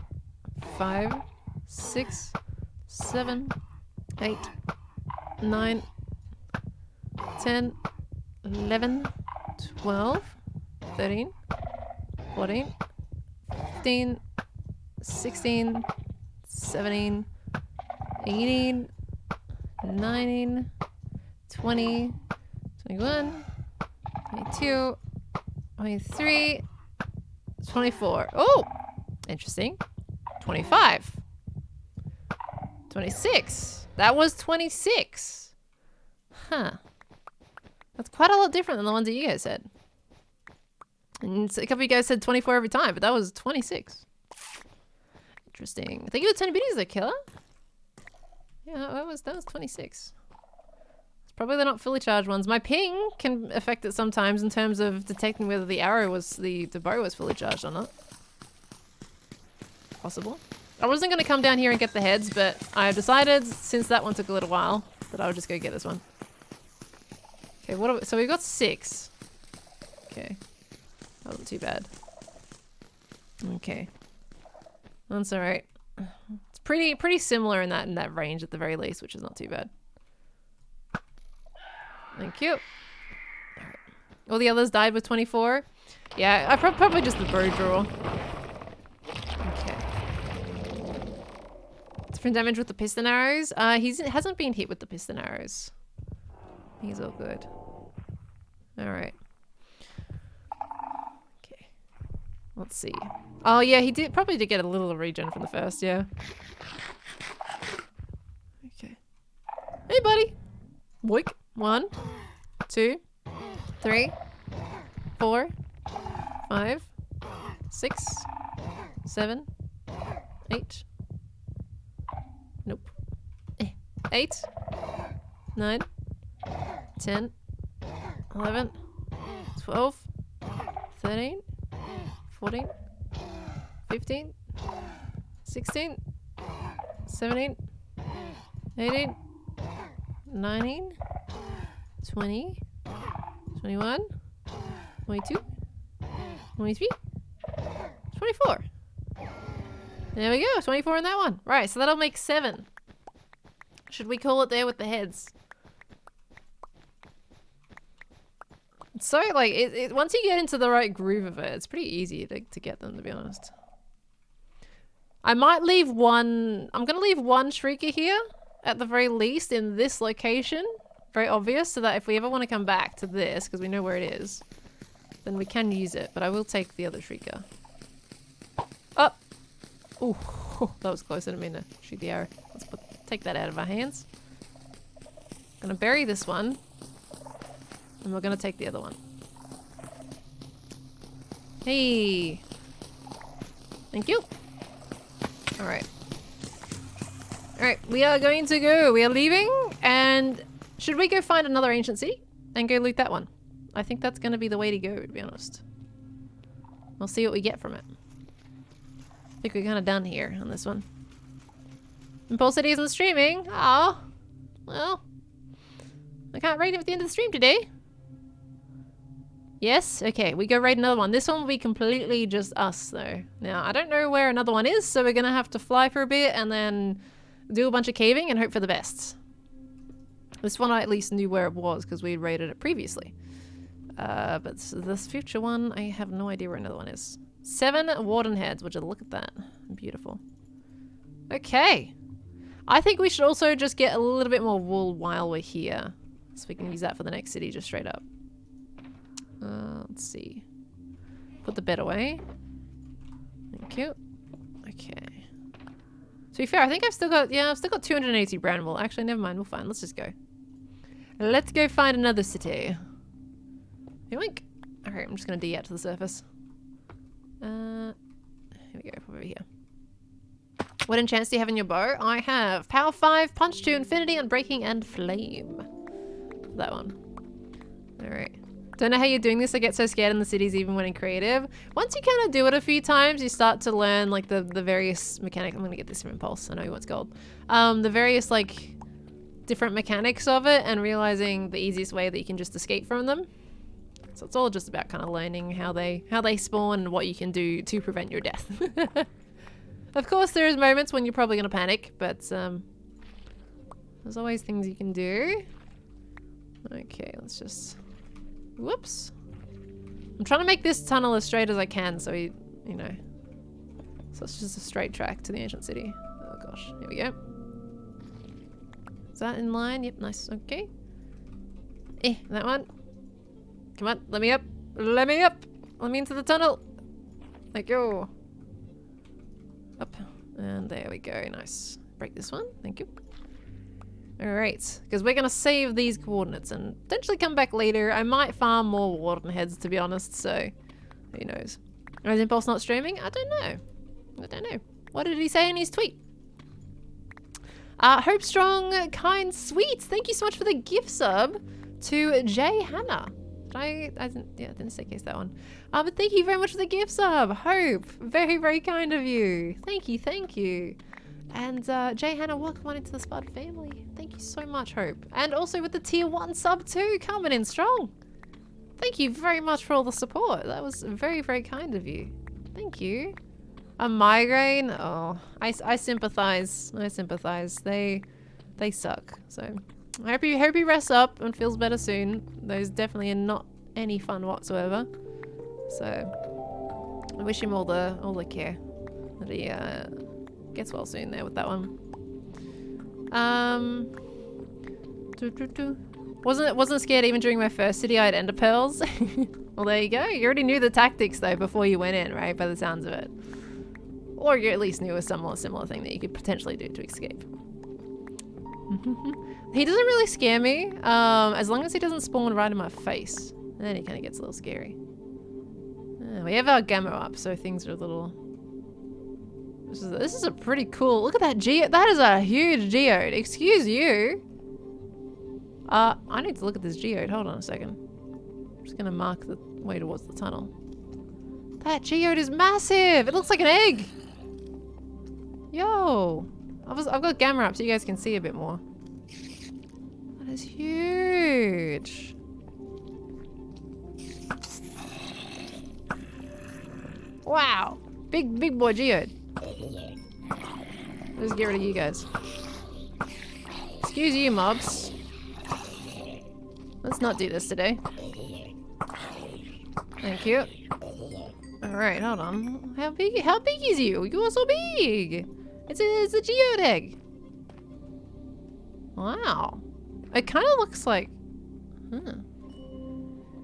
5, 6, 7, 8, 9, 10, 11, 12, 13, 14, 15, 16, 17, 18, 19, 20, 21, 22, 23, 24. Oh! Interesting. 25. 26. That was 26. Huh. That's quite a lot different than the ones that you guys said. And a couple of you guys said 24 every time, but that was 26. Interesting. Thank you for 10 biddies there, killer. Yeah, that was 26. It's probably they're not fully charged ones. My ping can affect it sometimes in terms of detecting whether the arrow was the bow was fully charged or not. Possible. I wasn't going to come down here and get the heads, but I decided since that one took a little while that I would just go get this one. Okay, so we've got 6. Okay. That wasn't too bad. Okay. That's alright. It's pretty similar in that range at the very least, which is not too bad. Thank you. Alright. All the others died with 24. Yeah, I probably just the bow draw. Okay. Different damage with the piston arrows. He hasn't been hit with the piston arrows. He's all good. Alright. Okay. Let's see. Oh yeah, he probably did get a little regen from the first, yeah. Okay. Hey buddy! Boink. 1, 2, 3, 4, 5, 6, 7, 8. Nope. 8, 9, 10, 11, 12, 13, 14, 15, 16, 17, 18, 19, 20, 21, 22, 23, 24. There we go, 24 in that one. Right, so that'll make 7. Should we call it there with the heads? So, like, once you get into the right groove of it, it's pretty easy to get them, to be honest. I might leave one... I'm going to leave one Shrieker here, at the very least, in this location. Very obvious, so that if we ever want to come back to this, because we know where it is, then we can use it. But I will take the other Shrieker. Oh! Ooh, that was close. I didn't mean to shoot the arrow. Let's take that out of our hands. Gonna bury this one. And we're gonna take the other one. Hey! Thank you! Alright. Alright, we are going to go. We are leaving, and should we go find another ancient city? And go loot that one? I think that's gonna be the way to go, to be honest. We'll see what we get from it. I think we're kind of done here on this one. Impulse City isn't streaming. Oh, well, I can't raid him at the end of the stream today. Yes, okay, we go raid another one. This one will be completely just us, though. Now, I don't know where another one is, so we're gonna have to fly for a bit and then do a bunch of caving and hope for the best. This one I at least knew where it was because we raided it previously. But this future one, I have no idea where another one is. 7 warden heads. Would you look at that? Beautiful. Okay. I think we should also just get a little bit more wool while we're here. So we can use that for the next city just straight up. Let's see. Put the bed away. Thank you. Okay. To be fair, I think I've still got 280 brown wool. Actually, never mind. We're fine. Let's just go. Let's go find another city. Yoink. Alright, I'm just going to D out to the surface. Here we go, over here. What enchants do you have in your bow? I have Power 5, Punch 2, Infinity, Unbreaking, and Flame. That one. Alright. Don't know how you're doing this. I get so scared in the cities even when in creative. Once you kind of do it a few times, you start to learn like the various mechanics. I'm going to get this from Impulse. I know what's gold. The various like different mechanics of it and realizing the easiest way that you can just escape from them. So it's all just about kind of learning how they spawn and what you can do to prevent your death. Of course, there's moments when you're probably going to panic, but there's always things you can do. Okay, let's just... Whoops. I'm trying to make this tunnel as straight as I can so we, you know. So it's just a straight track to the ancient city. Oh gosh, here we go. Is that in line? Yep, nice. Okay. That one. Come on, let me up. Let me up. Let me into the tunnel. Thank you. Up. And there we go. Nice. Break this one. Thank you. Alright. Because we're going to save these coordinates and potentially come back later. I might farm more warden heads, to be honest. So, who knows. Is Impulse not streaming? I don't know. I don't know. What did he say in his tweet? Hope Strong, Kind, Sweet. Thank you so much for the gift sub to Jay Hannah. I didn't say case that one. But thank you very much for the gift sub. Hope. Very, very kind of you. Thank you, thank you. And Jay Hannah, welcome on into the Spud family. Thank you so much, Hope. And also with the tier 1 sub too, coming in strong. Thank you very much for all the support. That was very, very kind of you. Thank you. A migraine? Oh, I sympathize. I sympathize. They suck. So I hope he rests up and feels better soon. Those definitely are not any fun whatsoever. So I wish him all the care that he gets well soon there with that one. Wasn't scared even during my first city. I had ender pearls. Well, there you go. You already knew the tactics though before you went in, right? By the sounds of it, or you at least knew a similar thing that you could potentially do to escape. He doesn't really scare me, as long as he doesn't spawn right in my face. Then he kind of gets a little scary. We have our gamma up, so things are a little... This is a pretty cool... Look at that geode. That is a huge geode. Excuse you. I need to look at this geode. Hold on a second. I'm just going to mark the way towards the tunnel. That geode is massive. It looks like an egg. Yo. I've got gamma up so you guys can see a bit more. That is huge. Wow. Big boy geode. Let's get rid of you guys. Excuse you, mobs. Let's not do this today. Thank you. Alright, hold on. How big is you? You are so big! It's a geode egg. Wow. It kind of looks like...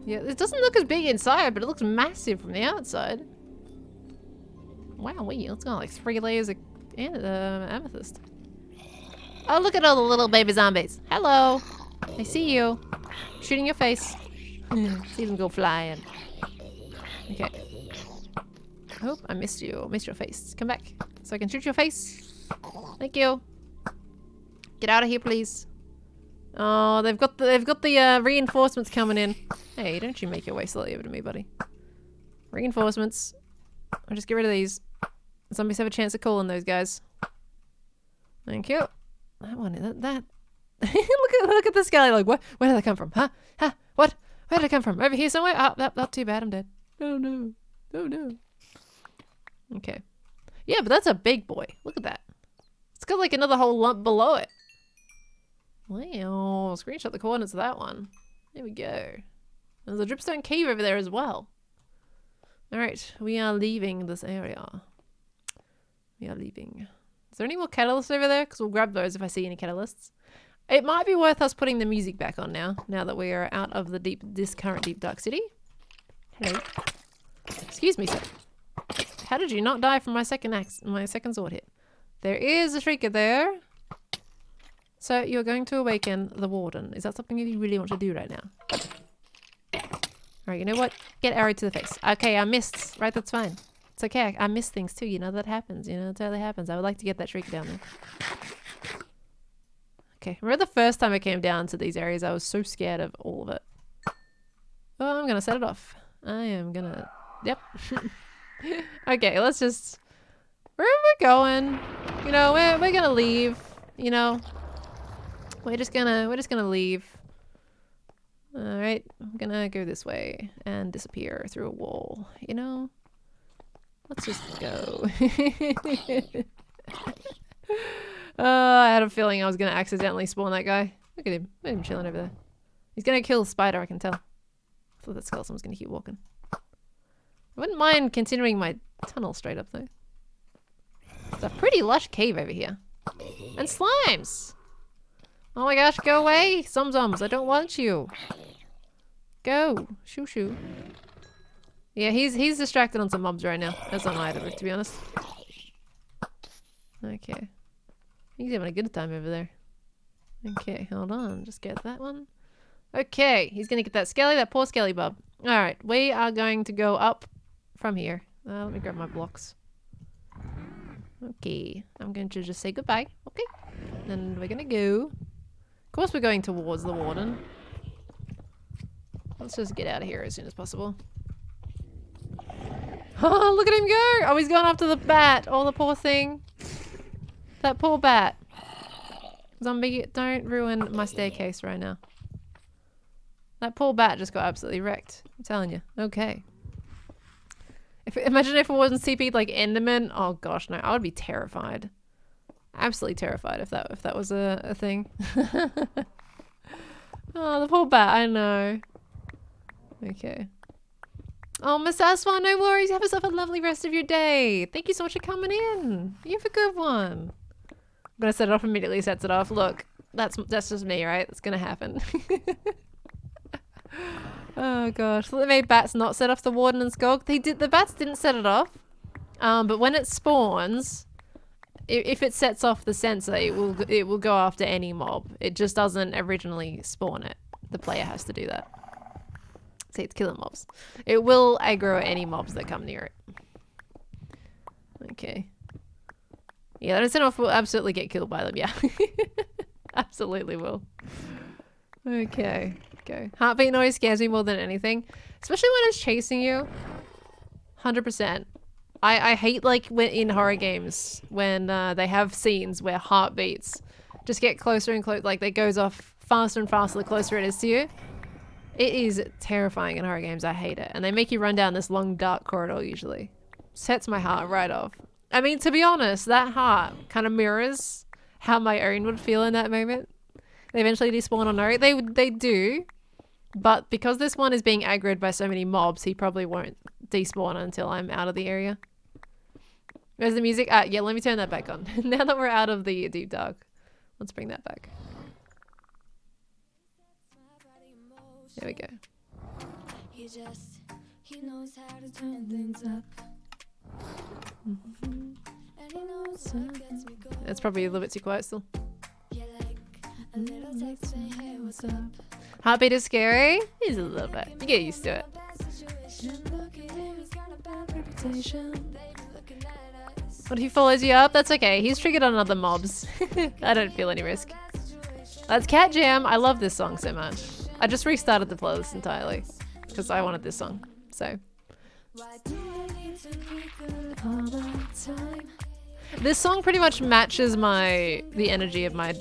Yeah, it doesn't look as big inside, but it looks massive from the outside. Wow, it's got like 3 layers of amethyst. Oh, look at all the little baby zombies. Hello. I see you. Shooting your face. See them go flying. Okay. Oh, I missed you. Missed your face. Come back so I can shoot your face. Thank you. Get out of here, please. Oh, they've got the reinforcements coming in. Hey, don't you make your way slowly over to me, buddy. Reinforcements. I'll just get rid of these. Zombies have a chance of calling those guys. Thank you. That one, that. look at this guy. Like, what? Where did I come from? Huh? What? Where did I come from? Over here somewhere? Oh, not too bad. I'm dead. Oh no. Oh no. Okay. Yeah, but that's a big boy. Look at that. It's got like another whole lump below it. Wow. Screenshot the coordinates of that one. There we go. There's a dripstone cave over there as well. Alright, we are leaving this area. We are leaving. Is there any more catalysts over there? Because we'll grab those if I see any catalysts. It might be worth us putting the music back on now that we are out of this current deep dark city. Hello. Excuse me, sir. How did you not die from my second sword hit? There is a Shrieker there. So you're going to awaken the warden. Is that something that you really want to do right now? Alright, you know what? Get arrowed to the face. Okay, I missed. Right, that's fine. It's okay. I miss things too. You know, that happens. You know, it totally happens. I would like to get that Shrieker down there. Okay, remember the first time I came down to these areas, I was so scared of all of it. Oh, I'm gonna set it off. I am gonna... Yep. Okay, let's just... Where are we going? You know, we're gonna leave. You know, we're just gonna leave. All right, I'm gonna go this way and disappear through a wall. You know, let's just go. I had a feeling I was gonna accidentally spawn that guy. Look at him chilling over there. He's gonna kill the spider, I can tell. I thought that skeleton was gonna keep walking. I wouldn't mind continuing my tunnel straight up though. It's a pretty lush cave over here. And slimes! Oh my gosh, go away! Zoms, I don't want you. Go! Shoo. Yeah, he's distracted on some mobs right now. That's not my to be honest. Okay. He's having a good time over there. Okay, hold on. Just get that one. Okay, he's gonna get that poor skelly bub. Alright, we are going to go up from here. Let me grab my blocks. Okay, I'm going to just say goodbye. Okay, then we're gonna go. Of course we're going towards the warden. Let's just get out of here as soon as possible. Oh, look at him go! Oh, he's gone after the bat. Oh, the poor thing. That poor bat. Zombie, don't ruin my staircase right now. That poor bat just got absolutely wrecked. I'm telling you. Okay. Imagine if it wasn't CP'd like Enderman. Oh gosh, no. I would be terrified. Absolutely terrified if that was a thing. Oh, the poor bat. I know. Okay. Oh, Miss Aswan, no worries. Have yourself a lovely rest of your day. Thank you so much for coming in. You have a good one. I'm gonna set it off immediately. Sets it off. Look, that's just me, right? That's gonna happen. Oh gosh, so they made bats not set off the warden and skog. The bats didn't set it off. But when it spawns, if it sets off the sensor, it will go after any mob. It just doesn't originally spawn it. The player has to do that. See, it's killing mobs. It will aggro any mobs that come near it. Okay. Yeah, that set off will absolutely get killed by them, yeah. Absolutely will. Okay. Go. Heartbeat noise scares me more than anything. Especially when it's chasing you. 100%. I hate like when in horror games when they have scenes where heartbeats just get closer and closer. Like it goes off faster and faster the closer it is to you. It is terrifying in horror games. I hate it. And they make you run down this long dark corridor usually. sets my heart right off. I mean, to be honest, that heart kind of mirrors how my own would feel in that moment. They eventually despawn on no. They do, but because this one is being aggroed by so many mobs, he probably won't despawn until I'm out of the area. Where's the music? Yeah, let me turn that back on. Now that we're out of the deep dark, let's bring that back. There we go. He knows how to turn things up. It's probably a little bit too quiet still. Heartbeat is scary. It's a little bit. You get used to it. What if he follows you up? That's okay. He's triggered on other mobs. I don't feel any risk. That's Cat Jam. I love this song so much. I just restarted the playlist entirely because I wanted this song. So. This song pretty much matches the energy of my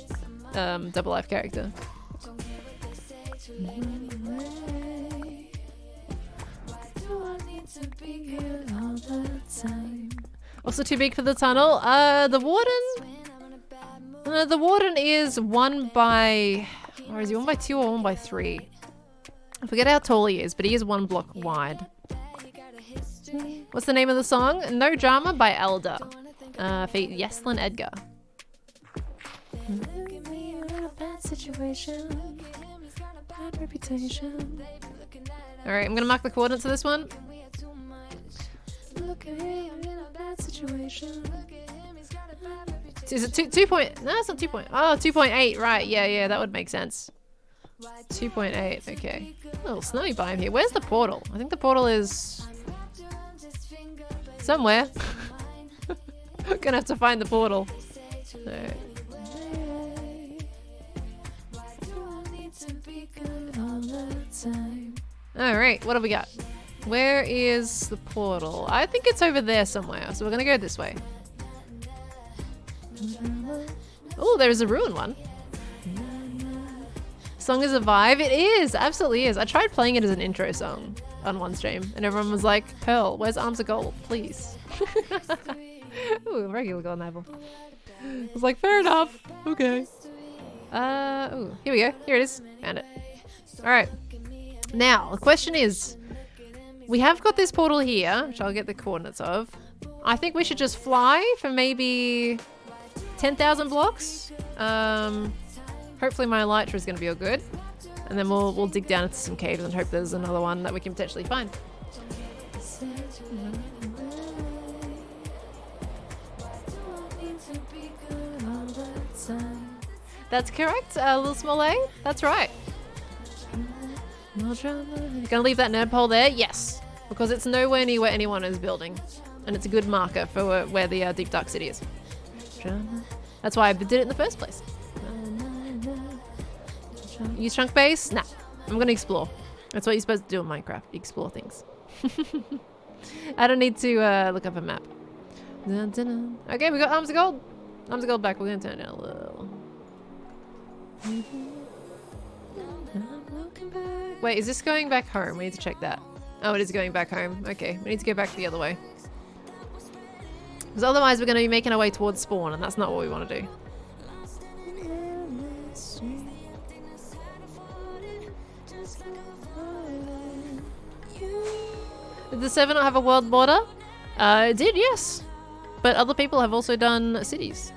Double Life character. Also too big for the tunnel. The warden is 1 by... Or is he 1 by 2 or 1 by 3? I forget how tall he is, but he is 1 block wide. What's the name of the song? No Drama by Elder. Feat Yeslin Edgar. Alright, I'm gonna mark the coordinates of this one. Is it 2 point? No, it's not 2 point. Oh, 2.8. Right. Yeah, that would make sense. 2.8. Okay. A little snowy biome here. Where's the portal? I think the portal is somewhere. Gonna have to find the portal. Alright. Alright, what have we got? Where is the portal? I think it's over there somewhere, so we're gonna go this way. Oh, there's a ruin one. Song is a vibe. It is, absolutely is. I tried playing it as an intro song on one stream, and everyone was like, Pearl, where's Arms of Gold? Please. Ooh, regular golden apple. I was like, fair enough. Okay. Ooh, here we go. Here it is. Found it. Alright. Now, the question is, we have got this portal here, which I'll get the coordinates of. I think we should just fly for maybe 10,000 blocks. Hopefully my elytra is going to be all good. And then we'll dig down into some caves and hope there's another one that we can potentially find. That's correct, Little Small A. That's right. Gonna leave that nerd pole there? Yes. Because it's nowhere near where anyone is building. And it's a good marker for where the Deep Dark City is. That's why I did it in the first place. Use chunk base? Nah. I'm gonna explore. That's what you're supposed to do in Minecraft. Explore things. I don't need to look up a map. Okay, we got Arms of Gold. Arms of Gold back. We're gonna turn it down a little. Wait, is this going back home? We need to check that. Oh, it is going back home. Okay, we need to go back the other way. Because otherwise we're going to be making our way towards spawn, and that's not what we want to do. Did the server not have a world border? It did, yes. But other people have also done cities.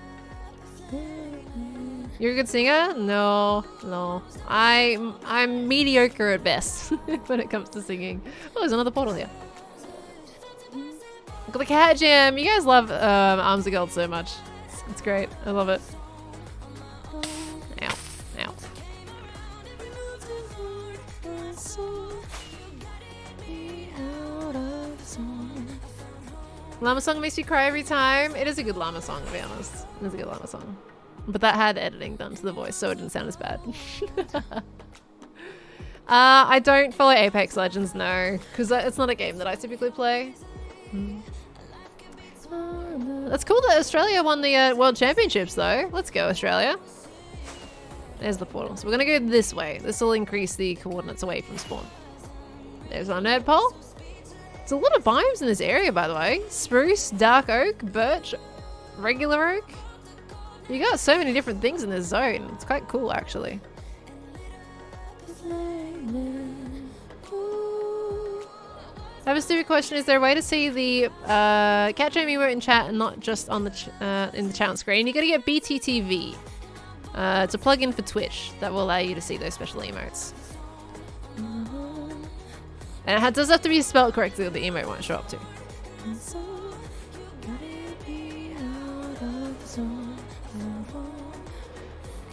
You're a good singer? No. I'm mediocre at best when it comes to singing. Oh, there's another portal here. Look at the cat jam. You guys love Arms of Gold so much. It's great. I love it. Ow. Ow. Llama song makes me cry every time. It is a good llama song, to be honest. It is a good llama song. But that had editing done to the voice, so it didn't sound as bad. I don't follow Apex Legends, no. Because it's not a game that I typically play. That's cool that Australia won the World Championships, though. Let's go, Australia. There's the portal. So we're going to go this way. This will increase the coordinates away from spawn. There's our nerd pole. There's a lot of biomes in this area, by the way. Spruce, dark oak, birch, regular oak. You got so many different things in this zone. It's quite cool, actually. I have a stupid question. Is there a way to see the catch emote in chat and not just on the in the channel screen? You gotta get BTTV. It's a plugin for Twitch that will allow you to see those special emotes. And it does have to be spelled correctly or the emote won't show up too.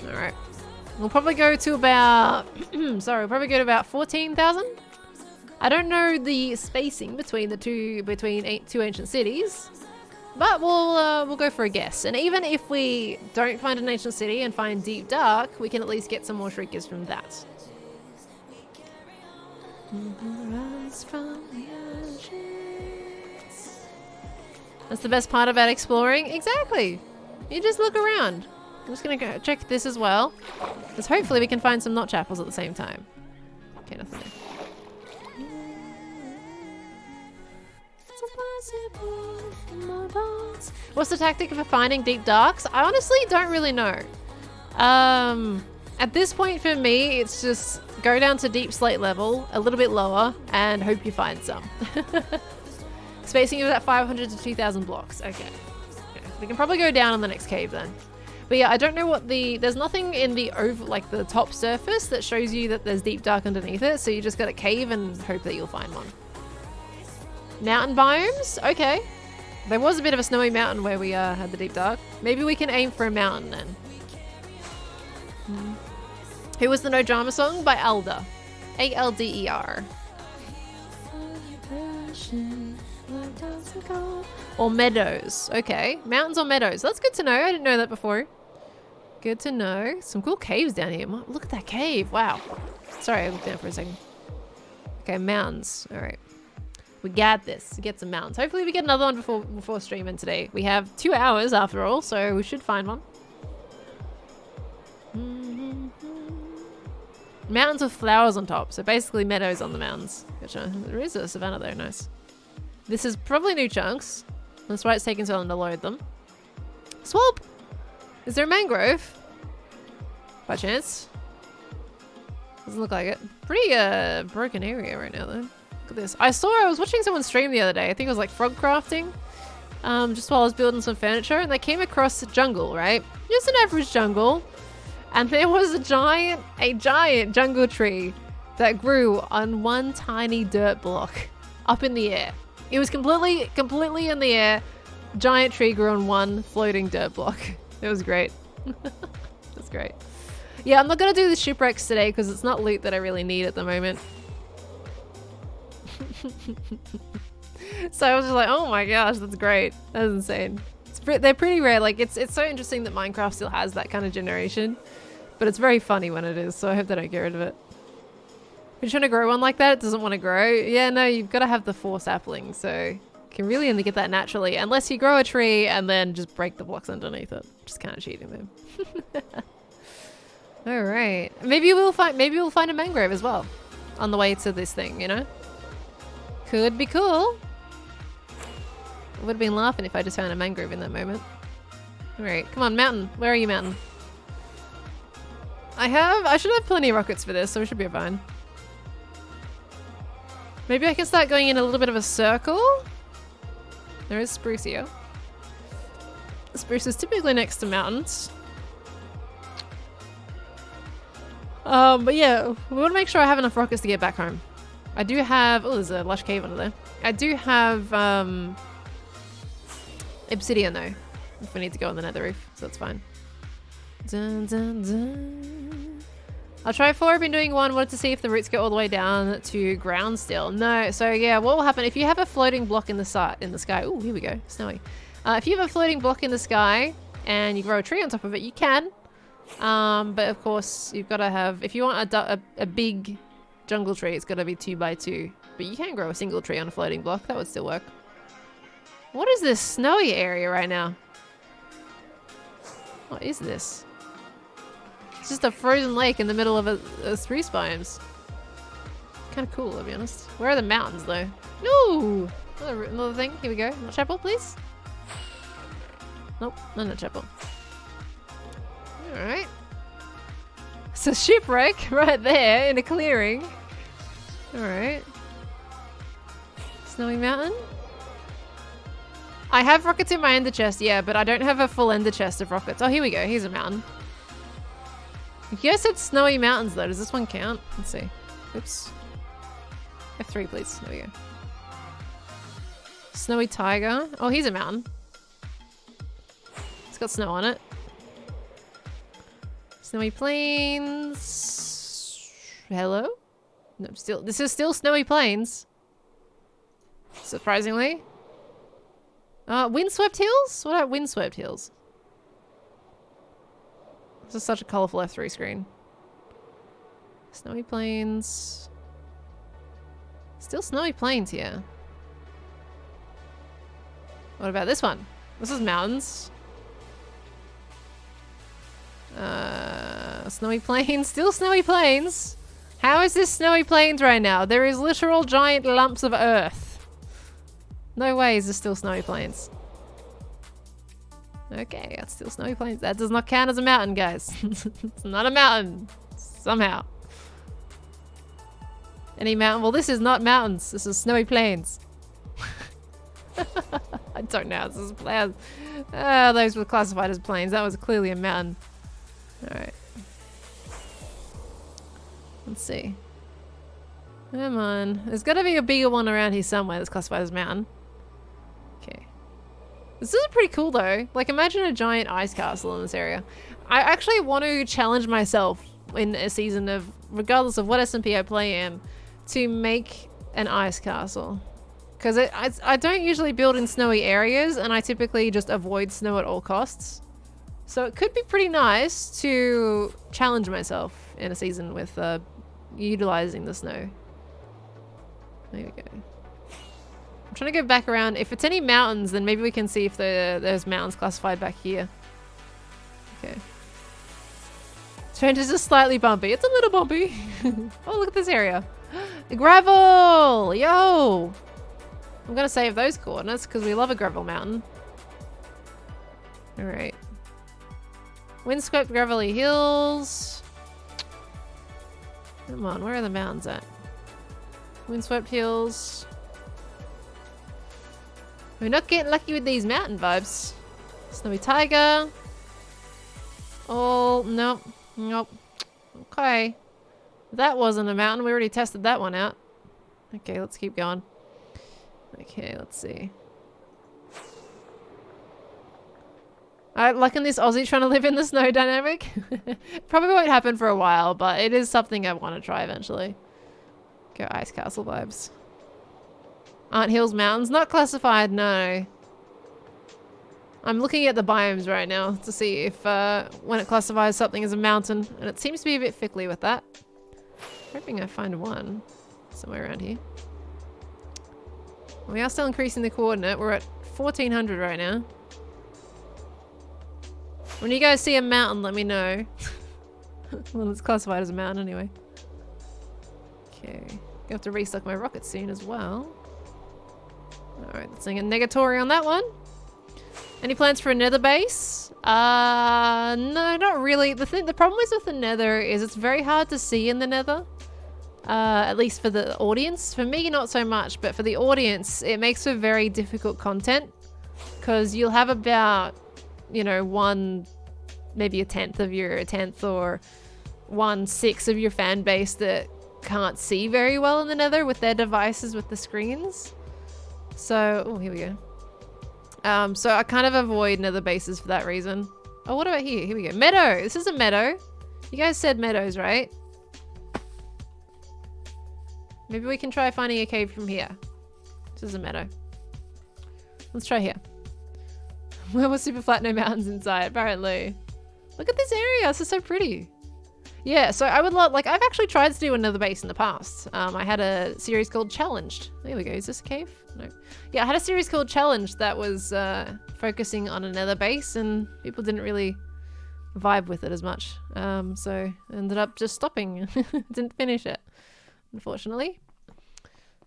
Alright. We'll probably go to about... sorry, we'll probably go to about 14,000. I don't know the spacing between two ancient cities. But we'll go for a guess. And even if we don't find an ancient city and find Deep Dark, we can at least get some more Shriekers from that. That's the best part about exploring. Exactly. You just look around. I'm just gonna go check this as well, because hopefully we can find some notch apples at the same time. Okay, nothing there. What's the tactic for finding deep darks? I honestly don't really know. At this point for me, it's just go down to deep slate level, a little bit lower, and hope you find some. Spacing of that 500 to 2,000 blocks. Okay. We can probably go down on the next cave then. But yeah, I don't know what there's nothing in the the top surface that shows you that there's deep dark underneath it, so you just got to cave and hope that you'll find one. Mountain biomes? Okay. There was a bit of a snowy mountain where we had the deep dark. Maybe we can aim for a mountain then. Who was the No Drama song? By Alder. A-L-D-E-R. Or meadows. Okay. Mountains or meadows. That's good to know. I didn't know that before. Good to know. Some cool caves down here. Look at that cave. Wow. Sorry, I looked down for a second. Okay, mountains. All right. We got this. We get some mountains. Hopefully we get another one before streaming today. We have 2 hours after all, so we should find one. Mountains with flowers on top. So basically meadows on the mountains. Gotcha. There is a savanna there. Nice. This is probably new chunks. That's why it's taking so long to load them. Swamp! Is there a mangrove? By chance? Doesn't look like it. Pretty broken area right now though. Look at this. I was watching someone stream the other day. I think it was like frog crafting. Just while I was building some furniture, and they came across a jungle, right? Just an average jungle. And there was a giant jungle tree that grew on one tiny dirt block up in the air. It was completely in the air. Giant tree grew on one floating dirt block. It was great. That's great. Yeah, I'm not going to do the shipwrecks today because it's not loot that I really need at the moment. So I was just like, oh my gosh, that's great. That's insane. They're pretty rare. Like, it's so interesting that Minecraft still has that kind of generation. But it's very funny when it is, so I hope they don't get rid of it. If you're trying to grow one like that, it doesn't want to grow. Yeah, no, you've got to have the 4 saplings, so you can really only get that naturally. Unless you grow a tree and then just break the blocks underneath it. Just kind of cheating them. Alright. Maybe we'll find a mangrove as well. On the way to this thing, you know? Could be cool. I would have been laughing if I just found a mangrove in that moment. Alright, come on, mountain. Where are you, mountain? I should have plenty of rockets for this, so we should be fine. Maybe I can start going in a little bit of a circle. There is spruce here. Spruce is typically next to mountains. But yeah, we want to make sure I have enough rockets to get back home. I do have... Oh, there's a lush cave under there. I do have obsidian though, if we need to go on the nether roof, so that's fine. Dun, dun, dun. I'll try 4. I've been doing 1. Wanted to see if the roots go all the way down to ground still. No. So yeah, what will happen if you have a floating block in the sky? Oh, here we go. Snowy. If you have a floating block in the sky and you grow a tree on top of it, you can. But of course, you've got to have... If you want a big jungle tree, it's got to be 2 by 2. But you can grow a single tree on a floating block. That would still work. What is this snowy area right now? What is this? It's just a frozen lake in the middle of a spruce biomes. Kind of cool, to be honest. Where are the mountains, though? No! Another thing. Here we go. Not chapel, please. Nope, not chapel. Alright. It's a shipwreck right there in a clearing. Alright. Snowy mountain? I have rockets in my ender chest, yeah, but I don't have a full ender chest of rockets. Oh, here we go. Here's a mountain. You guys said snowy mountains, though. Does this one count? Let's see. Oops. F3, please. There we go. Snowy tiger. Oh, here's a mountain. It's got snow on it. Snowy plains. Hello? No, still. This is still snowy plains. Surprisingly. Windswept hills? What about windswept hills? This is such a colourful F3 screen. Snowy plains. Still snowy plains here. What about this one? This is mountains. Snowy plains. Still snowy plains. How is this snowy plains right now? There is literal giant lumps of earth. No way is this still snowy plains. Okay, that's still snowy plains. That does not count as a mountain, guys. It's not a mountain. Somehow. Any mountain? Well, this is not mountains. This is snowy plains. I don't know. This is plains. Those were classified as plains. That was clearly a mountain. Alright. Let's see. Come on. There's got to be a bigger one around here somewhere that's classified as mountain. Okay. This is pretty cool though. Like imagine a giant ice castle in this area. I actually want to challenge myself in a season of, regardless of what SMP I play in, to make an ice castle. Because I don't usually build in snowy areas and I typically just avoid snow at all costs. So it could be pretty nice to challenge myself in a season with utilizing the snow. There we go. I'm trying to go back around. If it's any mountains, then maybe we can see if there's mountains classified back here. Okay. Trench is just slightly bumpy. It's a little bumpy. Oh, look at this area. Gravel! Yo! I'm gonna save those coordinates because we love a gravel mountain. Alright. Windswept gravelly hills. Come on, where are the mountains at? Windswept hills. We're not getting lucky with these mountain vibes. Snowy tiger. Oh, nope. Nope. Okay. That wasn't a mountain. We already tested that one out. Okay, let's keep going. Okay, let's see. I liking this Aussie trying to live in the snow dynamic. Probably won't happen for a while, but it is something I want to try eventually. Go ice castle vibes. Aren't hills mountains? Not classified, no. I'm looking at the biomes right now to see if when it classifies something as a mountain, and it seems to be a bit fickly with that. Hoping I find one somewhere around here. We are still increasing the coordinate. We're at 1400 right now. When you guys see a mountain, let me know. Well, it's classified as a mountain anyway. Okay. Gonna have to restock my rockets soon as well. Alright, let's sing a negatory on that one. Any plans for a nether base? No, not really. The problem is with the nether is it's very hard to see in the nether. At least for the audience. For me, not so much, but for the audience, it makes for very difficult content. Because you'll have about, you know, maybe a tenth or 1/6 of your fan base that can't see very well in the nether with their devices with the screens. So, oh, here we go. So I kind of avoid nether bases for that reason. Oh, what about here? Here we go. Meadow. This is a meadow. You guys said meadows, right? Maybe we can try finding a cave from here. This is a meadow. Let's try here. Well, we're super flat, no mountains inside, apparently. Look at this area. This is so pretty. Yeah, so I would love, like, I've actually tried to do another base in the past. I had a series called Challenged. There we go. Is this a cave? No. Yeah, I had a series called Challenged that was focusing on another base, and people didn't really vibe with it as much. So I ended up just stopping. Didn't finish it. unfortunately.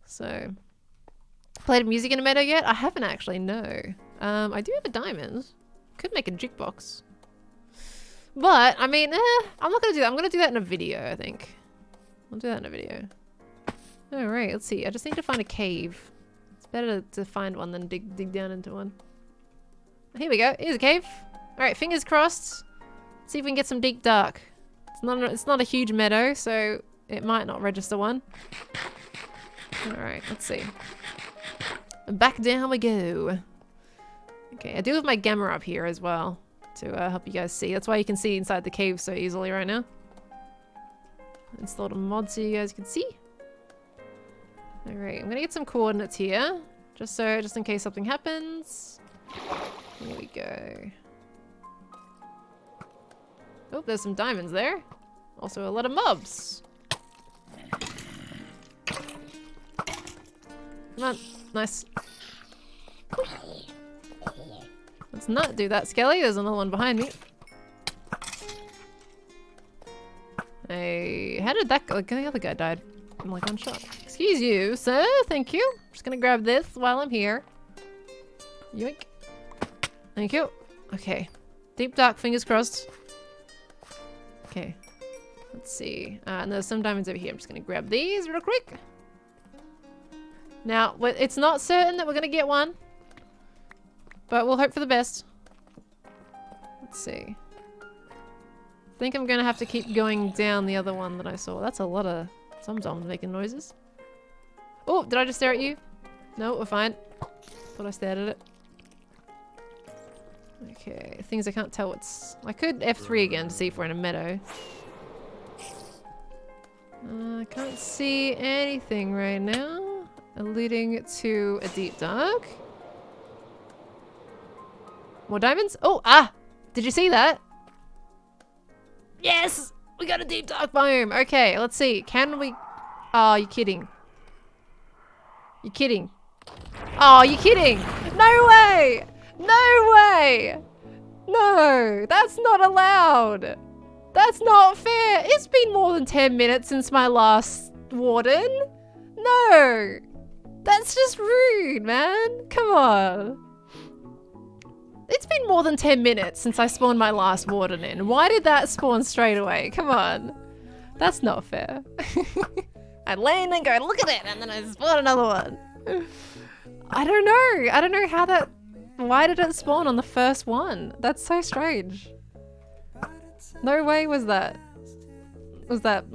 So, played music in a meadow yet? I haven't actually, no. I do have a diamond. Could make a jukebox. But, I mean, I'm not gonna do that. I'm gonna do that in a video, I think. I'll do that in a video. Alright, let's see. I just need to find a cave. It's better to find one than dig down into one. Here we go. Here's a cave. Alright, fingers crossed. Let's see if we can get some deep dark. It's not a huge meadow, so it might not register one. Alright, let's see. Back down we go. Okay, I do have my gamma up here as well to help you guys see. That's why you can see inside the cave so easily right now. Installed a mod so you guys can see. Alright, I'm gonna get some coordinates here. Just in case something happens. Here we go. Oh, there's some diamonds there. Also a lot of mobs. Come on. Nice. Let's not do that, Skelly. There's another one behind me. Hey, how did that go? Like, the other guy died in like one shot. Excuse you, sir. Thank you. Just gonna grab this while I'm here. Yoink. Thank you. Okay. Deep dark, fingers crossed. Okay. Let's see. And there's some diamonds over here. I'm just gonna grab these real quick. Now, it's not certain that we're gonna get one. But we'll hope for the best. Let's see. I think I'm gonna have to keep going down the other one that I saw. That's a lot of... Some zombies making noises. Oh, did I just stare at you? No, we're fine. Thought I stared at it. Okay, things I can't tell what's... I could F3 again to see if we're in a meadow. I can't see anything right now. Alluding to a deep dark. More diamonds? Oh, did you see that? Yes! We got a deep dark biome. Okay, let's see. Can we... Oh, you're kidding. You're kidding. Oh, you're kidding. No way! No way! No, that's not allowed. That's not fair. It's been more than 10 minutes since my last warden. No. That's just rude, man. Come on. It's been more than 10 minutes since I spawned my last warden in. Why did that spawn straight away? Come on. That's not fair. I land and go, look at it, and then I spawn another one. I don't know. I don't know how that... Why did it spawn on the first one? That's so strange. No way was that. Was that...